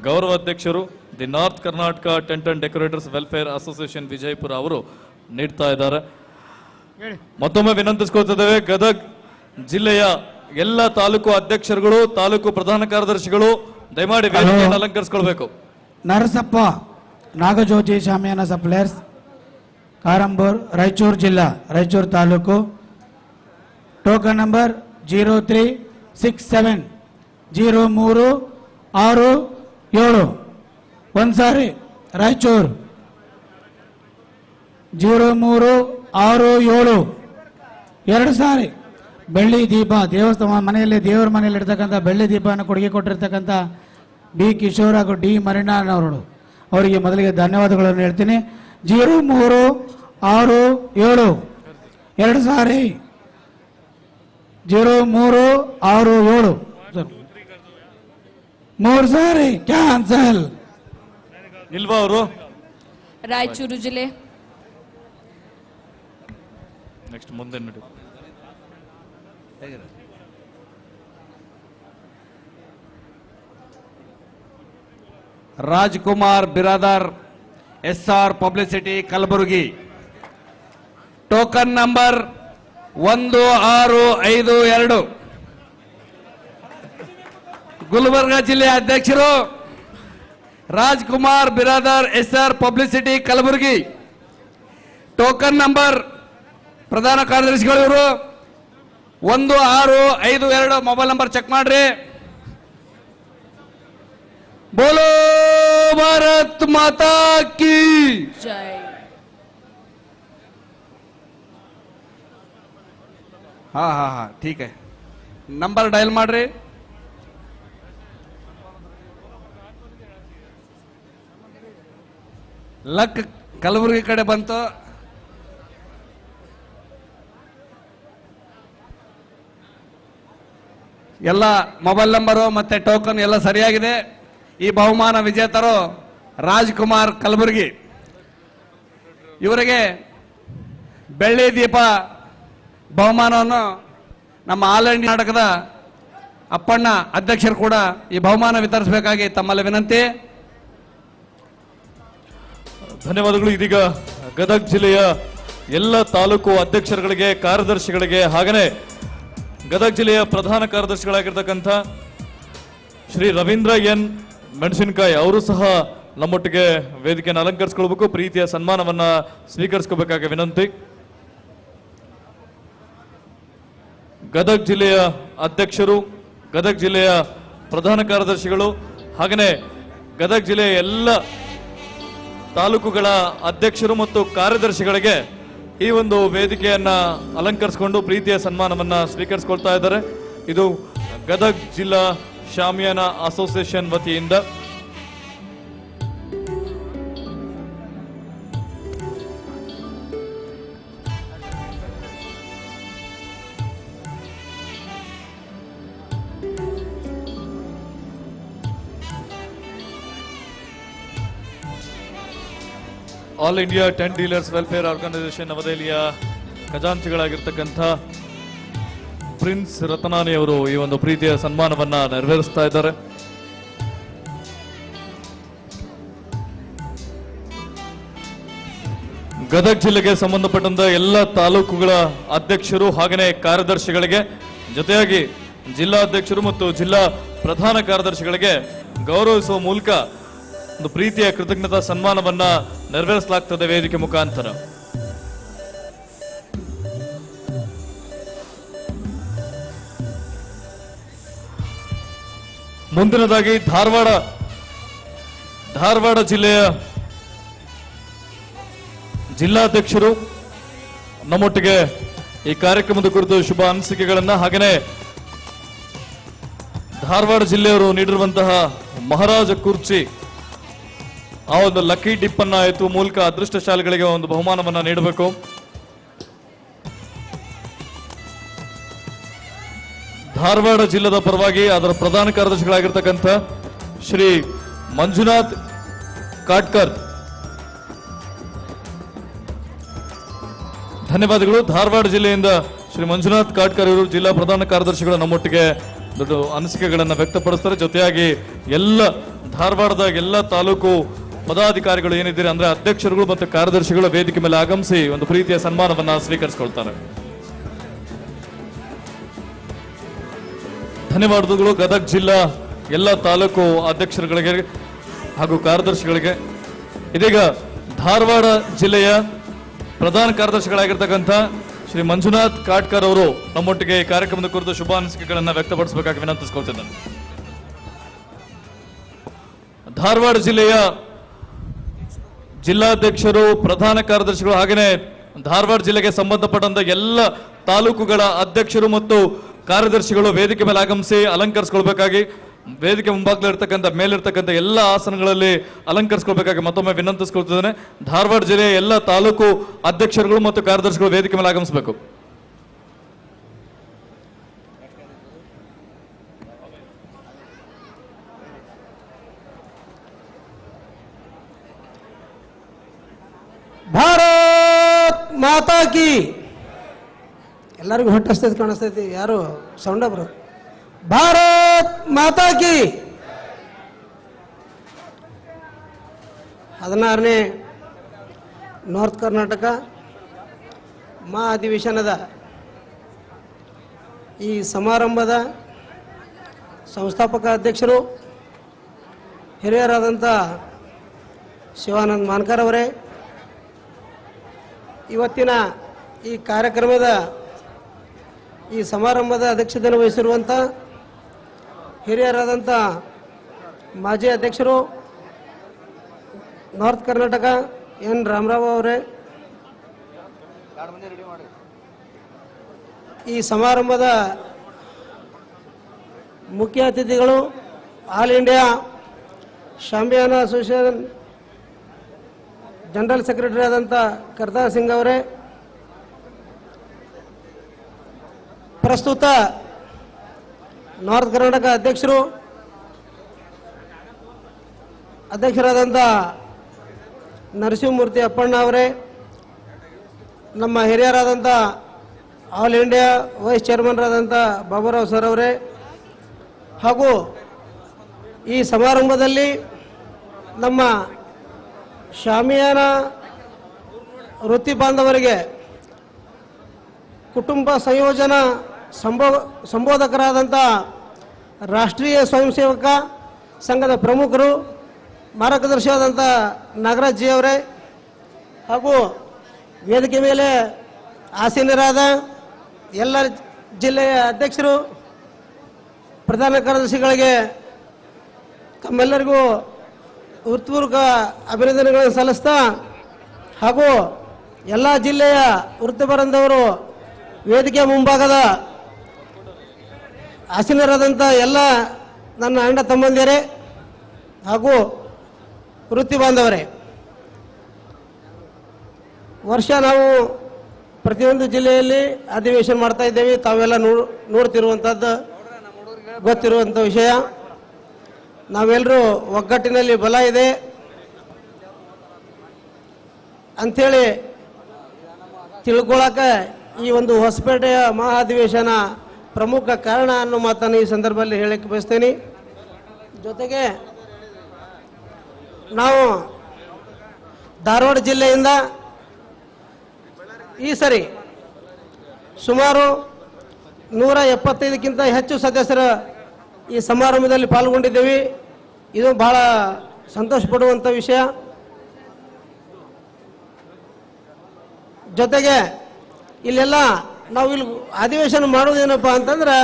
ಗೌರವಾಧ್ಯಕ್ಷರು, the north Karnataka tent and decorators welfare association Vijayapura ಅವರು ನೀಡ್ತಾ ಇದ್ದಾರೆ. ಮತ್ತೊಮ್ಮೆ ವಿನಂತಿಸ್ಕೊಳ್ತಿದ್ದೇವೆ, ಗದಗ ಜಿಲ್ಲೆಯ ಎಲ್ಲ ತಾಲೂಕು ಅಧ್ಯಕ್ಷರುಗಳು, ತಾಲೂಕು ಪ್ರಧಾನ ಕಾರ್ಯದರ್ಶಿಗಳು ದಯಮಾಡಿ ವೇದಿಕೆಯನ್ನು ಅಲಂಕರಿಸಿಕೊಳ್ಬೇಕು. ನರಸಪ್ಪ ನಾಗಜ್ಯೋತಿ ಶಾಮಿಯಾನ ಸಪ್ಲೈಯರ್ಸ್, ಕಾರಂಬೂರ್, ರಾಯಚೂರು ಜಿಲ್ಲಾ, ರಾಯಚೂರು ತಾಲೂಕು, ಟೋಕನ್ ನಂಬರ್ 0367 03 6 7 ಒಂದು ಸಾರಿ ರಾಯಚೂರು 0367 2 ಸಾರಿ ಬೆಳ್ಳಿ ದೀಪ ದೇವಸ್ಥಾನ ಮನೆಯಲ್ಲಿ ದೇವರ ಮನೆಯಲ್ಲಿ ಇರ್ತಕ್ಕಂಥ ಬೆಳ್ಳಿ ದೀಪವನ್ನು ಕೊಡುಗೆ ಕೊಟ್ಟಿರ್ತಕ್ಕಂಥ ಬಿ ಕಿಶೋರ್ ಹಾಗೂ ಡಿ ಮರಿನಾನವರು ಅವರಿಗೆ ಮೊದಲಿಗೆ ಧನ್ಯವಾದಗಳನ್ನು ಹೇಳ್ತೀನಿ. 0367 2 ಸಾರಿ 0367 3 ಸಾರಿ ಕ್ಯಾನ್ಸಲ್. ಇಲ್ವಾ ಅವರು? ರಾಯಚೂರು ಜಿಲ್ಲೆ ನೆಕ್ಸ್ಟ್ ಮುಂದೆ ನೋಡಿ. Rajkumar Biradar SR publicity Kalaburagi token number 1652 Gulbarga ಜಿಲ್ಲೆಯ ಅಧ್ಯಕ್ಷರು Rajkumar Biradar SR publicity Kalaburagi. Token number ಪ್ರಧಾನ ಕಾರ್ಯದರ್ಶಿಗಳು ಇವರು 1652 ಮೊಬೈಲ್ ನಂಬರ್ ಚೆಕ್ ಮಾಡ್ರಿ. बोलो भारत माता की ಜೈ. हाँ हाँ हाँ ठीक है ನಂಬರ್ ಡಯಲ್ ಮಾಡ್ರಿ. ಲಕ್ ಕಲಬುರಗಿ ಕಡೆ ಬಂತು. ಎಲ್ಲ ಮೊಬೈಲ್ ನಂಬರು ಮತ್ತೆ ಟೋಕನ್ ಎಲ್ಲ ಸರಿಯಾಗಿದೆ. ಈ ಬಹುಮಾನ ವಿಜೇತರು ರಾಜ್ಕುಮಾರ್ ಕಲಬುರಗಿ. ಇವರಿಗೆ ಬೆಳ್ಳಿ ದೀಪ ಬಹುಮಾನವನ್ನು ನಮ್ಮ ಆಲ್ ಇಂಡಿಯಾ ನಾಟಕದ ಅಪ್ಪಣ್ಣ ಅಧ್ಯಕ್ಷರು ಕೂಡ ಈ ಬಹುಮಾನ ವಿತರಿಸಬೇಕಾಗಿ ತಮ್ಮಲ್ಲಿ ವಿನಂತಿ. ಧನ್ಯವಾದಗಳು. ಇದೀಗ ಗದಗ ಜಿಲ್ಲೆಯ ಎಲ್ಲ ತಾಲೂಕು ಅಧ್ಯಕ್ಷರುಗಳಿಗೆ, ಕಾರ್ಯದರ್ಶಿಗಳಿಗೆ ಹಾಗನೇ ಗದಗ ಜಿಲ್ಲೆಯ ಪ್ರಧಾನ ಕಾರ್ಯದರ್ಶಿಗಳಾಗಿರ್ತಕ್ಕಂಥ ಶ್ರೀ ರವೀಂದ್ರ ಎನ್ ಮೆಣಸಿನಕಾಯಿ ಅವರು ಸಹ ನಮ್ಮೊಟ್ಟಿಗೆ ವೇದಿಕೆಯನ್ನು ಅಲಂಕರಿಸಿಕೊಳ್ಬೇಕು, ಪ್ರೀತಿಯ ಸನ್ಮಾನವನ್ನ ಸ್ವೀಕರಿಸ್ಕೋಬೇಕಾಗಿ ವಿನಂತಿ. ಗದಗ ಜಿಲ್ಲೆಯ ಅಧ್ಯಕ್ಷರು, ಗದಗ ಜಿಲ್ಲೆಯ ಪ್ರಧಾನ ಕಾರ್ಯದರ್ಶಿಗಳು ಹಾಗನೇ ಗದಗ ಜಿಲ್ಲೆಯ ಎಲ್ಲ ತಾಲೂಕುಗಳ ಅಧ್ಯಕ್ಷರು ಮತ್ತು ಕಾರ್ಯದರ್ಶಿಗಳಿಗೆ ಈ ಒಂದು ವೇದಿಕೆಯನ್ನ ಅಲಂಕರಿಸಿಕೊಂಡು ಪ್ರೀತಿಯ ಸನ್ಮಾನವನ್ನ ಸ್ವೀಕರಿಸಿಕೊಳ್ತಾ ಇದ್ದಾರೆ. ಇದು ಗದಗ ಜಿಲ್ಲಾ ಶಾಮಿಯಾನ ಅಸೋಸಿಯೇಷನ್ ವತಿಯಿಂದ. All India tent dealers welfare organisation ನವದೆಹಲಿಯ ಖಜಾಂಚಿಗಳಾಗಿರ್ತಕ್ಕಂಥ ಪ್ರಿನ್ಸ್ ರತನಾನಿ ಅವರು ಈ ಒಂದು ಪ್ರೀತಿಯ ಸನ್ಮಾನವನ್ನ ನೆರವೇರಿಸ್ತಾ ಇದ್ದಾರೆ. ಗದಗ ಜಿಲ್ಲೆಗೆ ಸಂಬಂಧಪಟ್ಟಂತ ಎಲ್ಲ ತಾಲೂಕುಗಳ ಅಧ್ಯಕ್ಷರು ಹಾಗನೇ ಕಾರ್ಯದರ್ಶಿಗಳಿಗೆ, ಜೊತೆಯಾಗಿ ಜಿಲ್ಲಾಧ್ಯಕ್ಷರು ಮತ್ತು ಜಿಲ್ಲಾ ಪ್ರಧಾನ ಕಾರ್ಯದರ್ಶಿಗಳಿಗೆ ಗೌರವಿಸುವ ಮೂಲಕ ಒಂದು ಪ್ರೀತಿಯ ಕೃತಜ್ಞತಾ ಸನ್ಮಾನವನ್ನ ನೆರವೇರಿಸಲಾಗ್ತದೆ ವೇದಿಕೆ ಮುಖಾಂತರ. ಮುಂದಿನದಾಗಿ ಧಾರವಾಡ ಜಿಲ್ಲೆಯ ಜಿಲ್ಲಾಧ್ಯಕ್ಷರು ನಮ್ಮೊಟ್ಟಿಗೆ ಈ ಕಾರ್ಯಕ್ರಮದ ಕುರಿತು ಶುಭ ಅನಿಸಿಕೆಗಳನ್ನ ಹಾಗೇನೆ ಧಾರವಾಡ ಜಿಲ್ಲೆಯವರು ನೀಡಿರುವಂತಹ ಮಹಾರಾಜ ಕುರ್ಚಿ ಆ ಒಂದು ಲಕ್ಕಿ ಡಿಪ್ ಅನ್ನ ಎತ್ತುವ ಮೂಲಕ ಅದೃಷ್ಟಶಾಲಿಗಳಿಗೆ ಒಂದು ಬಹುಮಾನವನ್ನ ನೀಡಬೇಕು. ಧಾರವಾಡ ಜಿಲ್ಲೆದ ಪರವಾಗಿ ಅದರ ಪ್ರಧಾನ ಕಾರ್ಯದರ್ಶಿಗಳಾಗಿರ್ತಕ್ಕಂಥ ಶ್ರೀ ಮಂಜುನಾಥ್ ಕಾಟ್ಕರ್, ಧನ್ಯವಾದಗಳು. ಧಾರವಾಡ ಜಿಲ್ಲೆಯಿಂದ ಶ್ರೀ ಮಂಜುನಾಥ್ ಕಾಟ್ಕರ್ ಇವರು ಜಿಲ್ಲಾ ಪ್ರಧಾನ ಕಾರ್ಯದರ್ಶಿಗಳು ನಮ್ಮೊಟ್ಟಿಗೆ ದೊಡ್ಡ ಅನಿಸಿಕೆಗಳನ್ನು ವ್ಯಕ್ತಪಡಿಸ್ತಾರೆ. ಜೊತೆಯಾಗಿ ಎಲ್ಲ ಧಾರವಾಡದ ಎಲ್ಲ ತಾಲೂಕು ಪದಾಧಿಕಾರಿಗಳು ಏನಿದ್ದಾರೆ ಅಂದ್ರೆ ಅಧ್ಯಕ್ಷರುಗಳು ಮತ್ತು ಕಾರ್ಯದರ್ಶಿಗಳು ವೇದಿಕೆ ಮೇಲೆ ಆಗಮಿಸಿ ಒಂದು ಪ್ರೀತಿಯ ಸನ್ಮಾನವನ್ನ ಸ್ವೀಕರಿಸಿಕೊಳ್ತಾರೆ. ಧನ್ಯವಾದಗಳು ಗದಗ ಜಿಲ್ಲಾ ಎಲ್ಲ ತಾಲೂಕು ಅಧ್ಯಕ್ಷರುಗಳಿಗೆ ಹಾಗೂ ಕಾರ್ಯದರ್ಶಿಗಳಿಗೆ. ಇದೀಗ ಧಾರವಾಡ ಜಿಲ್ಲೆಯ ಪ್ರಧಾನ ಕಾರ್ಯದರ್ಶಿಗಳಾಗಿರ್ತಕ್ಕಂಥ ಶ್ರೀ ಮಂಜುನಾಥ್ ಕಾಟ್ಕರ್ ಅವರು ನಮ್ಮೊಟ್ಟಿಗೆ ಈ ಕಾರ್ಯಕ್ರಮದ ಕುರಿತು ಶುಭ ಅನಿಸಿಕೆಗಳನ್ನು ವ್ಯಕ್ತಪಡಿಸಬೇಕಾಗಿ ವಿನಂತಿಸಿಕೊಳ್ತಿದ್ದೇನೆ. ಧಾರವಾಡ ಜಿಲ್ಲೆಯ ಜಿಲ್ಲಾಧ್ಯಕ್ಷರು, ಪ್ರಧಾನ ಕಾರ್ಯದರ್ಶಿಗಳು ಹಾಗೆಯೇ ಧಾರವಾಡ ಜಿಲ್ಲೆಗೆ ಸಂಬಂಧಪಟ್ಟಂತ ಎಲ್ಲ ತಾಲೂಕುಗಳ ಅಧ್ಯಕ್ಷರು ಮತ್ತು ಕಾರ್ಯದರ್ಶಿಗಳು ವೇದಿಕೆ ಮೇಲೆ ಆಗಮಿಸಿ ಅಲಂಕರಿಸಿಕೊಳ್ಬೇಕಾಗಿ, ವೇದಿಕೆ ಮುಂಭಾಗದಲ್ಲಿರ್ತಕ್ಕಂಥ ಮೇಲಿರ್ತಕ್ಕಂಥ ಎಲ್ಲ ಆಸನಗಳಲ್ಲಿ ಅಲಂಕರಿಸಿಕೊಳ್ಬೇಕಾಗಿ ಮತ್ತೊಮ್ಮೆ ವಿನಂತಿಸಿಕೊಳ್ತಿದ್ದೇನೆ. ಧಾರವಾಡ ಜಿಲ್ಲೆಯ ಎಲ್ಲ ತಾಲೂಕು ಅಧ್ಯಕ್ಷರುಗಳು ಮತ್ತು ಕಾರ್ಯದರ್ಶಿಗಳು ವೇದಿಕೆ ಮೇಲೆ ಆಗಮಿಸಬೇಕು. ಭಾರತ್ ಮಾತಾ ಕಿ. ಎಲ್ಲರಿಗೂ ಹೊಟ್ಟಸ್ತೈತಿ ಕಾಣಿಸ್ತೈತಿ, ಯಾರು ಸೌಂಡ ಬರೋದು. ಭಾರತ್ ಮಾತಾ ಕಿ. 16ನೇ ನಾರ್ತ್ ಕರ್ನಾಟಕ ಮಹಾ ಅಧಿವೇಶನದ ಈ ಸಮಾರಂಭದ ಸಂಸ್ಥಾಪಕ ಅಧ್ಯಕ್ಷರು ಹಿರಿಯರಾದಂಥ ಶಿವಾನಂದ್ ಮಾನ್ಕರ್ ಅವರೇ, ಇವತ್ತಿನ ಈ ಕಾರ್ಯಕ್ರಮದ ಈ ಸಮಾರಂಭದ ಅಧ್ಯಕ್ಷತೆಯನ್ನು ವಹಿಸಿರುವಂಥ ಹಿರಿಯರಾದಂಥ ಮಾಜಿ ಅಧ್ಯಕ್ಷರು ನಾರ್ತ್ ಕರ್ನಾಟಕ ಎನ್ ರಾಮರಾವ್ ಅವರೇ, ಈ ಸಮಾರಂಭದ ಮುಖ್ಯ ಅತಿಥಿಗಳು all India shamiana association general secretary ಆದಂಥ ಕರ್ತಾರ್ ಸಿಂಗ್ ಅವರೇ, ಪ್ರಸ್ತುತ ನಾರ್ತ್ ಕರ್ನಾಟಕ ಅಧ್ಯಕ್ಷರಾದಂಥ ನರಸಿಂಹಮೂರ್ತಿ ಅಪ್ಪಣ್ಣ ಅವರೇ, ನಮ್ಮ ಹಿರಿಯರಾದಂಥ ಆಲ್ ಇಂಡಿಯಾ ವೈಸ್ ಚೇರ್ಮನ್ರಾದಂಥ ಬಾಬುರಾವ್ ಸರ್ ಅವರೇ, ಹಾಗೂ ಈ ಸಮಾರಂಭದಲ್ಲಿ ನಮ್ಮ ಶಾಮಿಯಾನ ವೃತ್ತಿ ಬಾಂಧವರಿಗೆ ಕುಟುಂಬ ಸಂಯೋಜನಾ ಸಂಬೋಧಕರಾದಂಥ ರಾಷ್ಟ್ರೀಯ ಸ್ವಯಂ ಸೇವಕ ಸಂಘದ ಪ್ರಮುಖರು, ಮಾರ್ಗದರ್ಶಿಯಾದಂಥ ನಾಗರಾಜ್ ಜಿ ಅವರೇ, ಹಾಗೂ ವೇದಿಕೆ ಮೇಲೆ ಆಸೀನರಾದ ಎಲ್ಲ ಜಿಲ್ಲೆಯ ಅಧ್ಯಕ್ಷರು, ಪ್ರಧಾನ ಕಾರ್ಯದರ್ಶಿಗಳಿಗೆ ತಮ್ಮೆಲ್ಲರಿಗೂ ಹೃತ್ಪೂರ್ವಕ ಅಭಿನಂದನೆಗಳನ್ನು ಸಲ್ಲಿಸ್ತಾ, ಹಾಗೂ ಎಲ್ಲ ಜಿಲ್ಲೆಯ ವೃತ್ತಿಪರಂದವರು ವೇದಿಕೆ ಮುಂಭಾಗದ ಆಸೀನರಾದಂಥ ಎಲ್ಲ ನನ್ನ ಅಣ್ಣ ತಮ್ಮಂದಿರೇ ಹಾಗೂ ವೃತ್ತಿ ಬಾಂಧವರೇ, ವರ್ಷ ನಾವು ಪ್ರತಿಯೊಂದು ಜಿಲ್ಲೆಯಲ್ಲಿ ಅಧಿವೇಶನ ಮಾಡ್ತಾ ಇದ್ದೇವೆ. ತಾವೆಲ್ಲ ನೋಡ್ತಿರುವಂಥದ್ದು ಗೊತ್ತಿರುವಂಥ ವಿಷಯ. ನಾವೆಲ್ಲರೂ ಒಗ್ಗಟ್ಟಿನಲ್ಲಿ ಬಲ ಇದೆ ಅಂಥೇಳಿ ತಿಳ್ಕೊಳಕ್ಕೆ ಈ ಒಂದು ಹೊಸಪೇಟೆಯ ಮಹಾ ಅಧಿವೇಶನ ಪ್ರಮುಖ ಕಾರಣ ಅನ್ನೋ ಮಾತನ್ನು ಈ ಸಂದರ್ಭದಲ್ಲಿ ಹೇಳಕ್ಕೆ ಬಯಸ್ತೇನೆ. ಜೊತೆಗೆ ನಾವು ಧಾರವಾಡ ಜಿಲ್ಲೆಯಿಂದ ಈ ಸರಿ ಸುಮಾರು 175ಕ್ಕಿಂತ ಹೆಚ್ಚು ಸದಸ್ಯರು ಈ ಸಮಾರಂಭದಲ್ಲಿ ಪಾಲ್ಗೊಂಡಿದ್ದೇವೆ. ಇದು ಬಹಳ ಸಂತೋಷ ಪಡುವಂಥ ವಿಷಯ. ಜೊತೆಗೆ ಇಲ್ಲೆಲ್ಲ ನಾವು ಇಲ್ಲಿ ಅಧಿವೇಶನ ಮಾಡೋದೇನಪ್ಪ ಅಂತಂದ್ರೆ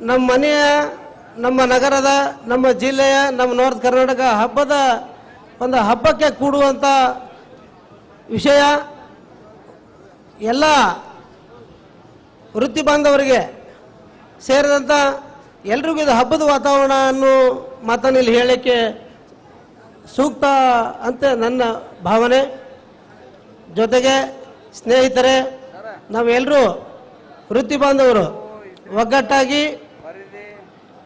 ನಮ್ಮ ಮನೆಯ, ನಮ್ಮ ನಗರದ, ನಮ್ಮ ಜಿಲ್ಲೆಯ, ನಮ್ಮ ನಾರ್ತ್ ಕರ್ನಾಟಕ ಹಬ್ಬದ ಒಂದು ಹಬ್ಬಕ್ಕೆ ಕೂಡುವಂಥ ವಿಷಯ. ಎಲ್ಲ ವೃತ್ತಿ ಬಾಂಧವರಿಗೆ ಸೇರಿದಂಥ ಎಲ್ರಿಗೂ ಇದು ಹಬ್ಬದ ವಾತಾವರಣ ಅನ್ನೋ ಮಾತನ್ನು ಇಲ್ಲಿ ಹೇಳಲಿಕ್ಕೆ ಸೂಕ್ತ ಅಂತ ನನ್ನ ಭಾವನೆ. ಜೊತೆಗೆ ಸ್ನೇಹಿತರೆ, ನಾವೆಲ್ಲರೂ ವೃತ್ತಿ ಬಾಂಧವರು ಒಗ್ಗಟ್ಟಾಗಿ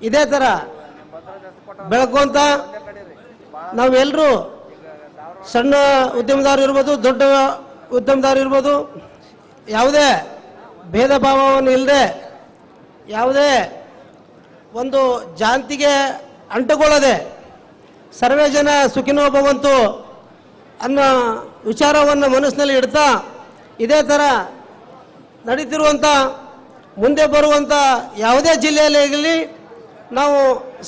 ಇದೇ ಥರ ಬೆಳ್ಕೊಂತ ನಾವೆಲ್ಲರೂ ಸಣ್ಣ ಉದ್ಯಮದಾರರು ಇರ್ಬೋದು, ದೊಡ್ಡ ಉದ್ಯಮದಾರರು ಇರ್ಬೋದು, ಯಾವುದೇ ಭೇದ ಭಾವವನ್ನು ಇಲ್ಲದೆ, ಯಾವುದೇ ಒಂದು ಜಾತಿಗೆ ಅಂಟುಕೊಳ್ಳದೆ ಸರ್ವೇ ಜನ ಸುಖಿನೋ ಭವಂತು ಅನ್ನೋ ವಿಚಾರವನ್ನು ಮನಸ್ಸಿನಲ್ಲಿ ಇಡ್ತಾ ಇದೇ ಥರ ನಡೀತಿರುವಂಥ, ಮುಂದೆ ಬರುವಂಥ ಯಾವುದೇ ಜಿಲ್ಲೆಯಲ್ಲಿ ಆಗಲಿ ನಾವು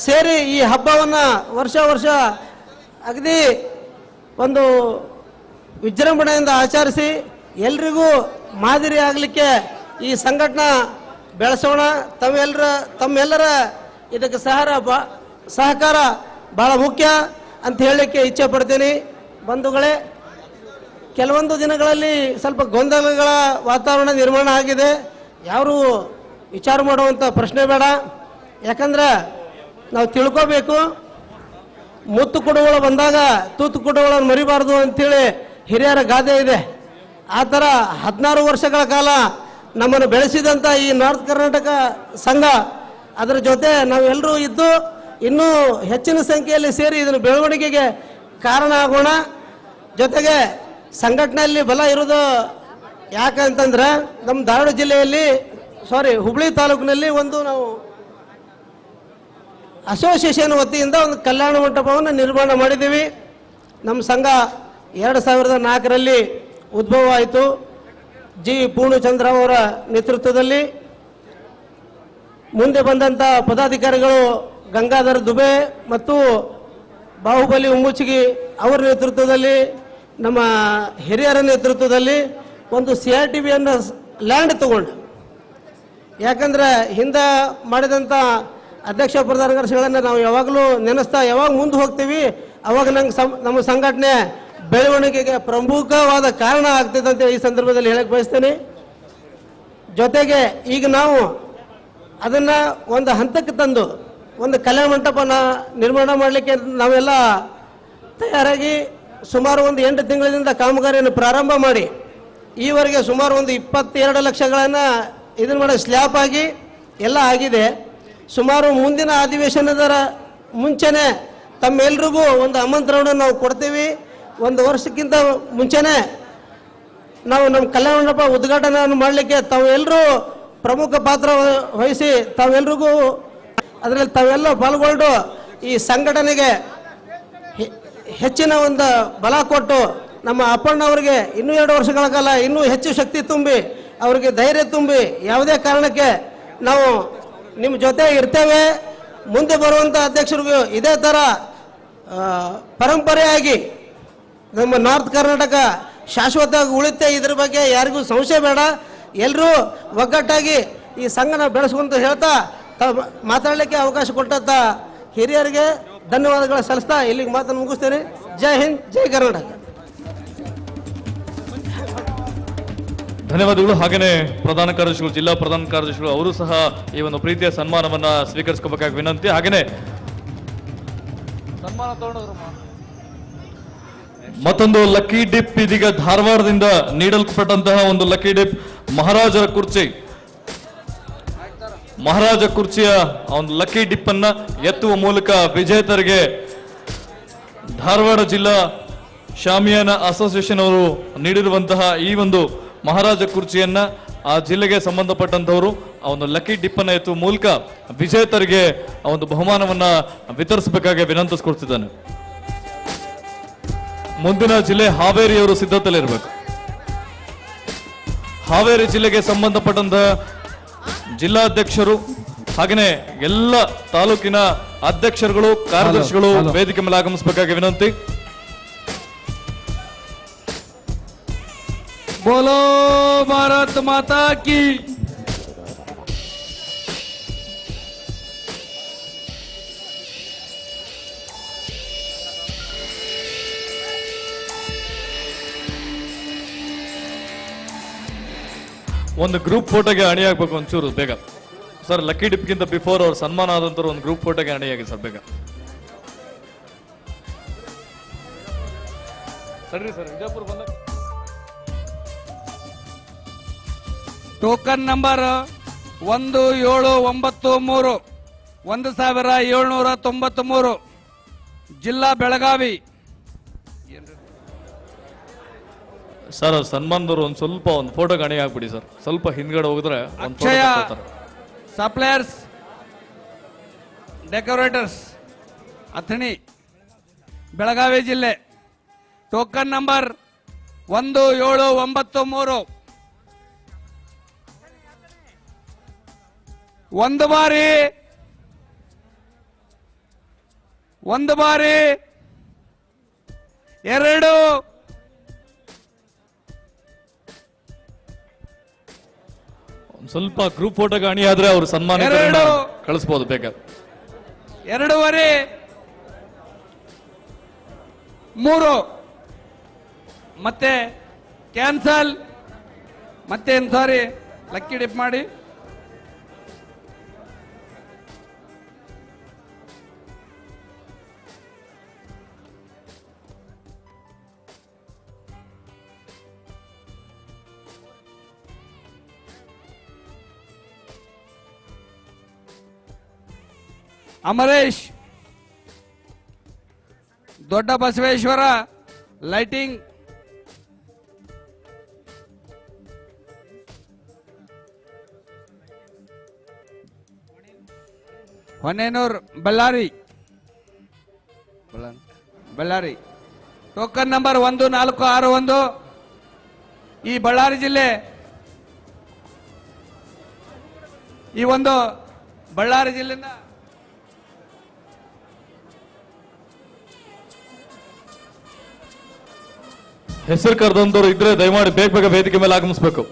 ಸೇರಿ ಈ ಹಬ್ಬವನ್ನು ವರ್ಷ ವರ್ಷ ಅಗದಿ ಒಂದು ವಿಜೃಂಭಣೆಯಿಂದ ಆಚರಿಸಿ ಎಲ್ರಿಗೂ ಮಾದರಿ ಆಗಲಿಕ್ಕೆ ಈ ಸಂಘಟನಾ ಬೆಳೆಸೋಣ. ತಮ್ಮೆಲ್ಲರ ಇದಕ್ಕೆ ಸಹಕಾರ ಬಹಳ ಮುಖ್ಯ. ಅಂತ ಹೇಳಲಿಕ್ಕೆ ಇಚ್ಛೆ ಪಡ್ತೀನಿ. ಬಂಧುಗಳೇ, ಕೆಲವೊಂದು ದಿನಗಳಲ್ಲಿ ಸ್ವಲ್ಪ ಗೊಂದಲಗಳ ವಾತಾವರಣ ನಿರ್ಮಾಣ ಆಗಿದೆ. ಯಾರು ವಿಚಾರ ಮಾಡುವಂಥ ಪ್ರಶ್ನೆ ಬೇಡ. ಯಾಕಂದ್ರೆ ನಾವು ತಿಳ್ಕೋಬೇಕು, ಮುತ್ತು ಕುಡುಗಳು ಬಂದಾಗ ತೂತು ಕುಡುಗಳನ್ನು ಮರಿಬಾರ್ದು ಅಂಥೇಳಿ ಹಿರಿಯರ ಗಾದೆ ಇದೆ. ಆ ಥರ 16 ವರ್ಷಗಳ ಕಾಲ ನಮ್ಮನ್ನು ಬೆಳೆಸಿದಂಥ ಈ ನಾರ್ತ್ ಕರ್ನಾಟಕ ಸಂಘ, ಅದರ ಜೊತೆ ನಾವೆಲ್ಲರೂ ಇದ್ದು ಇನ್ನೂ ಹೆಚ್ಚಿನ ಸಂಖ್ಯೆಯಲ್ಲಿ ಸೇರಿ ಇದನ್ನು ಬೆಳವಣಿಗೆಗೆ ಕಾರಣ ಆಗೋಣ. ಜೊತೆಗೆ ಸಂಘಟನೆಯಲ್ಲಿ ಬಲ ಇರೋದು ಯಾಕಂತಂದ್ರೆ ನಮ್ಮ ಧಾರವಾಡ ಜಿಲ್ಲೆಯಲ್ಲಿ ಹುಬ್ಳಿ ತಾಲೂಕಿನಲ್ಲಿ ಒಂದು ನಾವು ಅಸೋಸಿಯೇಷನ್ ವತಿಯಿಂದ ಒಂದು ಕಲ್ಯಾಣ ಮಂಟಪವನ್ನು ನಿರ್ಮಾಣ ಮಾಡಿದ್ದೀವಿ. ನಮ್ಮ ಸಂಘ 2004ರಲ್ಲಿ ಉದ್ಭವ ಆಯಿತು. ಜಿ ಪೂರ್ಣಚಂದ್ರ ಅವರ ನೇತೃತ್ವದಲ್ಲಿ. ಮುಂದೆ ಬಂದಂಥ ಪದಾಧಿಕಾರಿಗಳು ಗಂಗಾಧರ್ ದುಬೆ ಮತ್ತು ಬಾಹುಬಲಿ ಉಮ್ಮುಚಿಗಿ ಅವರ ನೇತೃತ್ವದಲ್ಲಿ, ನಮ್ಮ ಹಿರಿಯರ ನೇತೃತ್ವದಲ್ಲಿ ಒಂದು CRTVಯನ್ನು ಲ್ಯಾಂಡ್ ತಗೊಂಡು, ಯಾಕಂದ್ರೆ ಹಿಂದೆ ಮಾಡಿದಂಥ ಅಧ್ಯಕ್ಷ ಪ್ರಧಾನ ಕಾರ್ಯದರ್ಶಿಗಳನ್ನು ನಾವು ಯಾವಾಗಲೂ ನೆನೆಸ್ತಾ ಯಾವಾಗ ಮುಂದೆ ಹೋಗ್ತೀವಿ ಅವಾಗ ನಮ್ಮ ಸಂಘಟನೆ ಬೆಳವಣಿಗೆಗೆ ಪ್ರಮುಖವಾದ ಕಾರಣ ಆಗ್ತದೆ ಅಂತ ಈ ಸಂದರ್ಭದಲ್ಲಿ ಹೇಳಕ್ಕೆ ಬಯಸ್ತೇನೆ. ಜೊತೆಗೆ ಈಗ ನಾವು ಅದನ್ನು ಒಂದು ಹಂತಕ್ಕೆ ತಂದು ಒಂದು ಕಲ್ಯಾಣ ಮಂಟಪನ ನಿರ್ಮಾಣ ಮಾಡಲಿಕ್ಕೆ ನಾವೆಲ್ಲ ತಯಾರಾಗಿ ಸುಮಾರು ಒಂದು 8 ತಿಂಗಳಿಂದ ಕಾಮಗಾರಿಯನ್ನು ಪ್ರಾರಂಭ ಮಾಡಿ ಈವರೆಗೆ ಸುಮಾರು ಒಂದು 22 ಲಕ್ಷಗಳನ್ನು ಇದನ್ನು ಮಾಡಿ ಸ್ಲ್ಯಾಪ್ ಆಗಿ ಎಲ್ಲ ಆಗಿದೆ. ಸುಮಾರು ಮುಂದಿನ ಅಧಿವೇಶನದ ಮುಂಚೆನೆ ತಮ್ಮೆಲ್ರಿಗೂ ಒಂದು ಆಮಂತ್ರಣ ನಾವು ಕೊಡ್ತೀವಿ. 1 ವರ್ಷಕ್ಕಿಂತ ಮುಂಚೆನೆ ನಾವು ನಮ್ಮ ಕಲ್ಯಾಣ ಮಂಟಪ ಉದ್ಘಾಟನೆಯನ್ನು ಮಾಡಲಿಕ್ಕೆ ತಾವೆಲ್ಲರೂ ಪ್ರಮುಖ ಪಾತ್ರ ವಹಿಸಿ ತಾವೆಲ್ರಿಗೂ ಅದರಲ್ಲಿ ತಾವೆಲ್ಲ ಪಾಲ್ಗೊಂಡು ಈ ಸಂಘಟನೆಗೆ ಹೆಚ್ಚಿನ ಒಂದು ಬಲ ಕೊಟ್ಟು ನಮ್ಮ ಅಪ್ಪಣ್ಣವರಿಗೆ ಇನ್ನೂ 2 ವರ್ಷಗಳ ಕಾಲ ಇನ್ನೂ ಹೆಚ್ಚು ಶಕ್ತಿ ತುಂಬಿ ಅವರಿಗೆ ಧೈರ್ಯ ತುಂಬಿ ಯಾವುದೇ ಕಾರಣಕ್ಕೆ ನಾವು ನಿಮ್ಮ ಜೊತೆ ಇರ್ತೇವೆ. ಮುಂದೆ ಬರುವಂಥ ಅಧ್ಯಕ್ಷರಿಗೂ ಇದೇ ಥರ ಪರಂಪರೆಯಾಗಿ ನಮ್ಮ ನಾರ್ತ್ ಕರ್ನಾಟಕ ಶಾಶ್ವತವಾಗಿ ಉಳಿತೆ. ಇದ್ರ ಬಗ್ಗೆ ಯಾರಿಗೂ ಸಂಶಯ ಬೇಡ. ಎಲ್ಲರೂ ಒಗ್ಗಟ್ಟಾಗಿ ಈ ಸಂಘನ ಬೆಳೆಸ್ಕೊಂತ ಹೇಳ್ತಾ ಮಾತಾಡಲಿಕ್ಕೆ ಅವಕಾಶ ಕೊಟ್ಟಂಥ ಹಿರಿಯರಿಗೆ ಧನ್ಯವಾದಗಳು ಸಲ್ಲಿಸ್ತಾ ಇಲ್ಲಿಗೆ ಮಾತನ್ನು ಮುಗಿಸ್ತೇನೆ. ಜೈ ಹಿಂದ್, ಜೈ ಕರ್ನಾಟಕ. ಧನ್ಯವಾದಗಳು. ಹಾಗೆಯೇ ಪ್ರಧಾನ ಕಾರ್ಯದರ್ಶಿಗಳು, ಜಿಲ್ಲಾ ಪ್ರಧಾನ ಕಾರ್ಯದರ್ಶಿಗಳು ಅವರು ಸಹ ಈ ಒಂದು ಪ್ರೀತಿಯ ಸನ್ಮಾನವನ್ನ ಸ್ವೀಕರಿಸ್ಕೋಬೇಕಾಗಿ ವಿನಂತಿ. ಹಾಗೆಯೇ ಮತ್ತೊಂದು ಲಕ್ಕಿ ಡಿಪ್ ಇದೀಗ ಧಾರವಾಡದಿಂದ ನೀಡಲ್ಪಟ್ಟಂತಹ ಒಂದು ಲಕ್ಕಿ ಡಿಪ್ ಮಹಾರಾಜರ ಕುರ್ಚಿ. ಮಹಾರಾಜ ಕುರ್ಚಿಯ ಒಂದು ಲಕ್ಕಿ ಡಿಪ್ ಅನ್ನ ಎತ್ತುವ ಮೂಲಕ ವಿಜೇತರಿಗೆ ಧಾರವಾಡ ಜಿಲ್ಲಾ ಶಾಮಿಯಾನ ಅಸೋಸಿಯೇಷನ್ ಅವರು ನೀಡಿರುವಂತಹ ಈ ಒಂದು ಮಹಾರಾಜ ಕುರ್ಚಿಯನ್ನ ಆ ಜಿಲ್ಲೆಗೆ ಸಂಬಂಧಪಟ್ಟಂತವರು ಆ ಒಂದು ಲಕ್ಕಿ ಡಿಪ್ ಅನ್ನ ಎತ್ತುವ ಮೂಲಕ ವಿಜೇತರಿಗೆ ಆ ಒಂದು ಬಹುಮಾನವನ್ನ ವಿತರಿಸಬೇಕಾಗಿ ವಿನಂತಿಸಿಕೊಳ್ತಿದ್ದಾನೆ. ಮುಂದಿನ ಜಿಲ್ಲೆ ಹಾವೇರಿಯವರು ಸಿದ್ಧತೆಯಲ್ಲಿರಬೇಕು. ಹಾವೇರಿ ಜಿಲ್ಲೆಗೆ ಸಂಬಂಧಪಟ್ಟಂತಹ ಜಿಲ್ಲಾಧ್ಯಕ್ಷರು ಹಾಗೆಯೇ ಎಲ್ಲ ತಾಲೂಕಿನ ಅಧ್ಯಕ್ಷರುಗಳು, ಕಾರ್ಯದರ್ಶಿಗಳು ವೇದಿಕೆ ಮೇಲೆ ಆಗಮಿಸಬೇಕಾಗಿ ವಿನಂತಿ. ಬೋಲೋ ಭಾರತ್ ಮಾತಾ ಕಿ. ಒಂದು ಗ್ರೂಪ್ ಫೋಟೋಗೆ ಅಣಿಯಾಗಬೇಕು ಒಂಚೂರು ಬೇಗ ಸರ್. ಲಕ್ಕಿ ಡಿಪ್ಗಿಂತ ಬಿಫೋರ್ ಅವ್ರ ಸನ್ಮಾನ ಆದಂತರು ಒಂದು ಗ್ರೂಪ್ ಫೋಟೋಗೆ ಅಣಿಯಾಗಿ ಸರ್ ಬೇಗ. ಸರಿ ಸರ್, ವಿಜಯಪುರ ಬಂದ ಟೋಕನ್ ನಂಬರ್ 1793 1793 ಜಿಲ್ಲಾ ಬೆಳಗಾವಿ. ಸರ್ ಸನ್ಮಾನದವರು ಒಂದು ಸ್ವಲ್ಪ ಒಂದು ಫೋಟೋಗೆ ಅಣಿ ಆಗ್ಬಿಡಿ ಸರ್. ಸ್ವಲ್ಪ ಹಿಂದ್ಗಡೆ ಹೋಗಿದ್ರೆ ಅಕ್ಷಯ ಸಪ್ಲೈಯರ್ಸ್ ಡೆಕೋರೇಟರ್ಸ್ ಅಥಣಿ ಬೆಳಗಾವಿ ಜಿಲ್ಲೆ. ಟೋಕನ್ ನಂಬರ್ 1793 ಒಂದು ಬಾರಿ ಎರಡು ಸ್ವಲ್ಪ ಗ್ರೂಪ್ ಫೋಟೋಗೆ ಅಣಿ ಆದ್ರೆ ಅವ್ರು ಸನ್ಮಾನ ಕಳಿಸ್ಬೋದು ಬೇಗ. 2.5 3 ಮತ್ತೆ ಕ್ಯಾನ್ಸಲ್ ಮತ್ತೆ ಸಾರಿ ಲಕ್ಕಿ ಡಿಪ್ ಮಾಡಿ Amaresh Dodda Basaveshwara lighting Honnenur Ballari Ballari token number 1461 ಈ ಬಳ್ಳಾರಿ ಜಿಲ್ಲೆ ಈ ಒಂದು ಬಳ್ಳಾರಿ ಜಿಲ್ಲೆಯಿಂದ ಹೆಸರು ಕರೆದಂತವ್ರು ಇದ್ರೆ ದಯಮಾಡಿ ಬೇಗ ಬೇಗ ವೇದಿಕೆ ಮೇಲೆ ಆಗಮಿಸ್ಬೇಕು,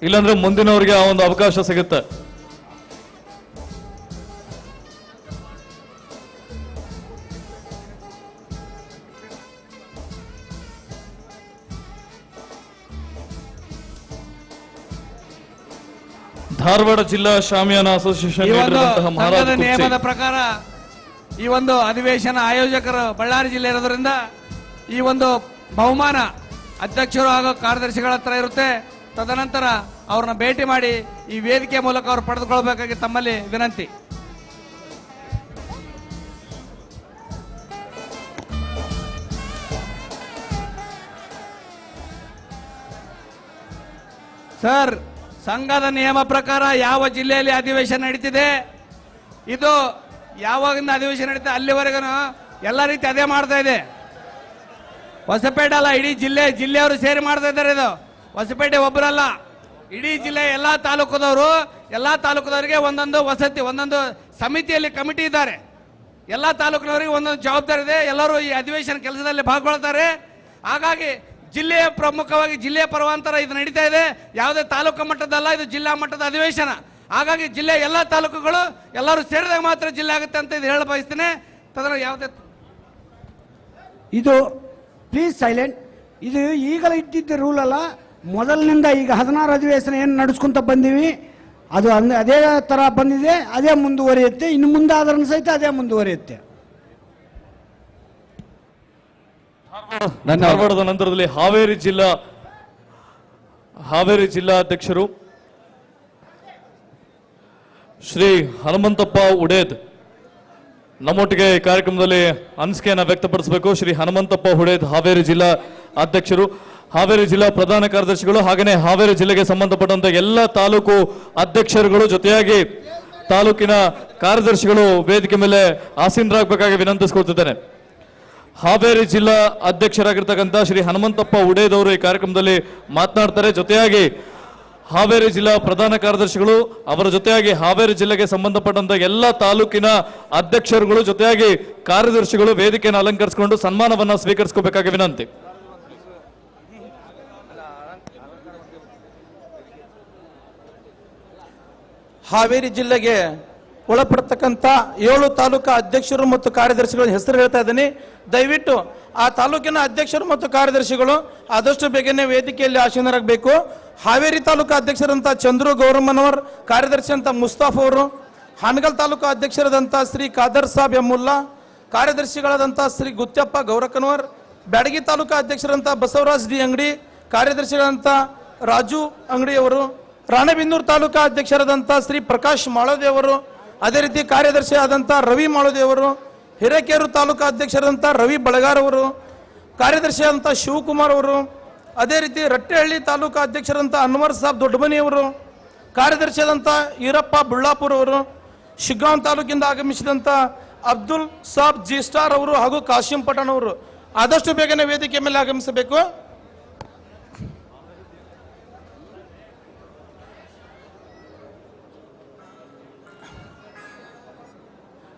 ಇಲ್ಲಾಂದ್ರೆ ಮುಂದಿನವರಿಗೆ ಆ ಒಂದು ಅವಕಾಶ ಸಿಗುತ್ತೆ. ಧಾರವಾಡ ಜಿಲ್ಲಾ ಶಾಮಿಯಾನ ಅಸೋಸಿಯೇಷನ್ ಈ ಒಂದು ನೀಡಿರುವಂತಹ ಮಹಾರಾಜ ಸಂಘದ ಕುರ್ಚಿ. ನಿಯಮದ ಪ್ರಕಾರ ಈ ಒಂದು ಅಧಿವೇಶನ ಆಯೋಜಕರು ಬಳ್ಳಾರಿ ಜಿಲ್ಲೆ ಇರೋದ್ರಿಂದ ಈ ಒಂದು ಬಹುಮಾನ ಅಧ್ಯಕ್ಷರು ಹಾಗೂ ಕಾರ್ಯದರ್ಶಿಗಳ ಹತ್ರ ಇರುತ್ತೆ. ತದನಂತರ ಅವ್ರನ್ನ ಭೇಟಿ ಮಾಡಿ ಈ ವೇದಿಕೆ ಮೂಲಕ ಅವ್ರು ಪಡೆದುಕೊಳ್ಬೇಕಾಗಿ ತಮ್ಮಲ್ಲಿ ವಿನಂತಿ. ಸರ್, ಸಂಘದ ನಿಯಮ ಪ್ರಕಾರ ಯಾವ ಜಿಲ್ಲೆಯಲ್ಲಿ ಅಧಿವೇಶನ ನಡೀತಿದೆ, ಇದು ಯಾವಾಗಿಂದ ಅಧಿವೇಶನ ನಡೀತಿದೆ ಅಲ್ಲಿವರೆಗೂ ಎಲ್ಲ ರೀತಿ ಅದೇ ಮಾಡ್ತಾ ಇದೆ. ಹೊಸಪೇಟೆ ಅಲ್ಲ, ಇಡೀ ಜಿಲ್ಲೆಯವರು ಸೇರಿ ಮಾಡ್ತಾ ಇದ್ದಾರೆ. ಇದು ಹೊಸಪೇಟೆ ಒಬ್ಬರಲ್ಲ, ಇಡೀ ಜಿಲ್ಲೆ ಎಲ್ಲಾ ತಾಲೂಕದವರಿಗೆ ಒಂದೊಂದು ವಸತಿ, ಒಂದೊಂದು ಸಮಿತಿಯಲ್ಲಿ ಕಮಿಟಿ ಇದ್ದಾರೆ. ಎಲ್ಲಾ ತಾಲೂಕಿನವರಿಗೆ ಒಂದೊಂದು ಜವಾಬ್ದಾರಿ ಇದೆ. ಎಲ್ಲರೂ ಈ ಅಧಿವೇಶನ ಕೆಲಸದಲ್ಲಿ ಭಾಗವಹಿಸ್ತಾರೆ. ಹಾಗಾಗಿ ಜಿಲ್ಲೆಯ ಪ್ರಮುಖವಾಗಿ ಜಿಲ್ಲೆಯ ಪರವಾಂತರ ಇದು ನಡೀತಾ ಇದೆ. ಯಾವುದೇ ತಾಲೂಕು ಮಟ್ಟದಲ್ಲ, ಇದು ಜಿಲ್ಲಾ ಮಟ್ಟದ ಅಧಿವೇಶನ. ಹಾಗಾಗಿ ಜಿಲ್ಲೆ ಎಲ್ಲ ತಾಲೂಕುಗಳು ಎಲ್ಲರೂ ಸೇರಿದಾಗ ಮಾತ್ರ ಜಿಲ್ಲೆ ಆಗುತ್ತೆ ಅಂತ ಇದು ಹೇಳ ಬಯಸ್ತೇನೆ. ತದರ ಯಾವುದೇ ಇದು ಪ್ಲೀಸ್ ಸೈಲೆಂಟ್. ಇದು ಈಗಲೇ ಇಟ್ಟಿದ್ದ ರೂಲ್ ಅಲ್ಲ, ಮೊದಲಿನಿಂದ ಈಗ 16 ಅಧಿವೇಶನ ಏನು ನಡೆಸ್ಕೊಂತ ಬಂದೀವಿ ಅದು ಅದೇ ತರ ಬಂದಿದೆ, ಅದೇ ಮುಂದುವರಿಯುತ್ತೆ. ಇನ್ನು ಮುಂದೆ ಆದ್ರೂ ಸಹಿತ ಅದೇ ಮುಂದುವರಿಯುತ್ತೆ. ಧಾರವಾಡದ ನಂತರದಲ್ಲಿ ಹಾವೇರಿ ಜಿಲ್ಲಾ ಅಧ್ಯಕ್ಷರು ಶ್ರೀ ಹನುಮಂತಪ್ಪ ಉಡೇದ್ ನಮ್ಮೊಟ್ಟಿಗೆ ಈ ಕಾರ್ಯಕ್ರಮದಲ್ಲಿ ಅನಿಸಿಕೆಯನ್ನು ವ್ಯಕ್ತಪಡಿಸಬೇಕು. ಶ್ರೀ ಹನುಮಂತಪ್ಪ ಹುಡೇದ್ ಹಾವೇರಿ ಜಿಲ್ಲಾ ಅಧ್ಯಕ್ಷರು, ಹಾವೇರಿ ಜಿಲ್ಲಾ ಪ್ರಧಾನ ಕಾರ್ಯದರ್ಶಿಗಳು, ಹಾಗೆಯೇ ಹಾವೇರಿ ಜಿಲ್ಲೆಗೆ ಸಂಬಂಧಪಟ್ಟಂತ ಎಲ್ಲ ತಾಲೂಕು ಅಧ್ಯಕ್ಷರುಗಳು, ಜೊತೆಯಾಗಿ ತಾಲೂಕಿನ ಕಾರ್ಯದರ್ಶಿಗಳು ವೇದಿಕೆ ಮೇಲೆ ಆಸೀನರಾಗಬೇಕಾಗಿ ವಿನಂತಿಸಿಕೊಳ್ತಿದ್ದೇನೆ. ಹಾವೇರಿ ಜಿಲ್ಲಾ ಅಧ್ಯಕ್ಷರಾಗಿರ್ತಕ್ಕಂಥ ಶ್ರೀ ಹನುಮಂತಪ್ಪ ಉಡೇದ್ ಅವರು ಈ ಕಾರ್ಯಕ್ರಮದಲ್ಲಿ ಮಾತನಾಡ್ತಾರೆ. ಜೊತೆಯಾಗಿ ಹಾವೇರಿ ಜಿಲ್ಲಾ ಪ್ರಧಾನ ಕಾರ್ಯದರ್ಶಿಗಳು, ಅವರ ಜೊತೆಯಾಗಿ ಹಾವೇರಿ ಜಿಲ್ಲೆಗೆ ಸಂಬಂಧಪಟ್ಟಂತ ಎಲ್ಲ ತಾಲೂಕಿನ ಅಧ್ಯಕ್ಷರುಗಳು, ಜೊತೆಯಾಗಿ ಕಾರ್ಯದರ್ಶಿಗಳು ವೇದಿಕೆಯನ್ನು ಅಲಂಕರಿಸಿಕೊಂಡು ಸನ್ಮಾನವನ್ನ ಸ್ವೀಕರಿಸಿಕೋಬೇಕಾಗಿ ವಿನಂತಿ. ಹಾವೇರಿ ಜಿಲ್ಲೆಗೆ ಒಳಪಡ್ತಕ್ಕಂಥ 7 ತಾಲೂಕಾ ಅಧ್ಯಕ್ಷರು ಮತ್ತು ಕಾರ್ಯದರ್ಶಿಗಳ ಹೆಸರು ಹೇಳ್ತಾ ಇದ್ದೀನಿ. ದಯವಿಟ್ಟು ಆ ತಾಲೂಕಿನ ಅಧ್ಯಕ್ಷರು ಮತ್ತು ಕಾರ್ಯದರ್ಶಿಗಳು ಆದಷ್ಟು ಬೇಗನೆ ವೇದಿಕೆಯಲ್ಲಿ ಆಸೀನರಾಗಬೇಕು. ಹಾವೇರಿ ತಾಲೂಕಾ ಅಧ್ಯಕ್ಷರಂತ ಚಂದ್ರು ಗೌರಮ್ಮನವರ್, ಕಾರ್ಯದರ್ಶಿ ಅಂತ ಮುಸ್ತಾಫ್ ಅವರು, ಹಾನಗಲ್ ತಾಲೂಕಾ ಅಧ್ಯಕ್ಷರಾದಂಥ ಶ್ರೀ ಖಾದರ್ ಸಾಬ್ ಎಮ್ಮುಲ್ಲಾ, ಕಾರ್ಯದರ್ಶಿಗಳಾದಂಥ ಶ್ರೀ ಗುತ್ಯಪ್ಪ ಗೌರಕನವರ್, ಬ್ಯಾಡಗಿ ತಾಲೂಕಾ ಅಧ್ಯಕ್ಷರಂತ ಬಸವರಾಜ್ ಡಿ ಅಂಗಡಿ, ಕಾರ್ಯದರ್ಶಿಗಳಂತ ರಾಜು ಅಂಗಡಿಯವರು, ರಾಣೆಬೆನ್ನೂರು ತಾಲೂಕಾ ಅಧ್ಯಕ್ಷರಾದಂಥ ಶ್ರೀ ಪ್ರಕಾಶ್ ಮಾಳೋದೇವರು, ಅದೇ ರೀತಿ ಕಾರ್ಯದರ್ಶಿ ಆದಂಥ ರವಿ ಮಾಳೋದೇವರು, ಹಿರೇಕೆರೂರು ತಾಲೂಕಾ ಅಧ್ಯಕ್ಷರಾದಂಥ ರವಿ ಬಳಗಾರ್ ಅವರು, ಕಾರ್ಯದರ್ಶಿ ಆದಂಥ ಶಿವಕುಮಾರ್ ಅವರು, ಅದೇ ರೀತಿ ರಟ್ಟೆಹಳ್ಳಿ ತಾಲೂಕಾ ಅಧ್ಯಕ್ಷರಾದಂಥ ಅನ್ವರ್ ಸಾಬ್ ದೊಡ್ಡಮನಿಯವರು, ಕಾರ್ಯದರ್ಶಿ ಆದಂಥ ಈರಪ್ಪ ಬುಳ್ಳಾಪುರ್ ಅವರು, ಶಿಗ್ಗಾಂವ್ ತಾಲೂಕಿಂದ ಆಗಮಿಸಿದಂಥ ಅಬ್ದುಲ್ ಸಾಬ್ ಜಿ ಸ್ಟಾರ್ ಅವರು ಹಾಗೂ ಕಾಶಿಂ ಪಠಾಣ್ ಅವರು ಆದಷ್ಟು ಬೇಗನೆ ವೇದಿಕೆ ಮೇಲೆ ಆಗಮಿಸಬೇಕು.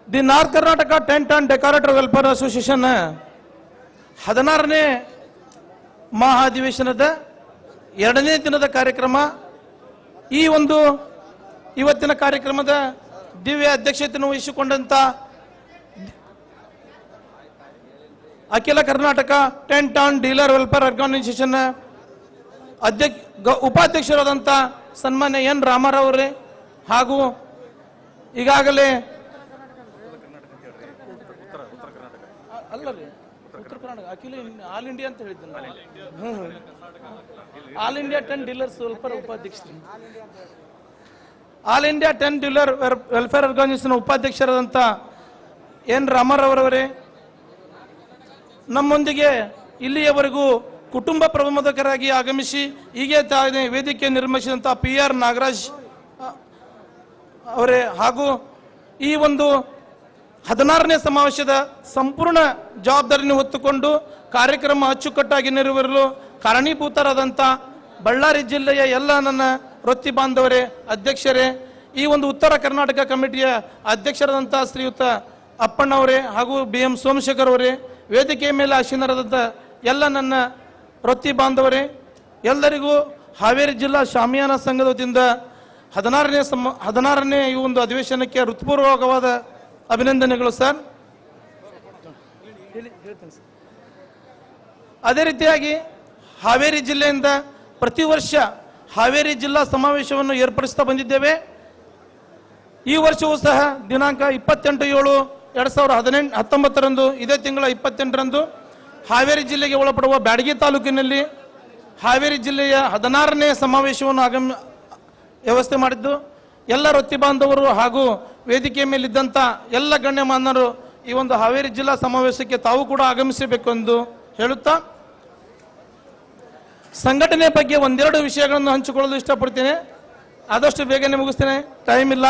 The north Karnataka tent and decorator welfare association 16ನೇ ಮಹಾ ಅಧಿವೇಶನದ 2ನೇ ದಿನದ ಕಾರ್ಯಕ್ರಮ. ಈ ಒಂದು ಇವತ್ತಿನ ಕಾರ್ಯಕ್ರಮದ ದಿವ್ಯ ಅಧ್ಯಕ್ಷತೆಯನ್ನು ವಹಿಸಿಕೊಂಡಂತ ಅಖಿಲ Karnataka tent and dealer welfare organisation ಉಪಾಧ್ಯಕ್ಷರಾದಂಥ ಸನ್ಮಾನ್ಯ ಎನ್ ರಾಮರವರೇ ಹಾಗೂ ಈಗಾಗಲೇ ಅಲ್ಲರಿ ಉತ್ತರ ಕರ್ನಾಟಕ ಅಖಿಲ ಆಲ್ ಇಂಡಿಯಾ ಅಂತ ಹೇಳಿದ್ದೆ ಆಲ್ ಇಂಡಿಯಾ 10 ಡೀಲರ್ಸ್ ವೆಲ್ಫೇರ್ ಉಪಾಧ್ಯಕ್ಷರು all India 10 dealer welfare organisation ಉಪಾಧ್ಯಕ್ಷರಾದಂಥ ಎನ್ ರಾಮರವರವರೇ, ನಮ್ಮೊಂದಿಗೆ ಇಲ್ಲಿಯವರೆಗೂ ಕುಟುಂಬ ಪ್ರಬಂಧಕರಾಗಿ ಆಗಮಿಸಿ ಹೀಗೆ ತಾನೇ ವೇದಿಕೆ ನಿರ್ಮಿಸಿದಂಥ PR ನಾಗರಾಜ್ ಅವರೇ ಹಾಗೂ ಈ ಒಂದು 16ನೇ ಸಮಾವೇಶದ ಸಂಪೂರ್ಣ ಜವಾಬ್ದಾರಿಯನ್ನು ಹೊತ್ತುಕೊಂಡು ಕಾರ್ಯಕ್ರಮ ಅಚ್ಚುಕಟ್ಟಾಗಿ ನೆರವೇರಲು ಕಾರಣೀಭೂತರಾದಂಥ ಬಳ್ಳಾರಿ ಜಿಲ್ಲೆಯ ಎಲ್ಲ ನನ್ನ ವೃತ್ತಿ ಬಾಂಧವರೇ, ಅಧ್ಯಕ್ಷರೇ, ಈ ಒಂದು ಉತ್ತರ ಕರ್ನಾಟಕ ಕಮಿಟಿಯ ಅಧ್ಯಕ್ಷರಾದಂಥ ಶ್ರೀಯುತ ಅಪ್ಪಣ್ಣವರೇ ಹಾಗೂ BM ಸೋಮಶೇಖರ್ ಅವರೇ, ವೇದಿಕೆಯ ಮೇಲೆ ಆಸೀನರಾದಂಥ ಎಲ್ಲ ನನ್ನ ವೃತ್ತಿ ಬಾಂಧವರೇ, ಎಲ್ಲರಿಗೂ ಹಾವೇರಿ ಜಿಲ್ಲಾ ಶಾಮಿಯಾನ ಸಂಘದ ವತಿಯಿಂದ 16ನೇ ಈ ಒಂದು ಅಧಿವೇಶನಕ್ಕೆ ಹೃತ್ಪೂರ್ವಕವಾದ ಅಭಿನಂದನೆಗಳು ಸರ್. ಅದೇ ರೀತಿಯಾಗಿ ಹಾವೇರಿ ಜಿಲ್ಲೆಯಿಂದ ಪ್ರತಿ ವರ್ಷ ಹಾವೇರಿ ಜಿಲ್ಲಾ ಸಮಾವೇಶವನ್ನು ಏರ್ಪಡಿಸ್ತಾ ಬಂದಿದ್ದೇವೆ. ಈ ವರ್ಷವೂ ಸಹ ದಿನಾಂಕ 28/7/2019 ಇದೇ ತಿಂಗಳ 28ರಂದು ಹಾವೇರಿ ಜಿಲ್ಲೆಗೆ ಒಳಪಡುವ ಬ್ಯಾಡಗಿ ತಾಲೂಕಿನಲ್ಲಿ ಹಾವೇರಿ ಜಿಲ್ಲೆಯ 16ನೇ ಸಮಾವೇಶವನ್ನು ವ್ಯವಸ್ಥೆ ಮಾಡಿದ್ದು ಎಲ್ಲ ವೃತ್ತಿ ಬಾಂಧವರು ಹಾಗೂ ವೇದಿಕೆಯ ಮೇಲಿದ್ದಂಥ ಎಲ್ಲ ಗಣ್ಯಮಾನ್ಯರು ಈ ಒಂದು ಹಾವೇರಿ ಜಿಲ್ಲಾ ಸಮಾವೇಶಕ್ಕೆ ತಾವು ಕೂಡ ಆಗಮಿಸಬೇಕು ಎಂದು ಹೇಳುತ್ತಾ ಸಂಘಟನೆ ಬಗ್ಗೆ ಒಂದೆರಡು ವಿಷಯಗಳನ್ನು ಹಂಚಿಕೊಳ್ಳಲು ಇಷ್ಟಪಡ್ತೇನೆ. ಆದಷ್ಟು ಬೇಗನೆ ಮುಗಿಸ್ತೇನೆ, ಟೈಮ್ ಇಲ್ಲ.